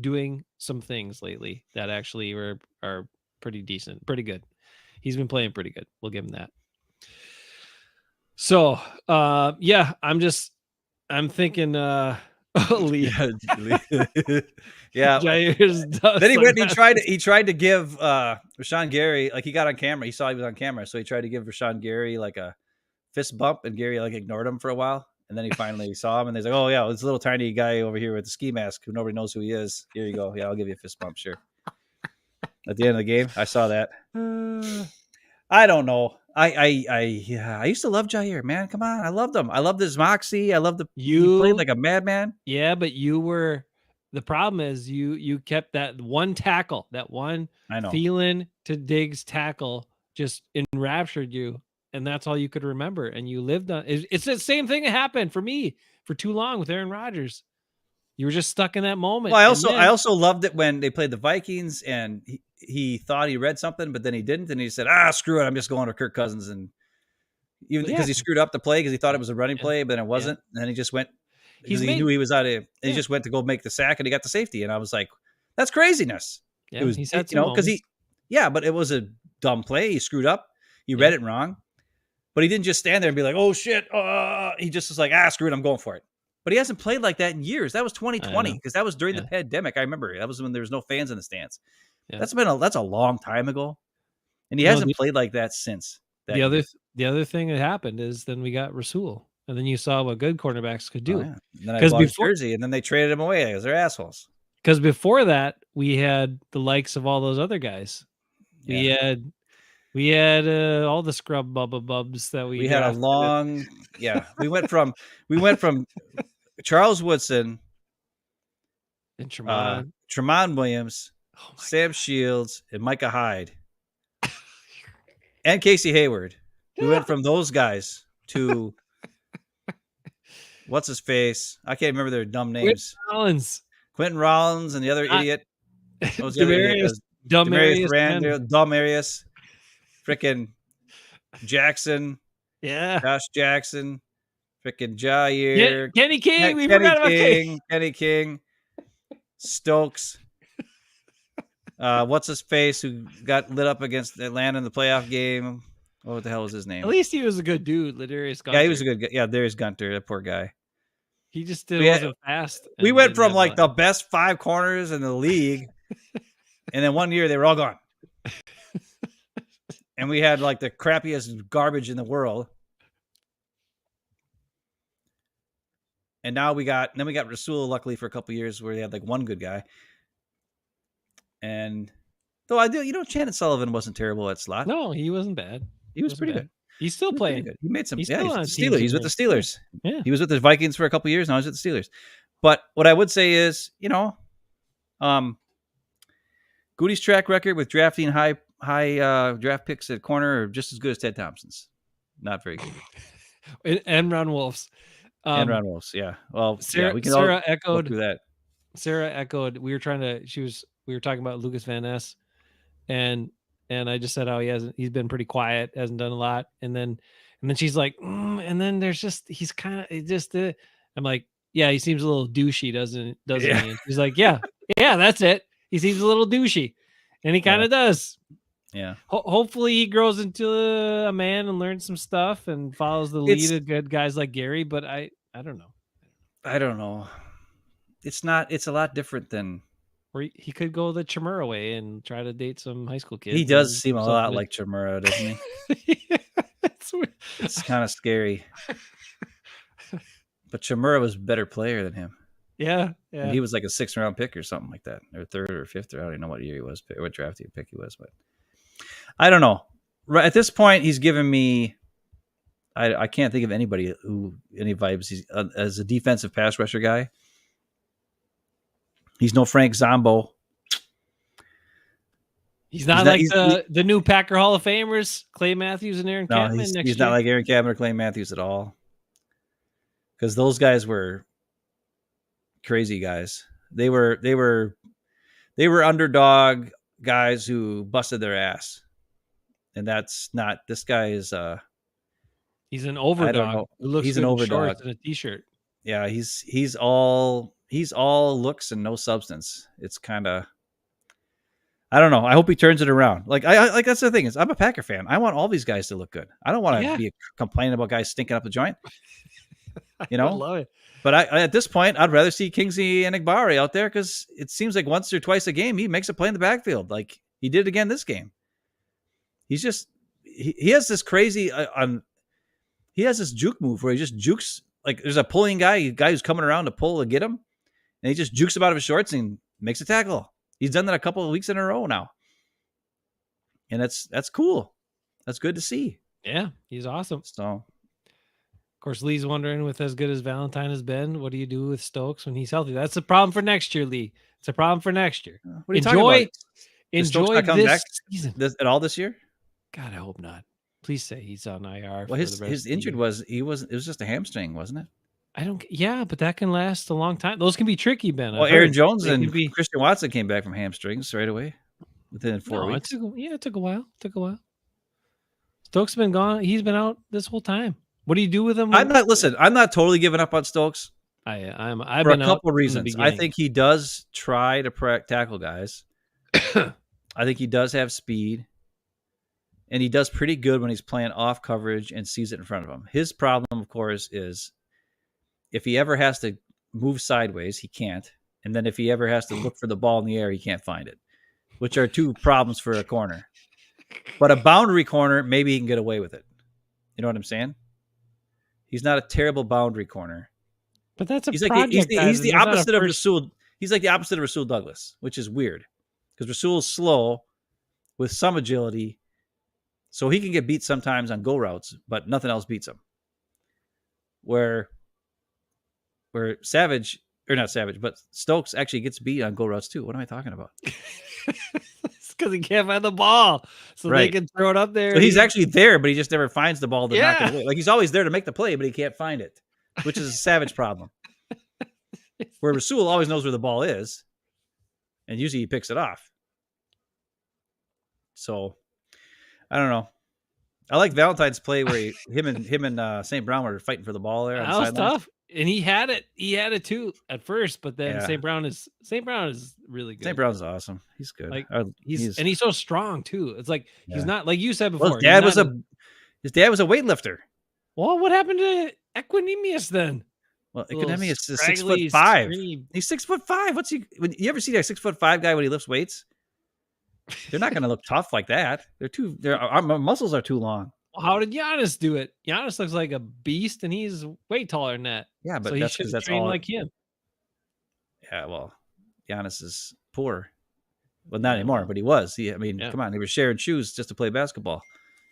doing some things lately that actually are pretty decent, pretty good. He's been playing pretty good. We'll give him that. So, yeah, I'm thinking, Lee. Yeah. Jair's Then he went and he tried to give Rashawn Gary, like he got on camera. He saw he was on camera. So he tried to give Rashawn Gary like a fist bump, and Gary like ignored him for a while. And then he finally saw him and he's like, oh yeah, this little tiny guy over here with the ski mask who nobody knows who he is. Here you go. Yeah, I'll give you a fist bump, sure. At the end of the game, I saw that. I don't know. I used to love Jair, man. Come on. I loved him. I loved his moxie. I loved he played like a madman. Yeah, but the problem is you kept that one tackle, that one I know. Thielen to Diggs tackle just enraptured you, and that's all you could remember. And you lived on it's the same thing that happened for me for too long with Aaron Rodgers. You were just stuck in that moment. Well, I also loved it when they played the Vikings and he thought he read something, but then he didn't, and he said, screw it, I'm just going to Kirk Cousins, and even Yeah. because he screwed up the play because he thought it was a running Yeah. play, but it wasn't. And then he just went because He's he made- knew he was out of. And Yeah. he just went to go make the sack, and he got the safety. And I was like, "That's craziness." Yeah, It was, he's had you know, some because moments. but it was a dumb play. He screwed up. He read it wrong, but he didn't just stand there and be like, "Oh shit!" He just was like, "Screw it, I'm going for it." But he hasn't played like that in years. That was 2020 because that was during the pandemic. I remember that was when there was no fans in the stands. Yeah. That's a long time ago, and he No, hasn't played like that since. That year. The other thing that happened is then we got Rasul, and then you saw what good cornerbacks could Oh, do. yeah. And then I 'Cause bought his before- jersey, and then they traded him away because they're assholes. Because before that, we had the likes of all those other guys. Yeah. We had all the scrub bubs that We had a drafted. long, We went from Charles Woodson, And Tremont. Tremont Williams, Oh my Sam Shields, and Micah Hyde, and Casey Hayward. We went from those guys to what's his face? I can't remember their dumb names. Collins. Quentin Rollins and the other idiot. What was the other idiot? Demarius, Demarius Randall, Dumarius, freaking Jackson, Yeah. Josh Jackson, freaking Jair, Kenny King. We forgot about King. Kenny King, Stokes. What's his face who got lit up against Atlanta in the playoff game? What the hell was his name? At least he was a good dude, Ladarius Gunter. Yeah, he was a good guy. Yeah, there's Gunter, that poor guy. He just Yeah, wasn't fast. We and went didn't from have like a- the best 5 corners in the league, and then one year they were all gone. And we had like the crappiest garbage in the world. And now we got Rasul, luckily, for a couple years where they had like one good guy. And though Shannon Sullivan wasn't terrible at slot. No, he wasn't bad. He was wasn't pretty bad. good. He's still He was pretty playing. good. He made some. He's He's still with on the teams Steelers. He's in with the there. Steelers. Yeah. He was with the Vikings for a couple years. Now he's with the Steelers. But what I would say is, Goody's track record with drafting high draft picks at corner are just as good as Ted Thompson's. Not very good. And Ron Wolf's. And Ron Wolf's, yeah. Well, Sarah, we can Sarah all go echoed. through that. Sarah echoed. We were talking about Lucas Van Ness, and I just said how he's been pretty quiet, hasn't done a lot, and then she's like, and then there's just he's kind of just I'm like, yeah, he seems a little douchey, doesn't Yeah. he? And she's like, yeah, that's it. He seems a little douchey, and he kind of does. Yeah. Hopefully he grows into a man and learns some stuff and follows the lead It's- of good guys like Gary. But I don't know. I don't know. It's a lot different than Or he could go the Chimera way and try to date some high school kids. he does and seem a something lot to- like Chimera, doesn't he? It's weird. It's kind of scary. But Chimera was a better player than him. Yeah. And he was like a 6th round pick or something like that, or 3rd or 5th, or I don't even know what year he was, what draft pick he was, but I don't know. Right at this point, he's given me. I can't think of anybody any vibes. He's as a defensive pass rusher guy. He's no Frank Zombo. He's not like the new Packer Hall of Famers, Clay Matthews and Aaron No, Kampman he's next year. not like Aaron Kampman or Clay Matthews at all. Because those guys were crazy guys. They were underdog guys who busted their ass. And that's not, this guy is He's an know. overdog. Who looks He's good an in overdog. shorts and a t-shirt. yeah, he's all looks and no substance. It's kind of, I don't know. I hope he turns it around. Like I that's the thing is I'm a Packer fan. I want all these guys to look good. I don't want to be complaining about guys stinking up the joint. You I know, love it. but I at this point I'd rather see Kingsley and Igbari out there because it seems like once or twice a game he makes a play in the backfield, like he did again this game. He's just he has this crazy he has this juke move where he just jukes, like there's a pulling guy who's coming around to pull to get him, and he just jukes him out of his shorts and makes a tackle. He's done that a couple of weeks in a row now, and that's cool. That's good to see. Yeah, he's awesome. So Of course, Lee's wondering, with as good as Valentine has been, what do you do with Stokes when he's healthy? That's a problem for next year, Lee. It's a problem for next year. what are you talking about? Does Stokes Enjoy not come this back season. at all this year? God, I hope not. Please say he's on IR. Well, for his the rest of the injured year. was it was just a hamstring, wasn't it? I don't. Yeah, but that can last a long time. Those can be tricky, Ben. Well, I've Aaron heard. Jones They and can be- Christian Watson came back from hamstrings right away within 4 No, weeks. it took a while. Stokes been gone. He's been out this whole time. What do you do with him? I'm not totally giving up on Stokes I've for a been out couple from the reasons. I beginning. think he does try to tackle guys. I think he does have speed, and he does pretty good when he's playing off coverage and sees it in front of him. His problem, of course, is if he ever has to move sideways, he can't. And then if he ever has to look for the ball in the air, he can't find it, which are two problems for a corner. But a boundary corner, maybe he can get away with it. You know what I'm saying? He's not a terrible boundary corner. But that's a He's project. he's the opposite of Rasul. Rasul. He's like the opposite of Rasul Douglas, which is weird because Rasul is slow with some agility, so he can get beat sometimes on go routes, but nothing else beats him. Where Savage, or not Savage, but Stokes actually gets beat on go routes too. What am I talking about? It's because he can't find the ball, so they Right. can throw it up there. So he's actually there, but he just never finds the ball to knock Yeah. it away. Like he's always there to make the play, but he can't find it, which is a Savage problem. Where Rasul always knows where the ball is, and usually he picks it off. So I don't know. I like Valentine's play where him and St. Brown were fighting for the ball there. On That the was sideline. tough, and he had it. He had it too at first, but then Yeah. St. Brown is really good. St. Brown's awesome. He's good. Like, I- he's so strong too. It's like he's Yeah. not like you said before. well, his dad he's was not his dad was a weightlifter. Well, what happened to Equinemius then? Well, Little Economius is scraggly, 6'5". skinny- He's 6'5". What's he? When you ever see that 6'5" guy when he lifts weights? They're not going to look tough like that. Our muscles are too long. How did Giannis do it? Giannis looks like a beast, and he's way taller than that. Yeah, but So he that's should because that's train all. like him. Yeah, well, Giannis is poor. Well, not anymore, but he was. I mean, Yeah. come on, they were sharing shoes just to play basketball.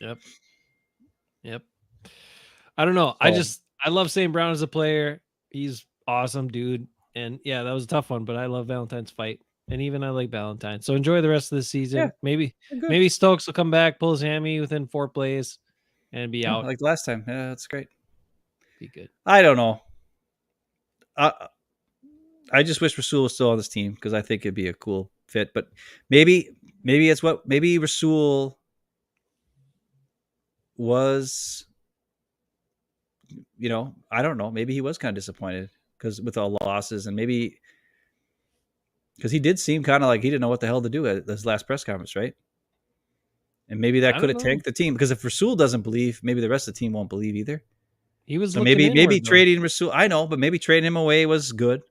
Yep. I don't know. Oh. I love St. Brown as a player. He's awesome, dude. And yeah, that was a tough one, but I love Valentine's fight. And even I like Valentine. So enjoy the rest of the season. Yeah. Maybe Good. Stokes will come back, pull his hammy within 4 plays, and be Yeah, out. like last time. Yeah, that's great. Be good. I don't know. I just wish Rasul was still on this team because I think it'd be a cool fit. But maybe Rasul was, I don't know. Maybe he was kind of disappointed because with all losses, and maybe because he did seem kind of like he didn't know what the hell to do at this last press conference, right? And maybe that I could have don't know. tanked the team because if Rasul doesn't believe, maybe the rest of the team won't believe either. He was So looking maybe inward, though. trading Rasul, I know, but maybe trading him away was good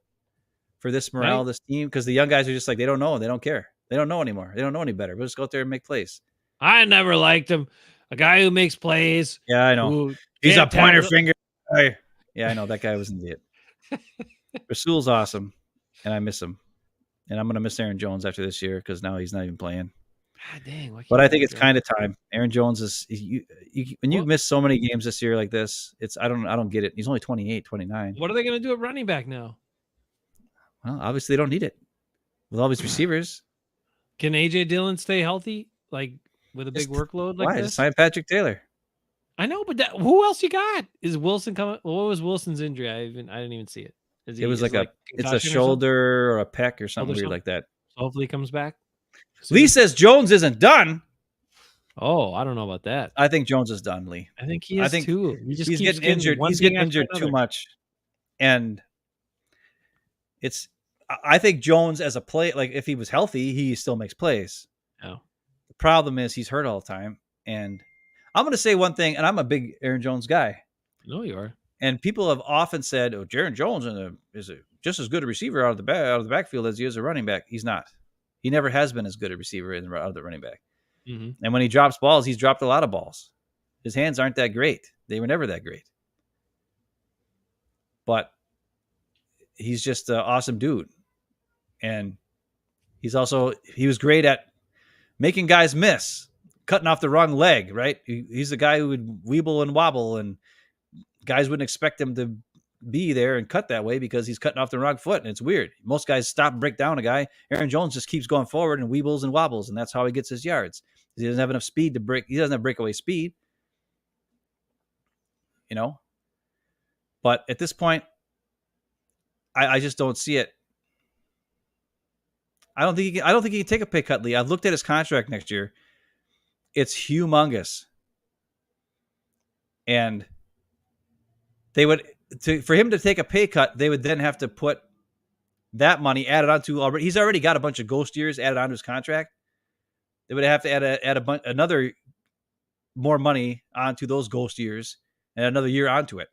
for this morale Right. of this team because the young guys are just like they don't know, they don't care, they don't know anymore, they don't know any better. We'll just go out there and make plays. I never liked him. A guy who makes plays. Yeah, I know. Who He's a can't pointer tackle- finger guy. Yeah, I know that guy was an idiot. Rasul's awesome, and I miss him. And I'm gonna miss Aaron Jones after this year because now he's not even playing. God dang. why But can't I think it's Jones- kind of time. Aaron Jones is when you Well- miss so many games this year like this. I don't get it. He's only 28, 29. What are they going to do at running back now? Well, obviously they don't need it with all these receivers. Can AJ Dillon stay healthy, like with a big Just- workload like Why this? just sign Patrick Taylor? I know, but who else you got? Is Wilson coming? What was Wilson's injury? I didn't even see it. It was like it's a concussion or something? shoulder or a pec or something Shoulder weird like that. Hopefully, he comes back. Lee says Jones isn't done. Oh, I don't know about that. I think Jones is done, Lee. I think he I is think too. He just He's keeps getting injured. one He's thing getting after injured too another. much. And I think Jones as a play, like if he was healthy, he still makes plays. Oh. The problem is he's hurt all the time. And I'm going to say one thing, and I'm a big Aaron Jones guy. No, you are. And people have often said, "Oh, Aaron Jones is just as good a receiver out of the backfield as he is a running back." He's not. He never has been as good a receiver out of the running back. Mm-hmm. And when he drops balls, he's dropped a lot of balls. His hands aren't that great. They were never that great. But he's just an awesome dude. And he was great at making guys miss, cutting off the wrong leg, right? He's the guy who would weeble and wobble, and guys wouldn't expect him to be there and cut that way because he's cutting off the wrong foot. And it's weird. Most guys stop and break down a guy. Aaron Jones just keeps going forward and weebles and wobbles, and that's how he gets his yards. He doesn't have enough speed to break. He doesn't have breakaway speed, But at this point, I just don't see it. I don't think he can take a pay cut, Lee. I've looked at his contract next year. It's humongous. And they would, for him to take a pay cut, they would then have to put that money added onto already. He's already got a bunch of ghost years added onto his contract. They would have to add another more money onto those ghost years and another year onto it.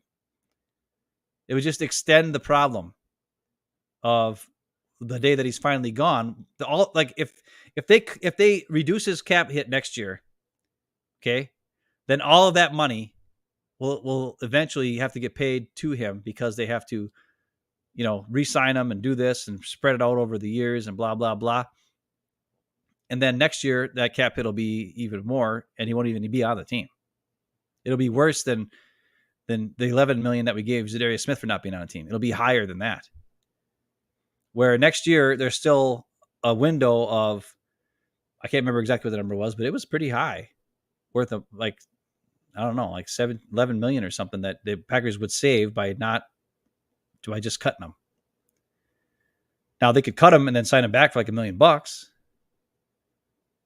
It would just extend the problem of the day that he's finally gone. If they reduce his cap hit next year, okay, then all of that money will eventually have to get paid to him because they have to, re-sign him and do this and spread it out over the years and blah, blah, blah. And then next year that cap hit will be even more and he won't even be on the team. It'll be worse than the $11 million that we gave Zadarius Smith for not being on the team. It'll be higher than that. Where next year there's still a window of, I can't remember exactly what the number was, but it was pretty high, worth of like 11 million or something that the Packers would save by just cutting them. Now they could cut him and then sign him back for like $1 million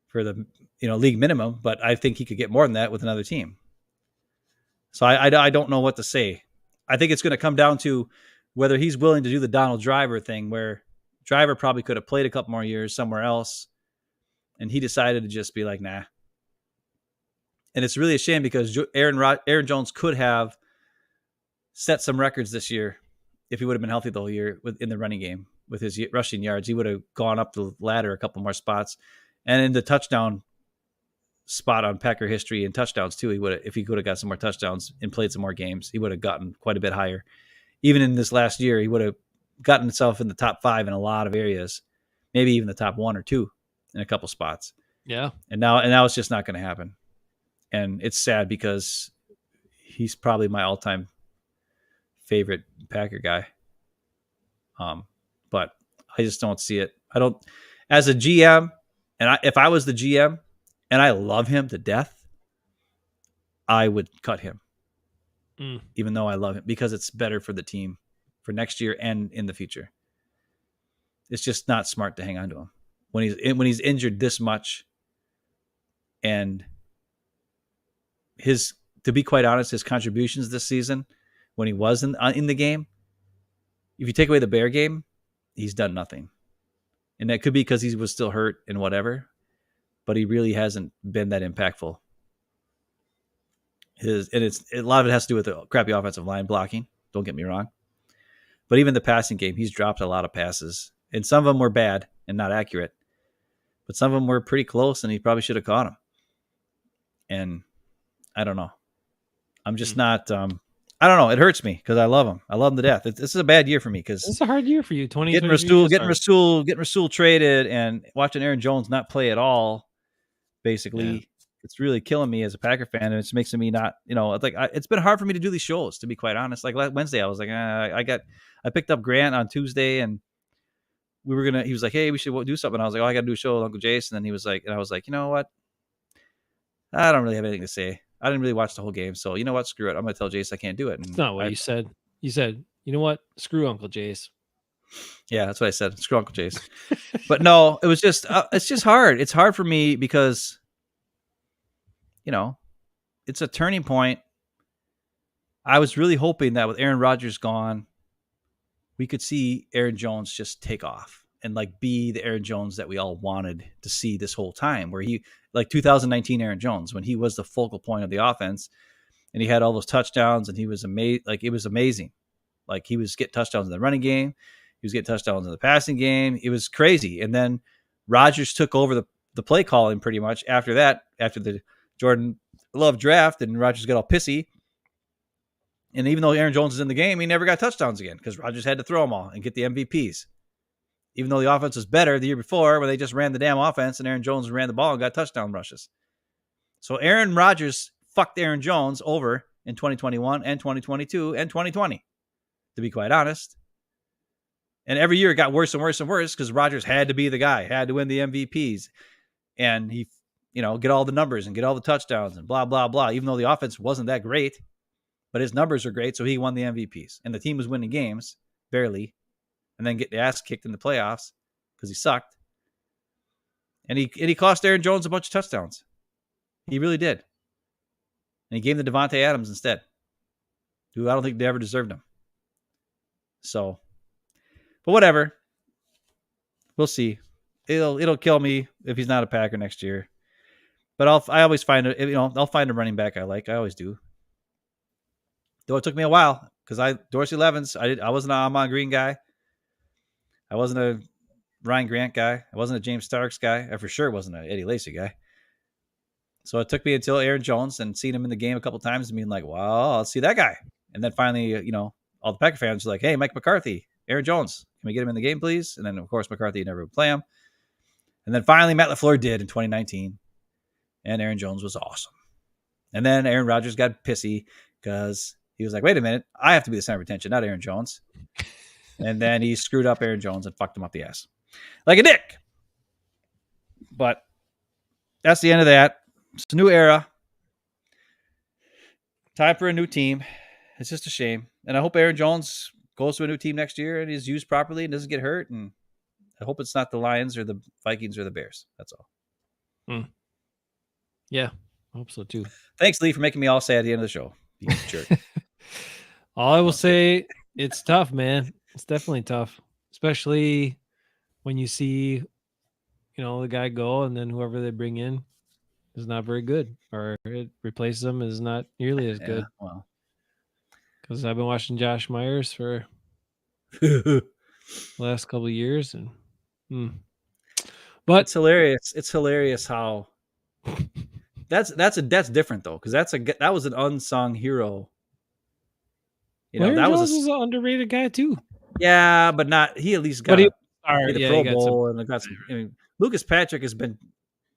for the league minimum, but I think he could get more than that with another team. So I don't know what to say. I think it's going to come down to whether he's willing to do the Donald Driver thing, where Driver probably could have played a couple more years somewhere else, and he decided to just be like, nah. And it's really a shame because Aaron Jones could have set some records this year if he would have been healthy the whole year in the running game with his rushing yards. He would have gone up the ladder a couple more spots, and in the touchdown spot on Packer history and touchdowns too. If he could have got some more touchdowns and played some more games, he would have gotten quite a bit higher. Even in this last year, he would have gotten himself in the top 5 in a lot of areas, maybe even the top 1 or 2 in a couple spots. Yeah. And now it's just not going to happen. And it's sad because he's probably my all-time favorite Packer guy. But I just don't see it. I don't, as a GM, and if I was the GM and I love him to death, I would cut him. Even though I love him, because it's better for the team for next year and in the future. It's just not smart to hang on to him when he's injured this much. And to be quite honest, his contributions this season, when he was in the game, if you take away the Bear game, he's done nothing. And that could be because he was still hurt and whatever, but he really hasn't been that impactful. A lot of it has to do with the crappy offensive line blocking. Don't get me wrong. But even the passing game, he's dropped a lot of passes. And some of them were bad and not accurate. But some of them were pretty close, and he probably should have caught them. And I don't know. I'm just not I don't know. It hurts me because I love him. I love him to death. This is a bad year for me because it's a hard year for you. Getting Rasul traded and watching Aaron Jones not play at all, basically. Yeah. It's really killing me as a Packer fan, and it's making me not, it's been hard for me to do these shows, to be quite honest. Like Wednesday, I was like, I picked up Grant on Tuesday, and he was like, hey, we should do something. I was like, I got to do a show with Uncle Jason. And he was like, and I was like, you know what? I don't really have anything to say. I didn't really watch the whole game. So you know what? Screw it. I'm going to tell Jace I can't do it. And it's not what you said. You said, you know what? Screw Uncle Jace. Yeah, that's what I said. Screw Uncle Jace. But no, it was just, it's just hard. It's hard for me because, it's a turning point. I was really hoping that with Aaron Rodgers gone, we could see Aaron Jones just take off and be the Aaron Jones that we all wanted to see this whole time, where he, 2019 Aaron Jones, when he was the focal point of the offense and he had all those touchdowns and he was amazing. It was amazing. He was getting touchdowns in the running game. He was getting touchdowns in the passing game. It was crazy. And then Rodgers took over the play calling pretty much after that, after the Jordan Love draft, and Rodgers got all pissy. And even though Aaron Jones is in the game, he never got touchdowns again because Rodgers had to throw them all and get the MVPs. Even though the offense was better the year before, where they just ran the damn offense and Aaron Jones ran the ball and got touchdown rushes. So Aaron Rodgers fucked Aaron Jones over in 2021 and 2022 and 2020, to be quite honest. And every year it got worse and worse and worse because Rodgers had to be the guy, had to win the MVPs. And he, get all the numbers and get all the touchdowns and blah, blah, blah, even though the offense wasn't that great. But his numbers are great, so he won the MVPs. And the team was winning games, barely, and then get the ass kicked in the playoffs because he sucked. And he cost Aaron Jones a bunch of touchdowns. He really did. And he gave him to Devontae Adams instead, who I don't think they ever deserved him. So, but whatever. We'll see. It'll kill me if he's not a Packer next year. But I always find it, I'll find a running back I like. I always do. Though it took me a while because Dorsey Levens, I wasn't an Ahman Green guy. I wasn't a Ryan Grant guy. I wasn't a James Starks guy. I for sure wasn't an Eddie Lacy guy. So it took me until Aaron Jones and seeing him in the game a couple of times and being like, wow, I'll see that guy. And then finally, all the Packer fans were like, hey, Mike McCarthy, Aaron Jones, can we get him in the game, please? And then, of course, McCarthy never would play him. And then finally, Matt LaFleur did in 2019. And Aaron Jones was awesome. And then Aaron Rodgers got pissy because he was like, wait a minute, I have to be the center of attention, not Aaron Jones. And then he screwed up Aaron Jones and fucked him up the ass. Like a dick. But that's the end of that. It's a new era. Time for a new team. It's just a shame. And I hope Aaron Jones goes to a new team next year and is used properly and doesn't get hurt. And I hope it's not the Lions or the Vikings or the Bears. That's all. Yeah, I hope so too. Thanks, Lee, for making me all sad at the end of the show. You jerk. All I will say, it's tough, man. It's definitely tough, especially when you see, the guy go and then whoever they bring in is not very good, or it replaces them is not nearly as good. Well, because I've been watching Josh Myers for the last couple of years, and but it's hilarious. It's hilarious how that's different though, because that was an unsung hero. Aaron that Jones was is an underrated guy too. Yeah, but not he at least got the Pro Bowl and got some. Lucas Patrick has been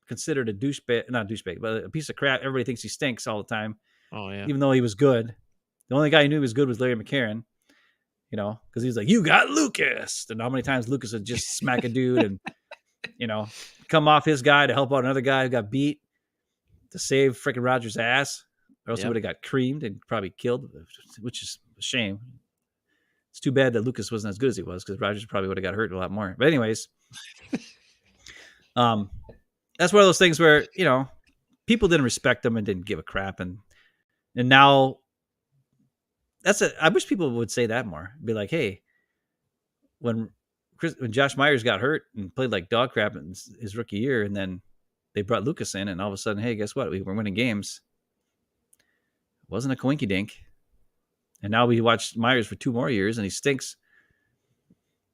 considered a douchebag, not douchebag, but a piece of crap. Everybody thinks he stinks all the time. Oh yeah, even though he was good. The only guy who knew he was good was Larry McCarron. Because he's like, you got Lucas. And how many times Lucas would just smack a dude and, come off his guy to help out another guy who got beat to save freaking Rodgers' ass. Or else he would have got creamed and probably killed, which is a shame. It's too bad that Lucas wasn't as good as he was because Rodgers probably would have got hurt a lot more. But anyways, that's one of those things where, people didn't respect him and didn't give a crap. And now I wish people would say that more. Be like, hey, when Josh Myers got hurt and played like dog crap in his rookie year, and then they brought Lucas in, and all of a sudden, hey, guess what? We were winning games. It wasn't a coinky dink. And now we watched Myers for 2 more years, and he stinks.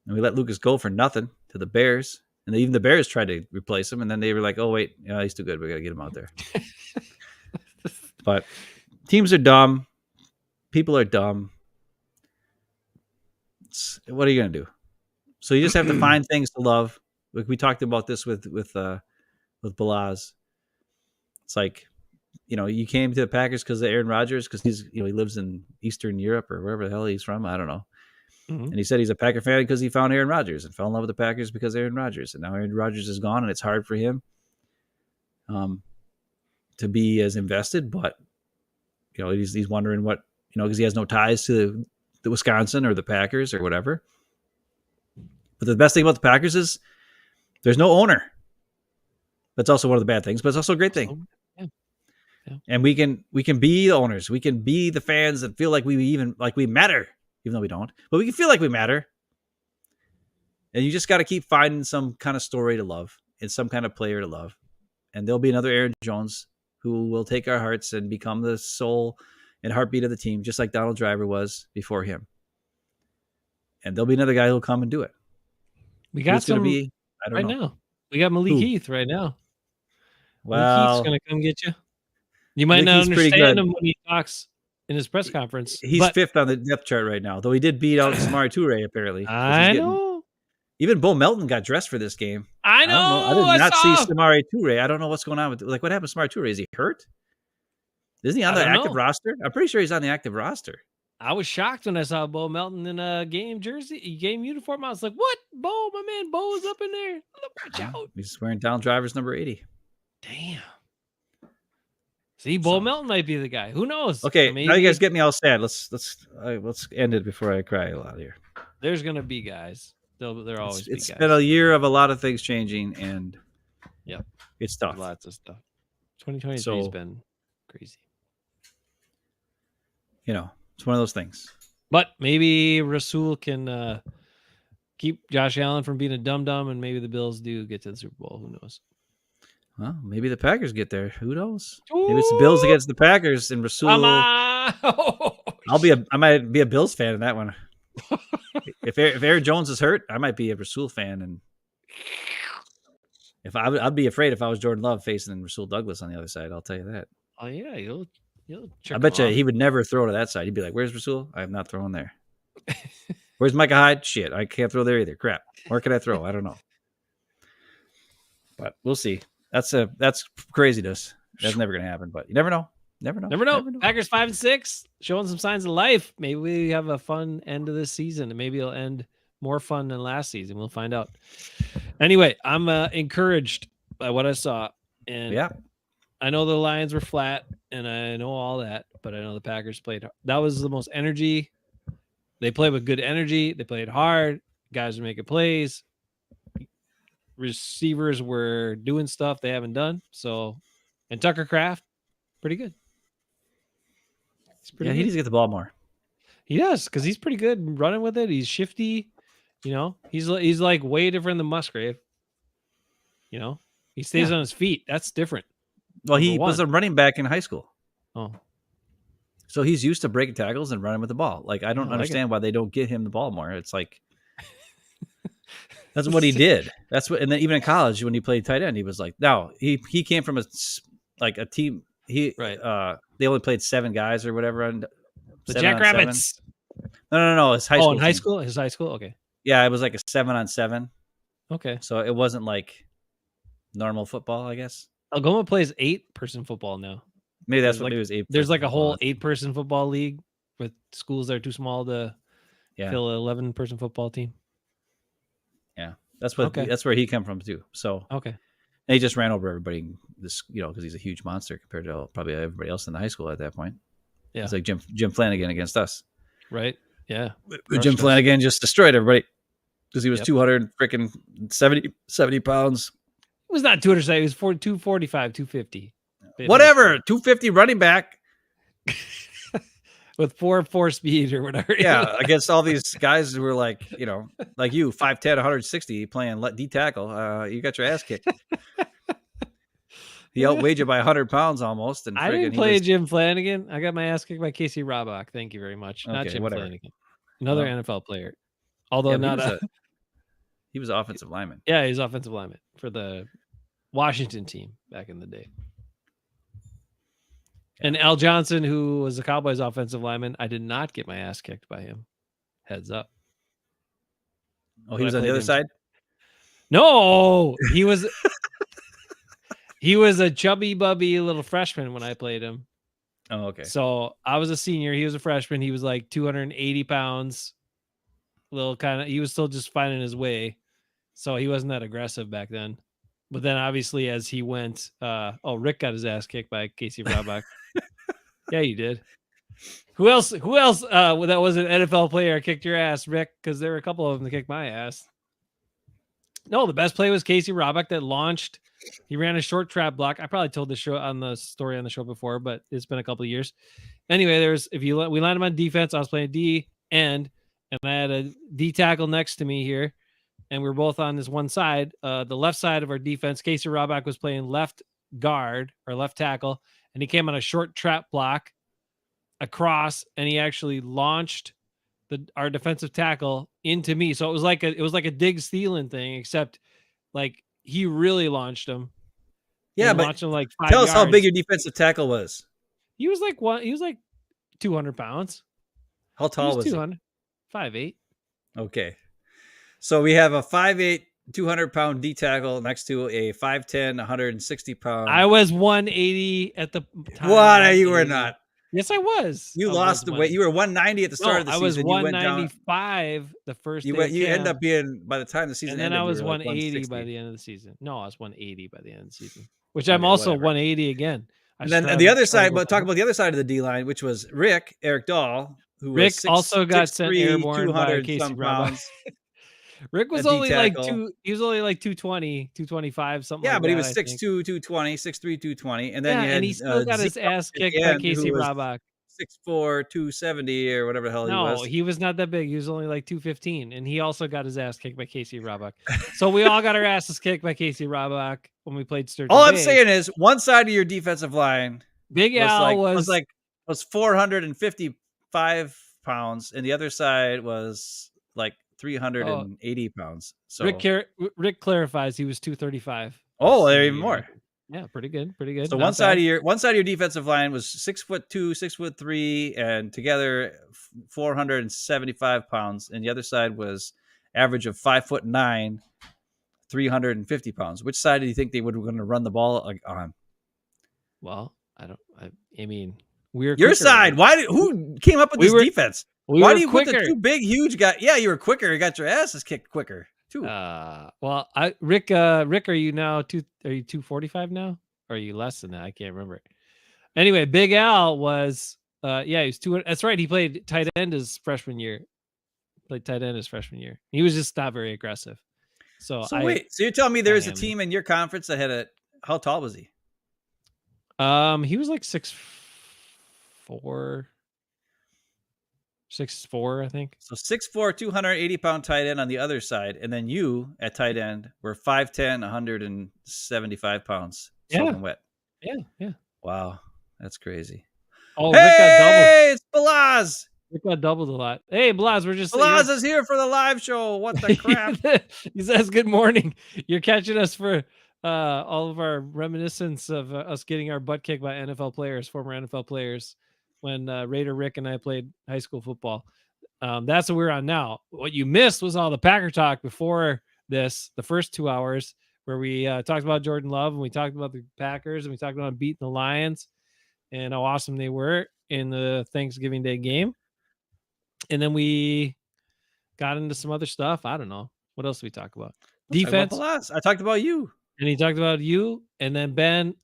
And we let Lucas go for nothing to the Bears. And even the Bears tried to replace him, and then they were like, oh, wait, he's too good. We got to get him out there. But teams are dumb. People are dumb. What are you going to do? So you just have to find things to love. Like we talked about this with Balaz. It's like, you came to the Packers because of Aaron Rodgers, because he's, he lives in Eastern Europe or wherever the hell he's from. I don't know. Mm-hmm. And he said he's a Packer fan because he found Aaron Rodgers and fell in love with the Packers because of Aaron Rodgers. And now Aaron Rodgers is gone, and it's hard for him to be as invested. But he's wondering what, because he has no ties to the Wisconsin or the Packers or whatever. But the best thing about the Packers is there's no owner. That's also one of the bad things, but it's also a great thing. Yeah. And we can be the owners. We can be the fans that feel like we matter, even though we don't. But we can feel like we matter. And you just got to keep finding some kind of story to love and some kind of player to love. And there'll be another Aaron Jones who will take our hearts and become the soul and heartbeat of the team, just like Donald Driver was before him. And there'll be another guy who'll come and do it. We got some right now. We got Malik Heath right now. Well, Malik Heath's going to come get you. You might not understand him when he talks in his press conference. He's 5th on the depth chart right now, though he did beat out Samori Toure, apparently. I know. Even Bo Melton got dressed for this game. I know. I did not see Samori Toure. I don't know what's going on with what happened to Samori Toure. Is he hurt? Isn't he on the active roster? I'm pretty sure he's on the active roster. I was shocked when I saw Bo Melton in a game uniform. I was like, what? Bo, my man, Bo is up in there. Watch out. He's wearing Donald Driver's number 80. Damn. See, Bo Melton might be the guy. Who knows? Okay, now you guys get me all sad. Let's end it before I cry a lot here. There's gonna be guys. There always be guys. It's been a year of a lot of things changing, and yeah, it's tough. Lots of stuff. 2023 has been crazy. it's one of those things. But maybe Rasul can keep Josh Allen from being a dum-dum, and maybe the Bills do get to the Super Bowl. Who knows? Well, maybe the Packers get there. Who knows? Maybe it's the Bills against the Packers, and Rasul. Come on! I might be a Bills fan in that one. if Aaron Jones is hurt, I might be a Rasul fan, and I'd be afraid if I was Jordan Love facing Rasul Douglas on the other side. I'll tell you that. Oh yeah, you'll I bet you he would never throw to that side. He'd be like, "Where's Rasul? I'm not throwing there." Where's Micah Hyde? Shit, I can't throw there either. Crap. Where can I throw? I don't know. But we'll see. That's craziness. That's never gonna happen. But you never know. Never know. Packers 5-6, showing some signs of life. Maybe we have a fun end of this season, and maybe it'll end more fun than last season. We'll find out. Anyway, I'm encouraged by what I saw, and yeah, I know the Lions were flat, and I know all that, but I know the Packers played. That was the most energy. They played with good energy. They played hard. Guys were making plays. Receivers were doing stuff they haven't done. So, and Tucker Kraft, pretty good. He needs to get the ball more. He does, because he's pretty good running with it. He's shifty. He's like way different than Musgrave. He stays on his feet. That's different. Well, he was a running back in high school. Oh. So he's used to breaking tackles and running with the ball. Like, I don't understand why they don't get him the ball more. It's like, that's what he did. And then even in college, when he played tight end, he was like, no, he came from a team. They only played 7 guys or whatever. On the Jackrabbits. No. His high school. Oh, in high school? His high school? Okay. Yeah, it was like a 7-on-7. Okay. So it wasn't like normal football, I guess. Algoma plays 8-person football now. Maybe that's what it was. There's like a whole 8-person football league with schools that are too small to fill an 11-person football team. Yeah, that's where he come from too. So okay, and he just ran over everybody. Because he's a huge monster compared to probably everybody else in the high school at that point. Yeah, it's like Jim Flanagan against us, right? Yeah, Jim Flanagan just destroyed everybody because he was 270 pounds. It was not 270. It was 245, 250. Whatever, 250 running back with 4 speed or whatever. Yeah, against all these guys who were like, like you, 5'10", 160, playing D tackle. You got your ass kicked. He outweighed you by 100 pounds almost. And I didn't play Jim Flanagan. I got my ass kicked by Casey Robach. Thank you very much. Not Jim Flanagan. Another NFL player. Although he was an offensive lineman. Yeah, he's offensive lineman for the Washington team back in the day. And Al Johnson, who was the Cowboys offensive lineman, I did not get my ass kicked by him. Heads up. Oh, he was on the other side? No, he was he was a chubby bubby little freshman when I played him. Oh, okay. So I was a senior. He was a freshman. He was like 280 pounds. He was still just finding his way. So he wasn't that aggressive back then. But then obviously as he went, Rick got his ass kicked by Casey Robach. Yeah, you did. Who else that was an NFL player kicked your ass, Rick? Because there were a couple of them that kicked my ass. No, the best play was Casey Robach that launched. He ran a short trap block. I probably told the story on the show before, but it's been a couple of years. Anyway, we lined him on defense. I was playing D end, and I had a D tackle next to me here, and we were both on this one side. The left side of our defense, Casey Robach was playing left guard or left tackle, and he came on a short trap block across, and he actually launched our defensive tackle into me. So it was like a Diggs Thielen thing, except like he really launched him. Yeah, but launched him like 5 tell us yards. how big your defensive tackle was. He was like 200 pounds. How tall was he? 5'8". Okay. So we have a 5'8", 200-pound D tackle next to a 5'10", 160-pound. I was 180 at the time. What? You were not. Yes, I was. You lost the weight. You were 190 at the start of the season. I was you 195 the first day. You end up being, by the time the season ended. And then ended, I was like 180 by the end of the season. No, I was 180 by the end of the season, which I'm also 180 again. And then the other side, but talk about the other side of the D line, which was Eric Dahl, who Rick was also got sent airborne by Casey Robach. Rick was only like he was only like 220, 225, something like that. Yeah, but he was 6'2", 220, 6'3", 220. And then and he still got his ass kicked by Casey Robach. 6'4", 270 or whatever the hell he No, was. he was not that big. He was only like 215, and he also got his ass kicked by Casey Robach. So we all got our asses kicked by Casey Robach when we played Sturgeon All I'm Bay. saying is one side of your defensive line Big Al was 455 pounds, and the other side was like 380 pounds. So Rick clarifies he was 235. oh, they're even more. Yeah, pretty good, pretty good. So Not one side bad. of your defensive line was 6'2", 6'3", and together 475 pounds, and the other side was average of 5'9", 350 pounds. Which side do you think they were going to run the ball on? Well, I mean, we're Your quicker. side. Who came up with this defense? Why do you put the two big, huge guys? Yeah, you were quicker. You got your asses kicked quicker too. Well, Rick, are you now are you 245 now? Or are you less than that? I can't remember. Anyway, Big Al was, he was 200. That's right. He played tight end his freshman year. He was just not very aggressive. So wait, so you're telling me there was a team in your conference that had how tall was he? He was like 6'4", I think. So 6'4", 280-pound tight end on the other side, and then you at tight end were 5'10", 175 pounds. Soaking wet. Yeah. Wow, that's crazy. Oh, hey, Rick got doubled. It's Balaz. Rick got doubled a lot. Hey, Balaz, Balaz is here for the live show. What the crap? He says, "Good morning. You're catching us for all of our reminiscence of us getting our butt kicked by NFL players, former NFL players, when Raider Rick and I played high school football. That's what we're on now. What you missed was all the Packer talk before this, the first 2 hours, where we talked about Jordan Love and we talked about the Packers and we talked about beating the Lions and how awesome they were in the Thanksgiving Day game. And then we got into some other stuff. I don't know. What else did we talk about? Defense. I talked about you. And he talked about you. And then Ben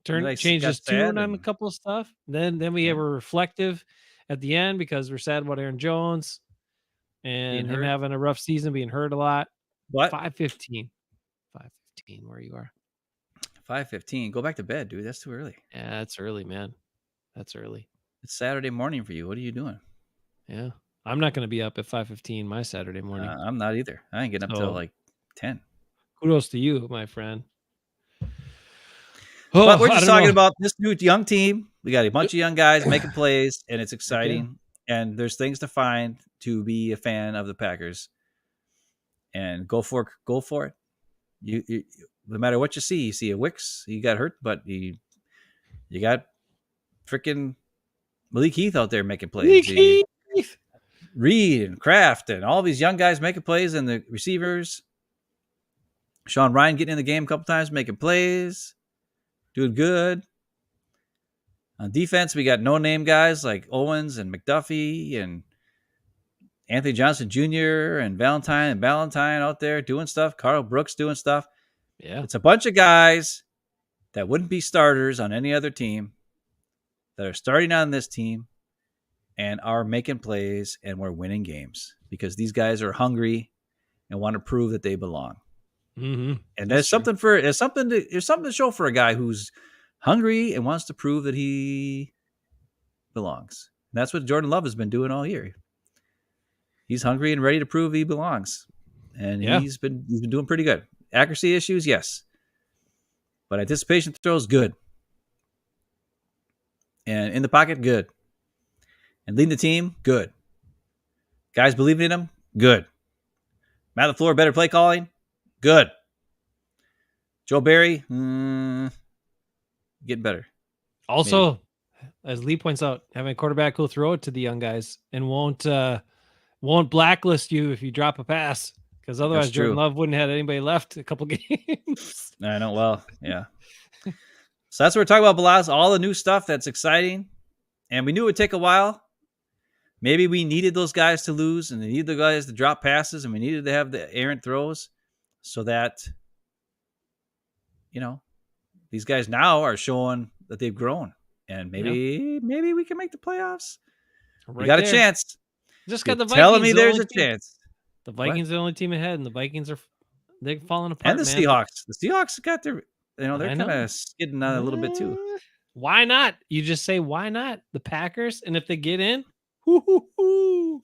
changed his tune on a couple of stuff. Then we have a reflective at the end because we're sad about Aaron Jones and him having a rough season, being hurt a lot. What? 5:15, where you are. 5:15. Go back to bed, dude. That's too early. Yeah, that's early, man. That's early. It's Saturday morning for you. What are you doing? Yeah. I'm not going to be up at 5:15 my Saturday morning. I'm not either. I ain't getting up till like 10. Kudos to you, my friend. But we're just talking about this new young team. We got a bunch of young guys making plays, and it's exciting. Okay. And there's things to find to be a fan of the Packers. And go for it. You no matter what you see a Wicks, he got hurt, but you got freaking Malik Heath out there making plays. Reed and Kraft and all these young guys making plays, and the receivers. Sean Ryan getting in the game a couple times, making plays, doing good. On defense, we got no-name guys like Owens and McDuffie and Anthony Johnson Jr. and Ballantyne out there doing stuff. Carl Brooks doing stuff. Yeah. It's a bunch of guys that wouldn't be starters on any other team that are starting on this team and are making plays, and we're winning games because these guys are hungry and want to prove that they belong. Mm-hmm. And there's something to show for a guy who's hungry and wants to prove that he belongs. And that's what Jordan Love has been doing all year. He's hungry and ready to prove he belongs, and he's been doing pretty good. Accuracy issues, yes, but anticipation throws, good, and in the pocket, good, and leading the team, good. Guys believing in him, good. Matt LaFleur, better play calling, good. Joe Barry, getting better. Also, maybe. As Lee points out, having a quarterback who'll throw it to the young guys and won't blacklist you if you drop a pass, because otherwise Jordan Love wouldn't have anybody left a couple games. I know. Well, yeah. So that's what we're talking about, Balaz. All the new stuff that's exciting, and we knew it would take a while. Maybe we needed those guys to lose, and they needed the guys to drop passes, and we needed to have the errant throws, so that these guys now are showing that they've grown, and maybe we can make the playoffs. We got a chance. Just got the Vikings. Telling me there's a chance. The Vikings are the only team ahead, and the Vikings they're falling apart. And the Seahawks. The Seahawks got their, they're kind of skidding on a little bit too. Why not? You just say, why not? The Packers. And if they get in, whoo.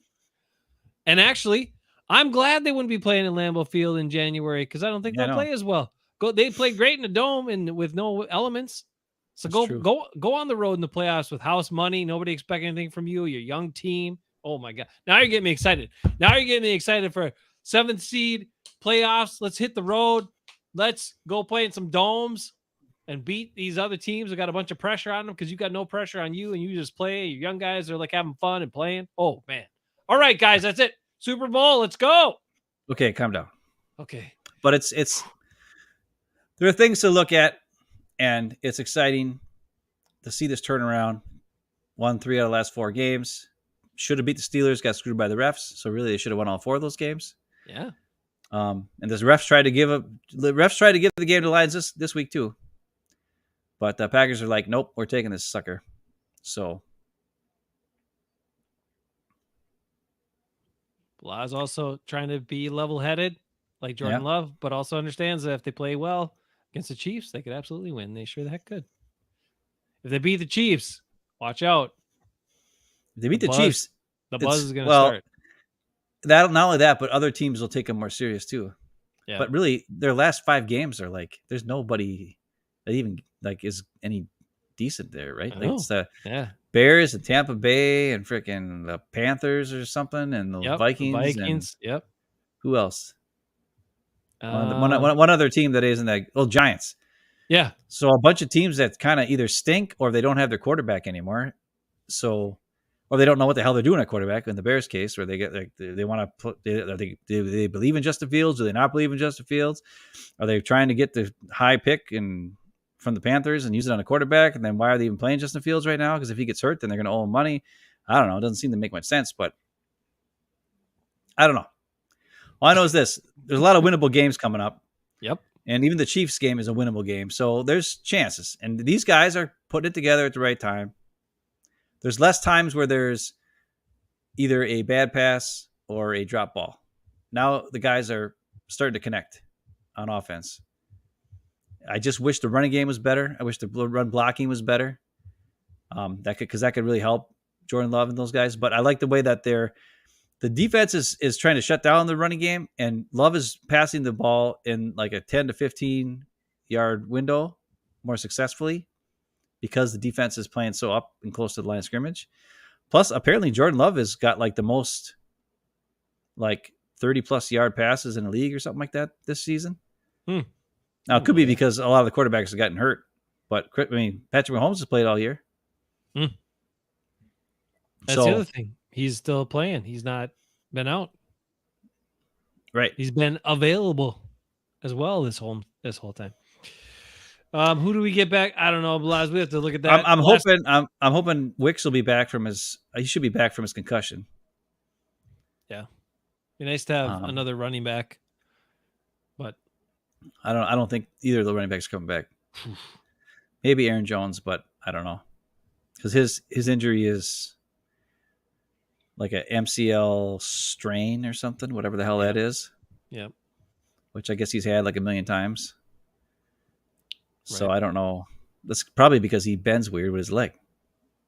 And actually, I'm glad they wouldn't be playing in Lambeau Field in January because I don't think Yeah, I they'll know. play as well. They play great in the dome and with no elements. So That's true. go on the road in the playoffs with house money. Nobody expect anything from you. Your young team. Oh my God. Now you're getting me excited. Now you're getting me excited for 7th seed playoffs. Let's hit the road. Let's go play in some domes and beat these other teams that got a bunch of pressure on them because you got no pressure on you and you just play. Your young guys are like having fun and playing. Oh man. All right, guys, that's it. Super Bowl. Let's go. Okay, calm down. Okay. But it's there are things to look at, and it's exciting to see this turnaround. Won 3 out of the last 4 games. Should have beat the Steelers, got screwed by the refs. So really, they should have won all 4 of those games. Yeah. And the refs tried to give the game to the Lions this week too. But the Packers are like, nope, we're taking this sucker. So Blas also trying to be level-headed like Jordan Love, but also understands that if they play well against the Chiefs, they could absolutely win. They sure the heck could. If they beat the Chiefs, watch out. if they beat the Chiefs. The buzz is going to start. That not only that, but other teams will take them more serious too. Yeah. But really, their last 5 games are like, there's nobody that even like is any decent there, right? Like it's the Bears and Tampa Bay and freaking the Panthers or something, and the Vikings. And yep. Who else? One other team that isn't that. Well, Giants. Yeah. So a bunch of teams that kind of either stink or they don't have their quarterback anymore. So, or they don't know what the hell they're doing at quarterback. In the Bears case, where they get like they want to put, do they believe in Justin Fields? Do they not believe in Justin Fields? Are they trying to get the high pick from the Panthers and use it on a quarterback? And then why are they even playing Justin Fields right now? Because if he gets hurt, then they're going to owe him money. I don't know. It doesn't seem to make much sense, but I don't know. All I know is this: there's a lot of winnable games coming up. Yep. And even the Chiefs game is a winnable game. So there's chances. And these guys are putting it together at the right time. There's less times where there's either a bad pass or a drop ball. Now the guys are starting to connect on offense. I just wish the running game was better. I wish the run blocking was better. That could really help Jordan Love and those guys. But I like the way that the defense is trying to shut down the running game, and Love is passing the ball in like a 10 to 15 yard window more successfully because the defense is playing so up and close to the line of scrimmage. Plus, apparently Jordan Love has got like the most like 30 plus yard passes in the league or something like that this season. Now it could be because a lot of the quarterbacks have gotten hurt, but I mean, Patrick Mahomes has played all year. That's the other thing. He's still playing. He's not been out. Right. He's been available as well this whole time. Who do we get back? I don't know, Blas. We have to look at that. I'm hoping Wicks will be back from his. He should be back from his concussion. Yeah, be nice to have another running back, but I don't think either of the running backs are coming back. Maybe Aaron Jones, but I don't know because his injury is like a MCL strain or something, whatever the hell that is. Yeah. Which I guess he's had like a million times. So I don't know. That's probably because he bends weird with his leg.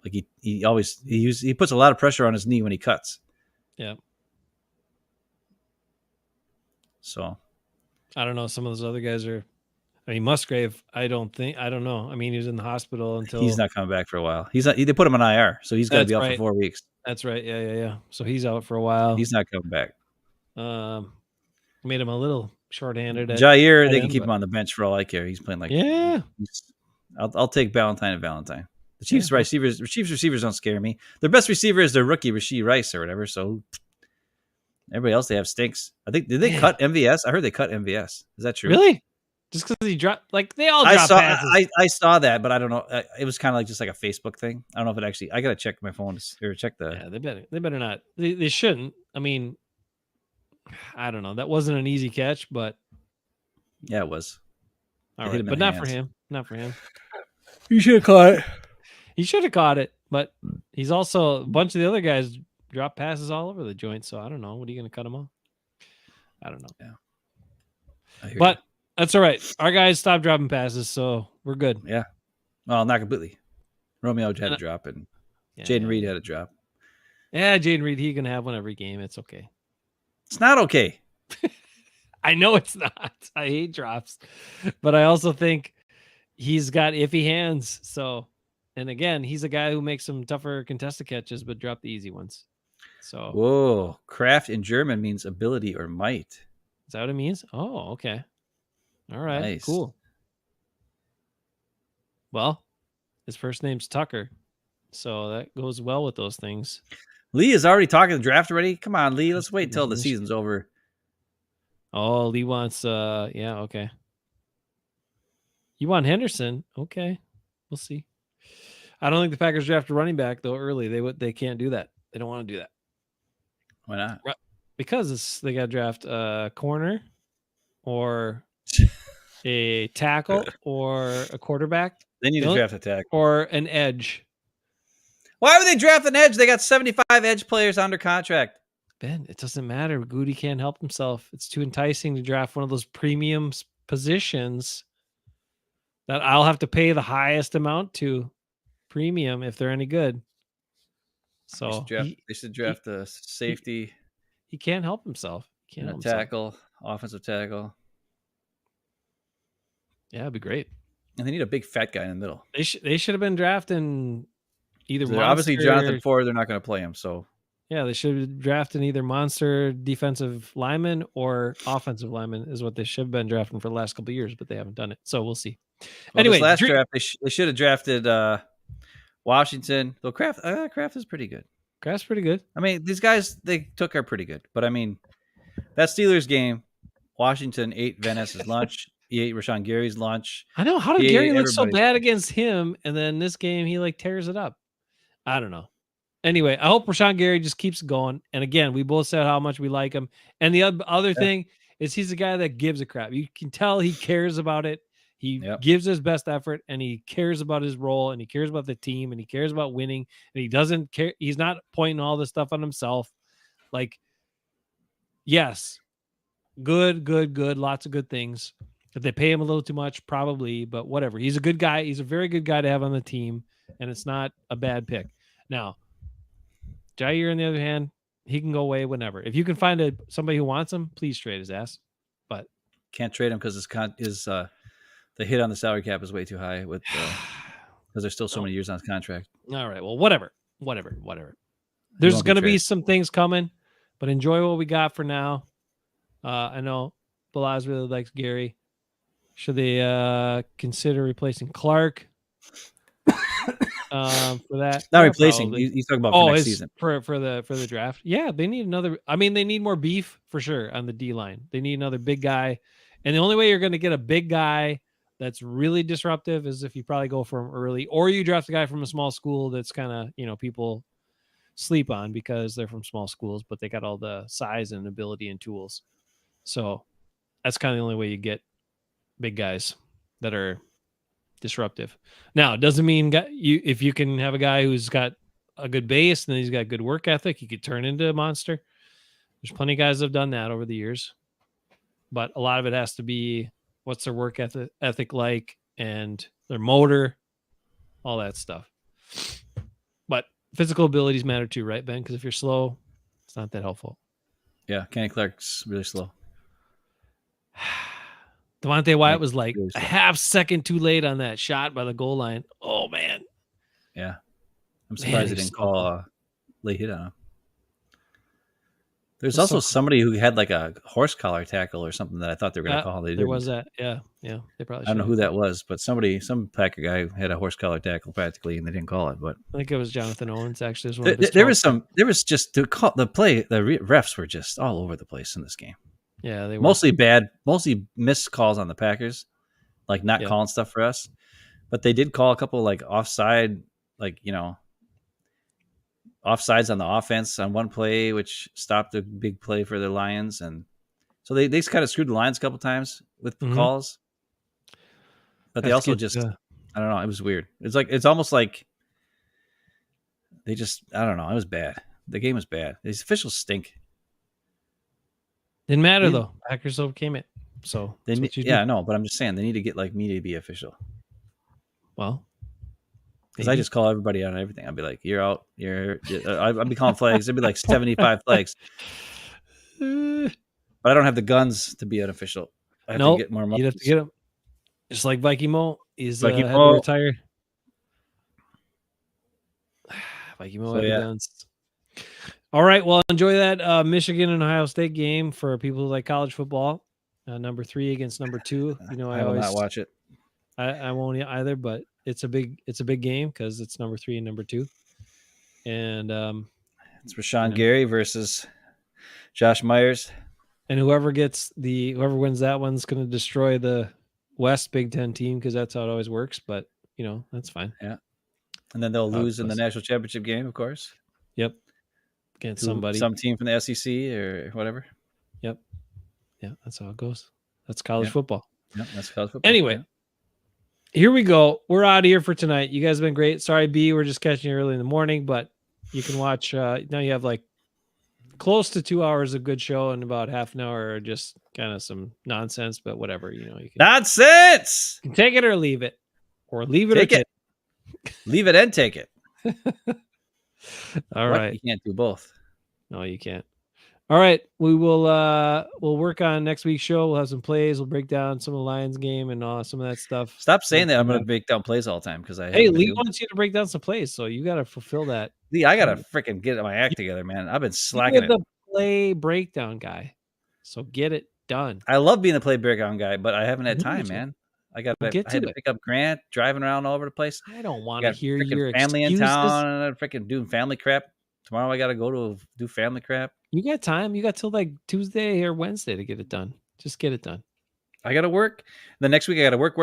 Like he puts a lot of pressure on his knee when he cuts. Yeah. So I don't know. Some of those other guys are. I mean, Musgrave. I don't know. I mean, he was in the hospital until he's not coming back for a while. He's not. They put him on IR, so he's got to be out for 4 weeks. That's right. Yeah. So he's out for a while. He's not coming back. Made him a little shorthanded. Jair, they can keep him on the bench for all I care. He's playing like I'll take Valentine and Valentine. The Chiefs receivers don't scare me. Their best receiver is their rookie Rashee Rice or whatever. So everybody else they have stinks. I think did they cut MVS? I heard they cut MVS. Is that true? Really? Just because he dropped, like they all drop passes. I saw that, but I don't know. It was kind of like just like a Facebook thing. I don't know if it actually. I gotta check my phone or check the. Yeah, they better not. They shouldn't. I mean, I don't know. That wasn't an easy catch, but yeah, it was. All right, but not for him. Not for him. You should have caught it. He should have caught it, but he's also a bunch of the other guys drop passes all over the joint. So I don't know. What are you going to cut him off? I don't know. Yeah. But that's all right. Our guys stopped dropping passes, so we're good. Yeah. Well, not completely. Romeo had And a drop, and yeah, Jaden yeah. Reed had a drop. Yeah, Jaden Reed, he can have one every game. It's okay. It's not okay. I know it's not. I hate drops, but I also think he's got iffy hands. So, and again, he's a guy who makes some tougher contested catches, but drop the easy ones. So, Whoa, Kraft in German means ability or might. is that what it means? Oh, okay. All right, Nice. cool. Well, his first name's Tucker, so that goes well with those things. Lee is already talking the draft already. Come on, Lee. Let's wait till the Michigan. season's over. Oh, Lee wants yeah, okay. You want Henderson? Okay. We'll see. I don't think the Packers draft a running back though early. They can't do that. They don't want to do that. Why not? Because they got to draft a corner or a tackle or a quarterback They need to draft a tackle. or an edge. Why would they draft an edge? They got 75 edge players under contract. Ben, it doesn't matter. Goody can't help himself. It's too enticing to draft one of those premium positions that I'll have to pay the highest amount to premium if they're any good. So They should draft a safety, he can't help himself. He can't and a help himself. tackle, offensive tackle. Yeah, it'd be great. And they need a big fat guy in the middle. They should have been drafting either So obviously Monster- Jonathan Ford, they're not going to play him. So Yeah, they should have drafted either monster defensive lineman or offensive lineman is what they should have been drafting for the last couple of years, but they haven't done it. So we'll see. Anyway, this last draft they should have drafted Washington. Though Kraft is pretty good. Kraft's pretty good. I mean, these guys they took are pretty good. But I mean, that Steelers game, Washington ate Van Ness's lunch. He ate Rashawn Gary's lunch. I know. How did He Gary ate look so everybody's bad lunch. against him, and then this game he like tears it up? I don't know. Anyway, I hope Rashawn Gary just keeps going. And again, we both said how much we like him. And the other thing is he's a guy that gives a crap. You can tell he cares about it. He gives his best effort, and he cares about his role, and he cares about the team, and he cares about winning, and he doesn't care. He's not pointing all this stuff on himself. Like, yes, good, lots of good things. If they pay him a little too much, probably, but whatever. He's a good guy. He's a very good guy to have on the team, and it's not a bad pick. Now, Jair, on the other hand, he can go away whenever. If you can find somebody who wants him, please trade his ass. But can't trade him because the hit on the salary cap is way too high with because there's still so many years on his contract. All right, well, whatever. There's going to be some things coming, but enjoy what we got for now. I know Balaz really likes Gary. Should they consider replacing Clark for that? Not replacing. He's talking about for next season. For the draft. Yeah, they need another. I mean, they need more beef for sure on the D line. They need another big guy, and the only way you're going to get a big guy that's really disruptive is if you probably go for him early, or you draft a guy from a small school that's kind of people sleep on because they're from small schools, but they got all the size and ability and tools. So that's kind of the only way you get big guys that are disruptive. Now, it doesn't mean if you can have a guy who's got a good base and he's got good work ethic, he could turn into a monster. There's plenty of guys that have done that over the years, but a lot of it has to be what's their work ethic like and their motor, all that stuff. But physical abilities matter too, right, Ben? Because if you're slow, it's not that helpful. Yeah, Kenny Clark's really slow. Devontae Wyatt was like a half second too late on that shot by the goal line. Oh, man. Yeah. I'm surprised they didn't call a late hit on him. There's also somebody who had like a horse collar tackle or something that I thought they were going to call. There was that. Yeah. They probably. I don't know who that was, but some Packer guy had a horse collar tackle practically, and they didn't call it. But I think it was Jonathan Owens. Actually, there was just the play. The refs were just all over the place in this game. Yeah, they were mostly missed calls on the Packers, like not calling stuff for us. But they did call a couple like offside, offsides on the offense on one play, which stopped a big play for the Lions. And so they kind of screwed the Lions a couple times with the calls. But they also I don't know. It was weird. It's almost like they just, I don't know. It was bad. The game was bad. These officials stink. Didn't matter though. Packers overcame it. So no, but I'm just saying they need to get like me to be official. Well, Because I just call everybody out on everything. I'd be like, "You're out. I'd be calling flags. It'd be like 75 flags. But I don't have the guns to be unofficial. I have to get more. You'd have to get them. Just like Vikey Mo. He's Vikey had Mo. to retire. Vikey Mo had the guns. All right. Well, enjoy that Michigan and Ohio State game for people who like college football. Number 3 against number 2. You know, I will not watch it. I won't either, but it's a big game because it's number 3 and number 2. And it's Rashawn Gary versus Josh Myers. And whoever wins that one's going to destroy the West Big Ten team because that's how it always works. But that's fine. Yeah. And then they'll lose in the national championship game, of course. Yep. Against some team from the SEC or whatever. Yep. Yeah, that's how it goes. That's college football. Yeah, that's college football. Anyway, here we go. We're out of here for tonight. You guys have been great. Sorry, B, we're just catching you early in the morning, but you can watch. Now you have like close to 2 hours of good show and about half an hour of just kind of some nonsense, but whatever. You can nonsense. You can take it or leave it, or leave it take or it. Leave it and take it. All right. You can't do both. No, you can't. All right. We will we'll work on next week's show. We'll have some plays. We'll break down some of the Lions game and some of that stuff. Stop saying that I'm going to break down plays all the time because Lee wants you to break down some plays, so you got to fulfill that. Lee, I got to freaking get my act together, man. I've been slacking. You're the play breakdown guy, so get it done. I love being a play breakdown guy, but I haven't had time, man. I had to pick up Grant, driving around all over the place. I don't want to hear your family excuses. in town and I'm freaking doing family crap. Tomorrow I got to go to do family crap. You got time. You got till like Tuesday or Wednesday to get it done. Just get it done. I got to work. The next week I got to work.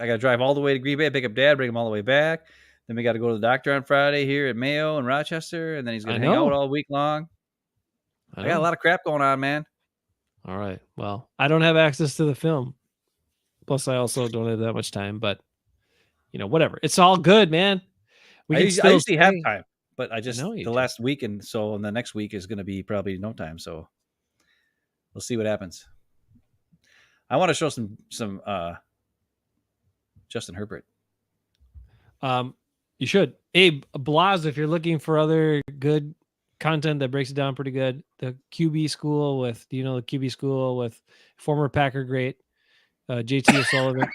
I got to drive all the way to Green Bay, pick up Dad, bring him all the way back. Then we got to go to the doctor on Friday here at Mayo and Rochester, and then he's going to hang out all week long. I got a lot of crap going on, man. All right. Well, I don't have access to the film. Plus, I also don't have that much time, but whatever. It's all good, man. I usually have time, but I just the last week, and so the next week is going to be probably no time. So we'll see what happens. I want to show some Justin Herbert. You should. Abe Blaz, if you're looking for other good content that breaks it down pretty good, the QB school with the QB school with former Packer great. JT O'Sullivan.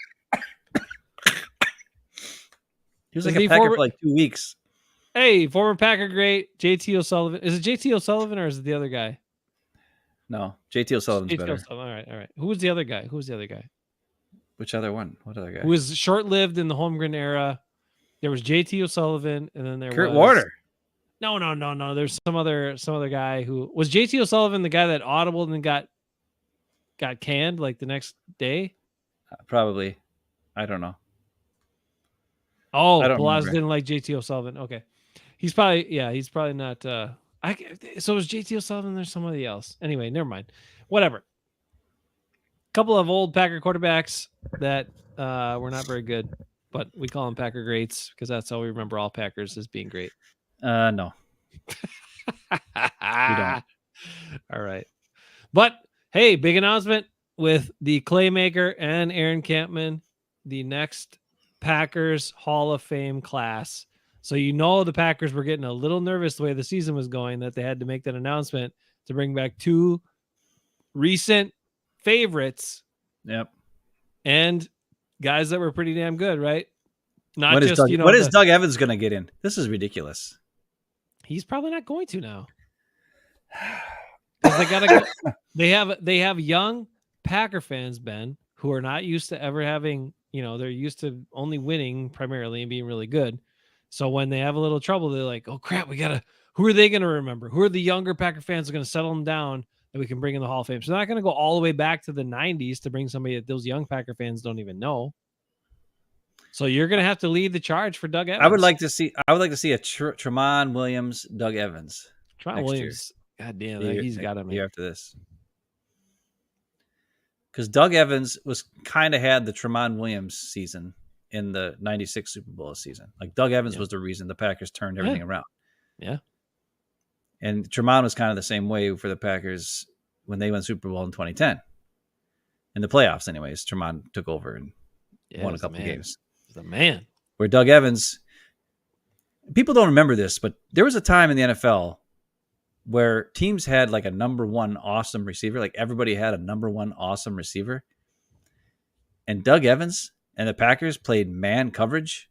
He was like a Packer for like 2 weeks. Hey, former Packer great, JT O'Sullivan. Is it JT O'Sullivan or is it the other guy? No, JT O'Sullivan's better. All right. Who was the other guy? Which other one? What other guy? Who was short-lived in the Holmgren era? There was JT O'Sullivan, and then there Kurt was Warner. No. There's some other guy who was JT O'Sullivan, the guy that audibled and got canned like the next day. Probably. I don't know. Oh, Blaz didn't like JT O'Sullivan. Okay. He's probably not. So it was JT O'Sullivan. There's somebody else. Anyway, never mind. Whatever. Couple of old Packer quarterbacks that were not very good, but we call them Packer greats because that's how we remember all Packers as being great. No. We don't. All right. But hey, big announcement with the Claymaker and Aaron Campman, the next Packers Hall of Fame class. So the Packers were getting a little nervous the way the season was going that they had to make that announcement to bring back 2 recent favorites. Yep. And guys that were pretty damn good, right? Not what just, is Doug, what is Doug Evans going to get in? This is ridiculous. He's probably not going to now. They gotta go. They have young Packer fans, Ben, who are not used to ever having, they're used to only winning primarily and being really good. So when they have a little trouble, they're like, oh crap, who are they going to remember? Who are the younger Packer fans who are going to settle them down that we can bring in the Hall of Fame? So they're not going to go all the way back to the 90s to bring somebody that those young Packer fans don't even know. So you're going to have to lead the charge for Doug Evans. I would like to see a Tramon Williams, Doug Evans. Tramon Williams. God damn, he's got him here after this. Because Doug Evans had the Tramon Williams season in the 96 Super Bowl season. Like Doug Evans was the reason the Packers turned everything around. Yeah. And Tramon was kind of the same way for the Packers when they won Super Bowl in 2010. In the playoffs, anyways, Tramon took over and won a couple games. He's the man. Where Doug Evans people don't remember this, but there was a time in the NFL where teams had like a number one awesome receiver. Like everybody had a number one awesome receiver. And Doug Evans and the Packers played man coverage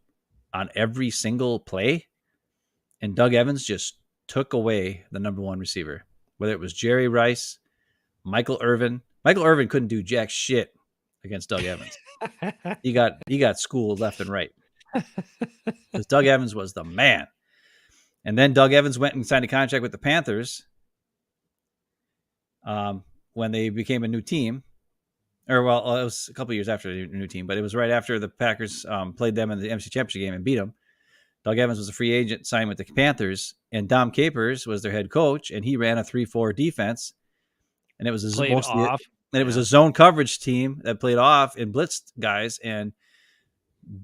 on every single play. And Doug Evans just took away the number one receiver, whether it was Jerry Rice, Michael Irvin. Michael Irvin couldn't do jack shit against Doug Evans. He got schooled left and right. Because Doug Evans was the man. And then Doug Evans went and signed a contract with the Panthers when they became a new team. Or, well, it was a couple years after the new team, but it was right after the Packers played them in the NFC Championship game and beat them. Doug Evans was a free agent, signed with the Panthers, and Dom Capers was their head coach, and he ran a 3-4 defense. And it was it was a zone coverage team that played off and blitzed guys, and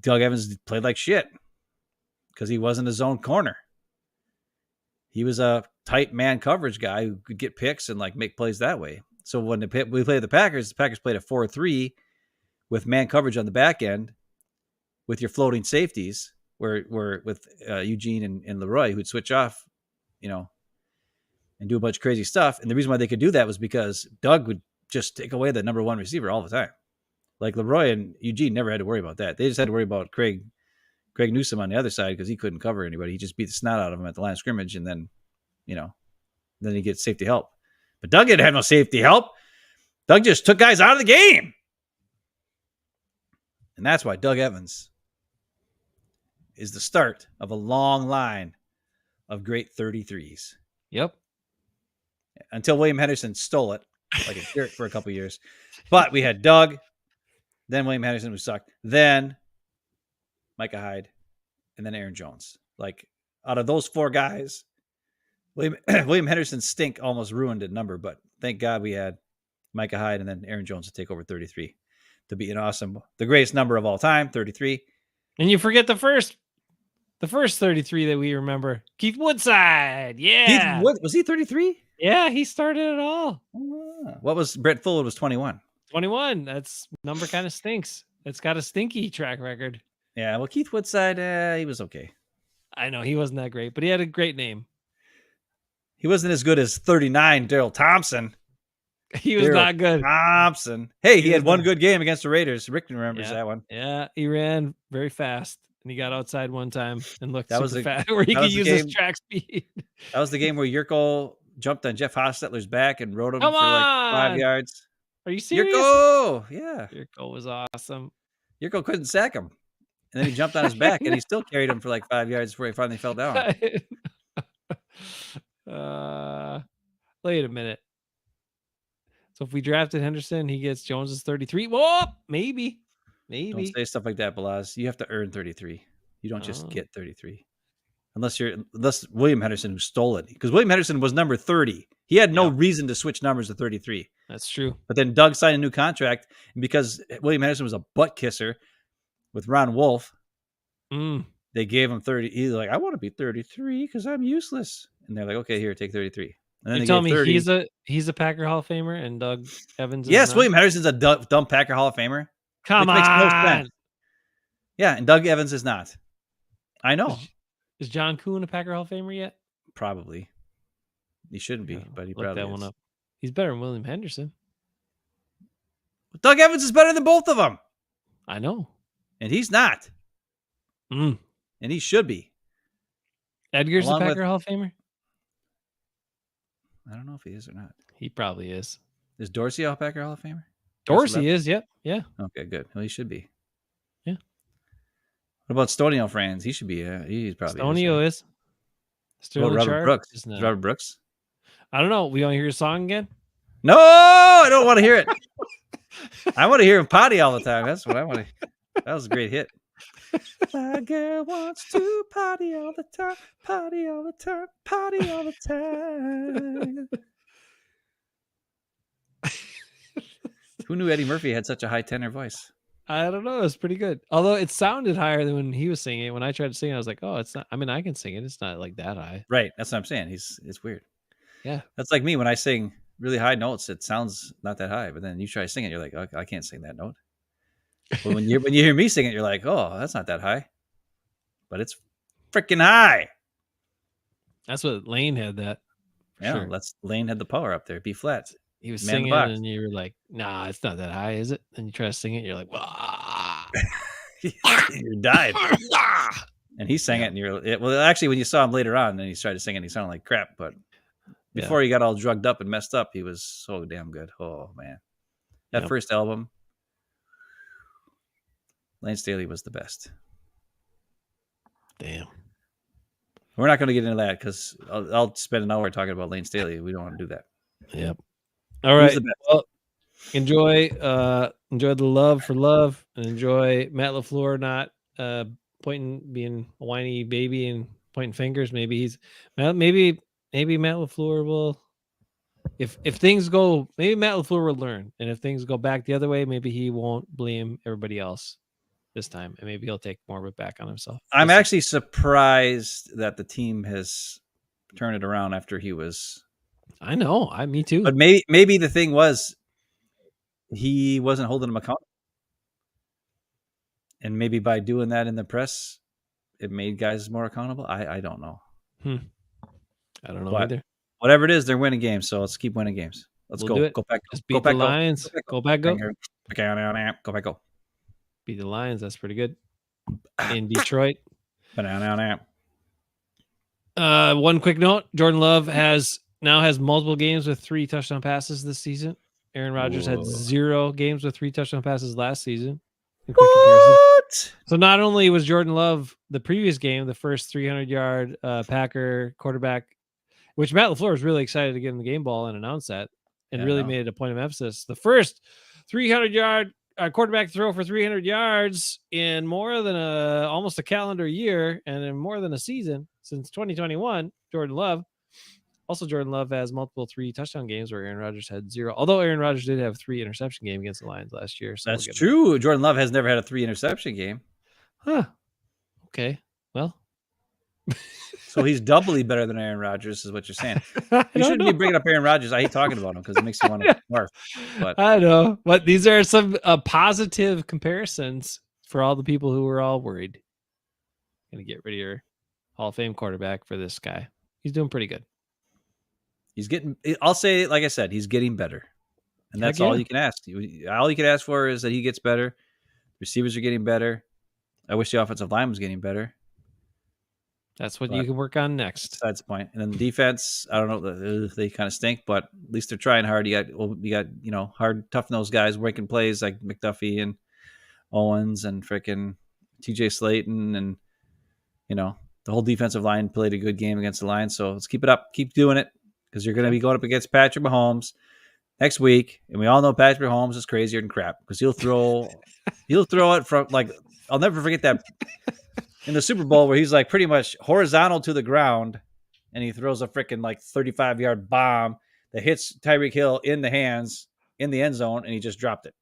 Doug Evans played like shit because he wasn't a zone corner. He was a tight man coverage guy who could get picks and like make plays that way. So when we played the Packers played a 4-3 with man coverage on the back end with your floating safeties, where with Eugene and Leroy, who'd switch off, and do a bunch of crazy stuff. And the reason why they could do that was because Doug would just take away the number one receiver all the time. Like Leroy and Eugene never had to worry about that. They just had to worry about Craig Newsome on the other side because he couldn't cover anybody. He just beat the snot out of him at the line of scrimmage, and then, then he gets safety help. But Doug didn't have no safety help. Doug just took guys out of the game. And that's why Doug Evans is the start of a long line of great 33s. Yep. Until William Henderson stole it like a jerk for a couple years. But we had Doug, then William Henderson, who sucked, then Micah Hyde, and then Aaron Jones. Like, out of those four guys, William Henderson's stink almost ruined a number, but thank God we had Micah Hyde and then Aaron Jones to take over 33 to be the greatest number of all time, 33. And you forget the first 33 that we remember, Keith Woodside. Yeah. Was he 33? Yeah, he started it all. What was Brett Fuller was 21. 21. That's number kind of stinks. It's got a stinky track record. Yeah, well, Keith Woodside, he was okay. I know he wasn't that great, but he had a great name. He wasn't as good as 39 Daryl Thompson. He was not good. Thompson. Hey, he had one good game against the Raiders. Rick remembers that one. Yeah, he ran very fast, and he got outside one time and looked super fast, where he that could was the use game- his track speed. That was the game where Yurko jumped on Jeff Hostetler's back and rode him Come for like on! 5 yards. Are you serious? Yurko! Yeah. Yurko was awesome. Yurko couldn't sack him. And then he jumped on his back and he still carried him for like 5 yards before he finally fell down. Wait a minute. So if we drafted Henderson, he gets Jones's 33. Whoa, maybe. Don't say stuff like that, Balaz. You have to earn 33. You don't just get 33. Unless William Henderson, who stole it. Because William Henderson was number 30. He had no reason to switch numbers to 33. That's true. But then Doug signed a new contract, and because William Henderson was a butt kisser with Ron Wolf, they gave him 30. He's like, I want to be 33 because I'm useless. And they're like, okay, here, take 33. And then you tell me 30. He's a Packer Hall of Famer and Doug Evans is Yes, not? William Henderson's a dumb Packer Hall of Famer. Come Makes no on. sense. Yeah, and Doug Evans is not. I know. Is John Kuhn a Packer Hall of Famer yet? Probably. He shouldn't be, but he Look probably that is. one up. He's better than William Henderson. But Doug Evans is better than both of them. I know. And he's not. Mm. And he should be. Edgar's Along a Packer with- Hall of Famer? I don't know if he is or not. He probably is. Is Dorsey a Packer Hall of Famer? Dorsey is, yep. Yeah. Okay, good. Well, he should be. Yeah. What about Stonio Franz? He should be. He's probably. Stonio is. What Sterling about Robert Sharp Brooks? is not. Robert Brooks? I don't know. We want to hear your song again? No, I don't want to hear it. I want to hear him potty all the time. That's what I want to. That was a great hit. My girl wants to party all the time, party all the time, party all the time. Who knew Eddie Murphy had such a high tenor voice? I don't know. It's pretty good. Although it sounded higher than when he was singing it. When I tried to sing it, I was like, oh, it's not. I mean, I can sing it. It's not like that high. Right. That's what I'm saying. It's weird. Yeah. That's like me when I sing really high notes. It sounds not that high, but then you try to sing it, you're like, oh, I can't sing that note. But when you hear me sing it, you're like, oh, that's not that high. But it's freaking high. That's what Lane had that. Yeah, Sure. Lane had the power up there. B flat. He was Man in the singing box. and you were like, nah, it's not that high, is it? And you try to sing it, you're like, wah. You died. And he sang it, and well, actually, when you saw him later on, then he started singing. He sounded like crap, but before he got all drugged up and messed up, he was so damn good. Oh man, that first album, Lane Staley was the best. Damn. We're not going to get into that because I'll spend an hour talking about Lane Staley. We don't want to do that. Yep. All right. the best. Well, enjoy the love for love, and enjoy Matt LaFleur not being a whiny baby and pointing fingers. Maybe Matt LaFleur will, if things go, maybe Matt LaFleur will learn, and if things go back the other way, maybe he won't blame everybody else this time, and maybe he'll take more of it back on himself. I'm actually surprised that the team has turned it around after he was. I know, me too. But maybe the thing was he wasn't holding them accountable, and maybe by doing that in the press, it made guys more accountable. I don't know. I don't know either. Whatever it is, they're winning games, so let's keep winning games. Let's we'll go. Do it. Go back. Just beat the Lions. Go back. Go. Go back. Go. Beat the Lions. That's pretty good. In Detroit. One quick note: Jordan Love now has multiple games with 3 touchdown passes this season. Aaron Rodgers had 0 games with 3 touchdown passes last season. What? So not only was Jordan Love the previous game, the first 300-yard Packer quarterback, which Matt LaFleur was really excited to get in the game ball and announce that, and really made it a point of emphasis. The first 300-yard quarterback throw for 300 yards in more than almost a calendar year and in more than a season since 2021, Jordan Love. Also, Jordan Love has multiple 3 touchdown games where Aaron Rodgers had 0. Although Aaron Rodgers did have a 3 interception game against the Lions last year. So that's true. Jordan Love has never had a 3 interception game. Huh. Okay. Well. So he's doubly better than Aaron Rodgers, is what you're saying. You shouldn't be bringing up Aaron Rodgers. I hate talking about him because it makes you want to barf. But I know. But these are some positive comparisons for all the people who were all worried. Going to get rid of your Hall of Fame quarterback for this guy. He's doing pretty good. He's getting, I'll say, like I said, he's getting better. And that's all you can ask. All you can ask for is that he gets better. Receivers are getting better. I wish the offensive line was getting better. That's what you can work on next. That's the point. And then the defense, I don't know, they kind of stink, but at least they're trying hard. You got hard, tough-nosed guys making plays like McDuffie and Owens and freaking TJ Slayton. And, the whole defensive line played a good game against the Lions. So let's keep it up. Keep doing it. Because you're going to be going up against Patrick Mahomes next week, and we all know Patrick Mahomes is crazier than crap because he'll throw it from I'll never forget that in the Super Bowl where he's like pretty much horizontal to the ground, and he throws a freaking 35-yard bomb that hits Tyreek Hill in the hands in the end zone, and he just dropped it.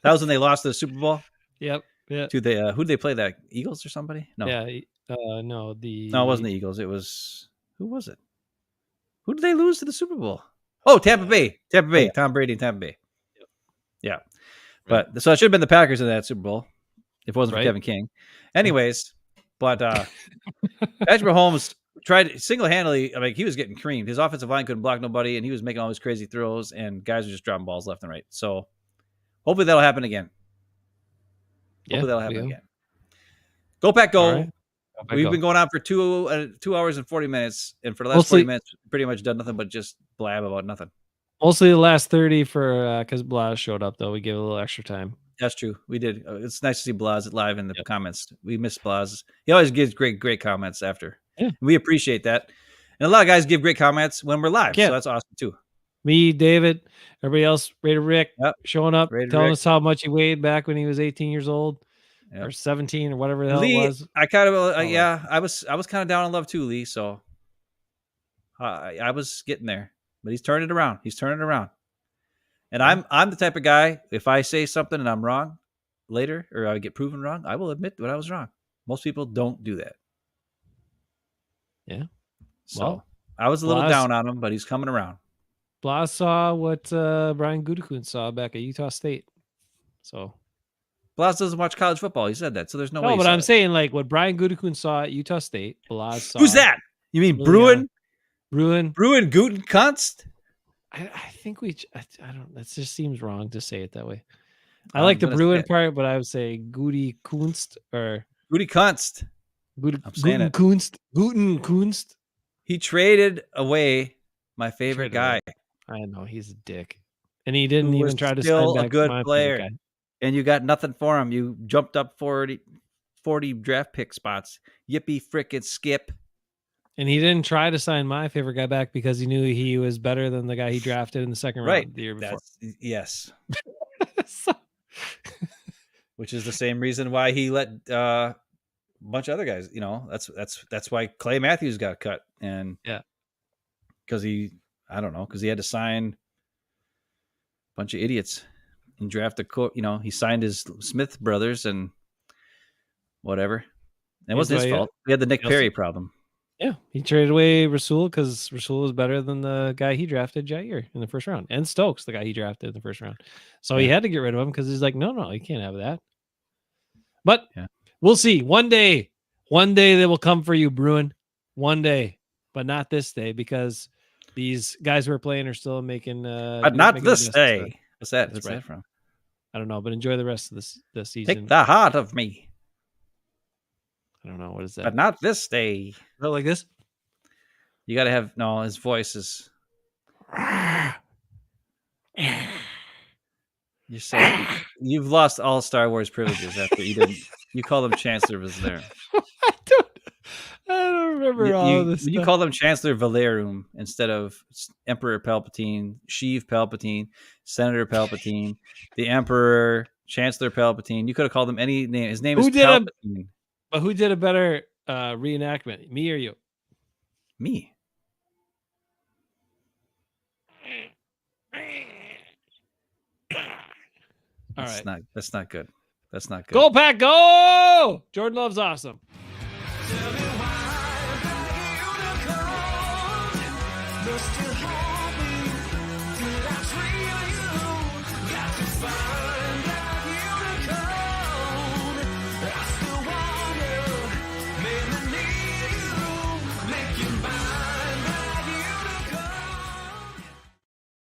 That was when they lost the Super Bowl. Yep. Yeah. To the who did they play? That Eagles or somebody? No. Yeah. No. No, it wasn't the Eagles. It was who was it? Who did they lose to the Super Bowl? Oh, Tampa Bay. Tampa Bay. Yeah. Tom Brady and Tampa Bay. Yep. Yeah. But so it should have been the Packers in that Super Bowl if it wasn't for Kevin King. Anyways, but Patrick Mahomes tried single-handedly. I mean, he was getting creamed. His offensive line couldn't block nobody, and he was making all these crazy throws, and guys were just dropping balls left and right. So hopefully that'll happen again. Hopefully that'll happen again. Go Pack, go. Right. We've been going on for 2 hours and 40 minutes, and for the last 40 minutes, pretty much done nothing but just blab about nothing. Mostly the last 30 for because Blas showed up, though. We gave a little extra time. That's true. We did. It's nice to see Blas live in the comments. We miss Blas. He always gives great comments after. Yeah. We appreciate that. And a lot of guys give great comments when we're live, so that's awesome, too. Me, David, everybody else, Raider Rick, showing up, telling us how much he weighed back when he was 18 years old. Or 17 or whatever the hell it was. I kind of I was kind of down on Love too, Lee. So I was getting there, but he's turning it around. And I'm the type of guy. If I say something and I'm wrong later, or I get proven wrong, I will admit when I was wrong. Most people don't do that. Yeah. So I was a little down on him, but he's coming around. Blas saw what Brian Gutekunst saw back at Utah State. So. Blas doesn't watch college football. He said that, so there's no way. No, he but saw I'm it. saying like what Brian Gutekunst saw at Utah State. Blas saw. Who's that? You mean Liliana. Bruin? Bruin. Bruin Gutenkunst? I think I don't. That just seems wrong to say it that way. I like the gonna say Bruin it. part, but I would say Goody Kunst or Gutenkunst. I'm saying it. Gutenkunst. He traded away my favorite Traded guy, I know he's a dick, and he didn't Who even was try to still sign a back good my favorite player. guy. and you got nothing for him. You jumped up 40 draft pick spots. Yippee frickin' skip. And he didn't try to sign my favorite guy back because he knew he was better than the guy he drafted in the second Right. round the year before. Yes. So- Which is the same reason why he let a bunch of other guys, that's why Clay Matthews got cut. And yeah, because he had to sign a bunch of idiots and draft he signed his Smith brothers and whatever. It wasn't his fault. We had the Nick Perry problem. Yeah, he traded away Rasul because Rasul was better than the guy he drafted, Jair, in the first round, and Stokes, the guy he drafted in the first round. So he had to get rid of him because he's like, no, you can't have that. But we'll see. One day they will come for you, Bruin. One day, but not this day because these guys who are playing are still making. But not this day. What's that? What's that from? I don't know, but enjoy the rest of this season. Take the heart of me. I don't know what is that. But not this day. Oh, like this. You got to have his voice is. You've lost all Star Wars privileges after you didn't. You call them Chancellor Vizsla. I don't remember all of this. You call them Chancellor Valerum instead of Emperor Palpatine, Sheev Palpatine, Senator Palpatine, the Emperor, Chancellor Palpatine. You could have called him any name. His name is Palpatine. But who did a better reenactment, me or you? Me. All right. That's not good. That's not good. Go Pack, go! Jordan Love's awesome. Tell me why,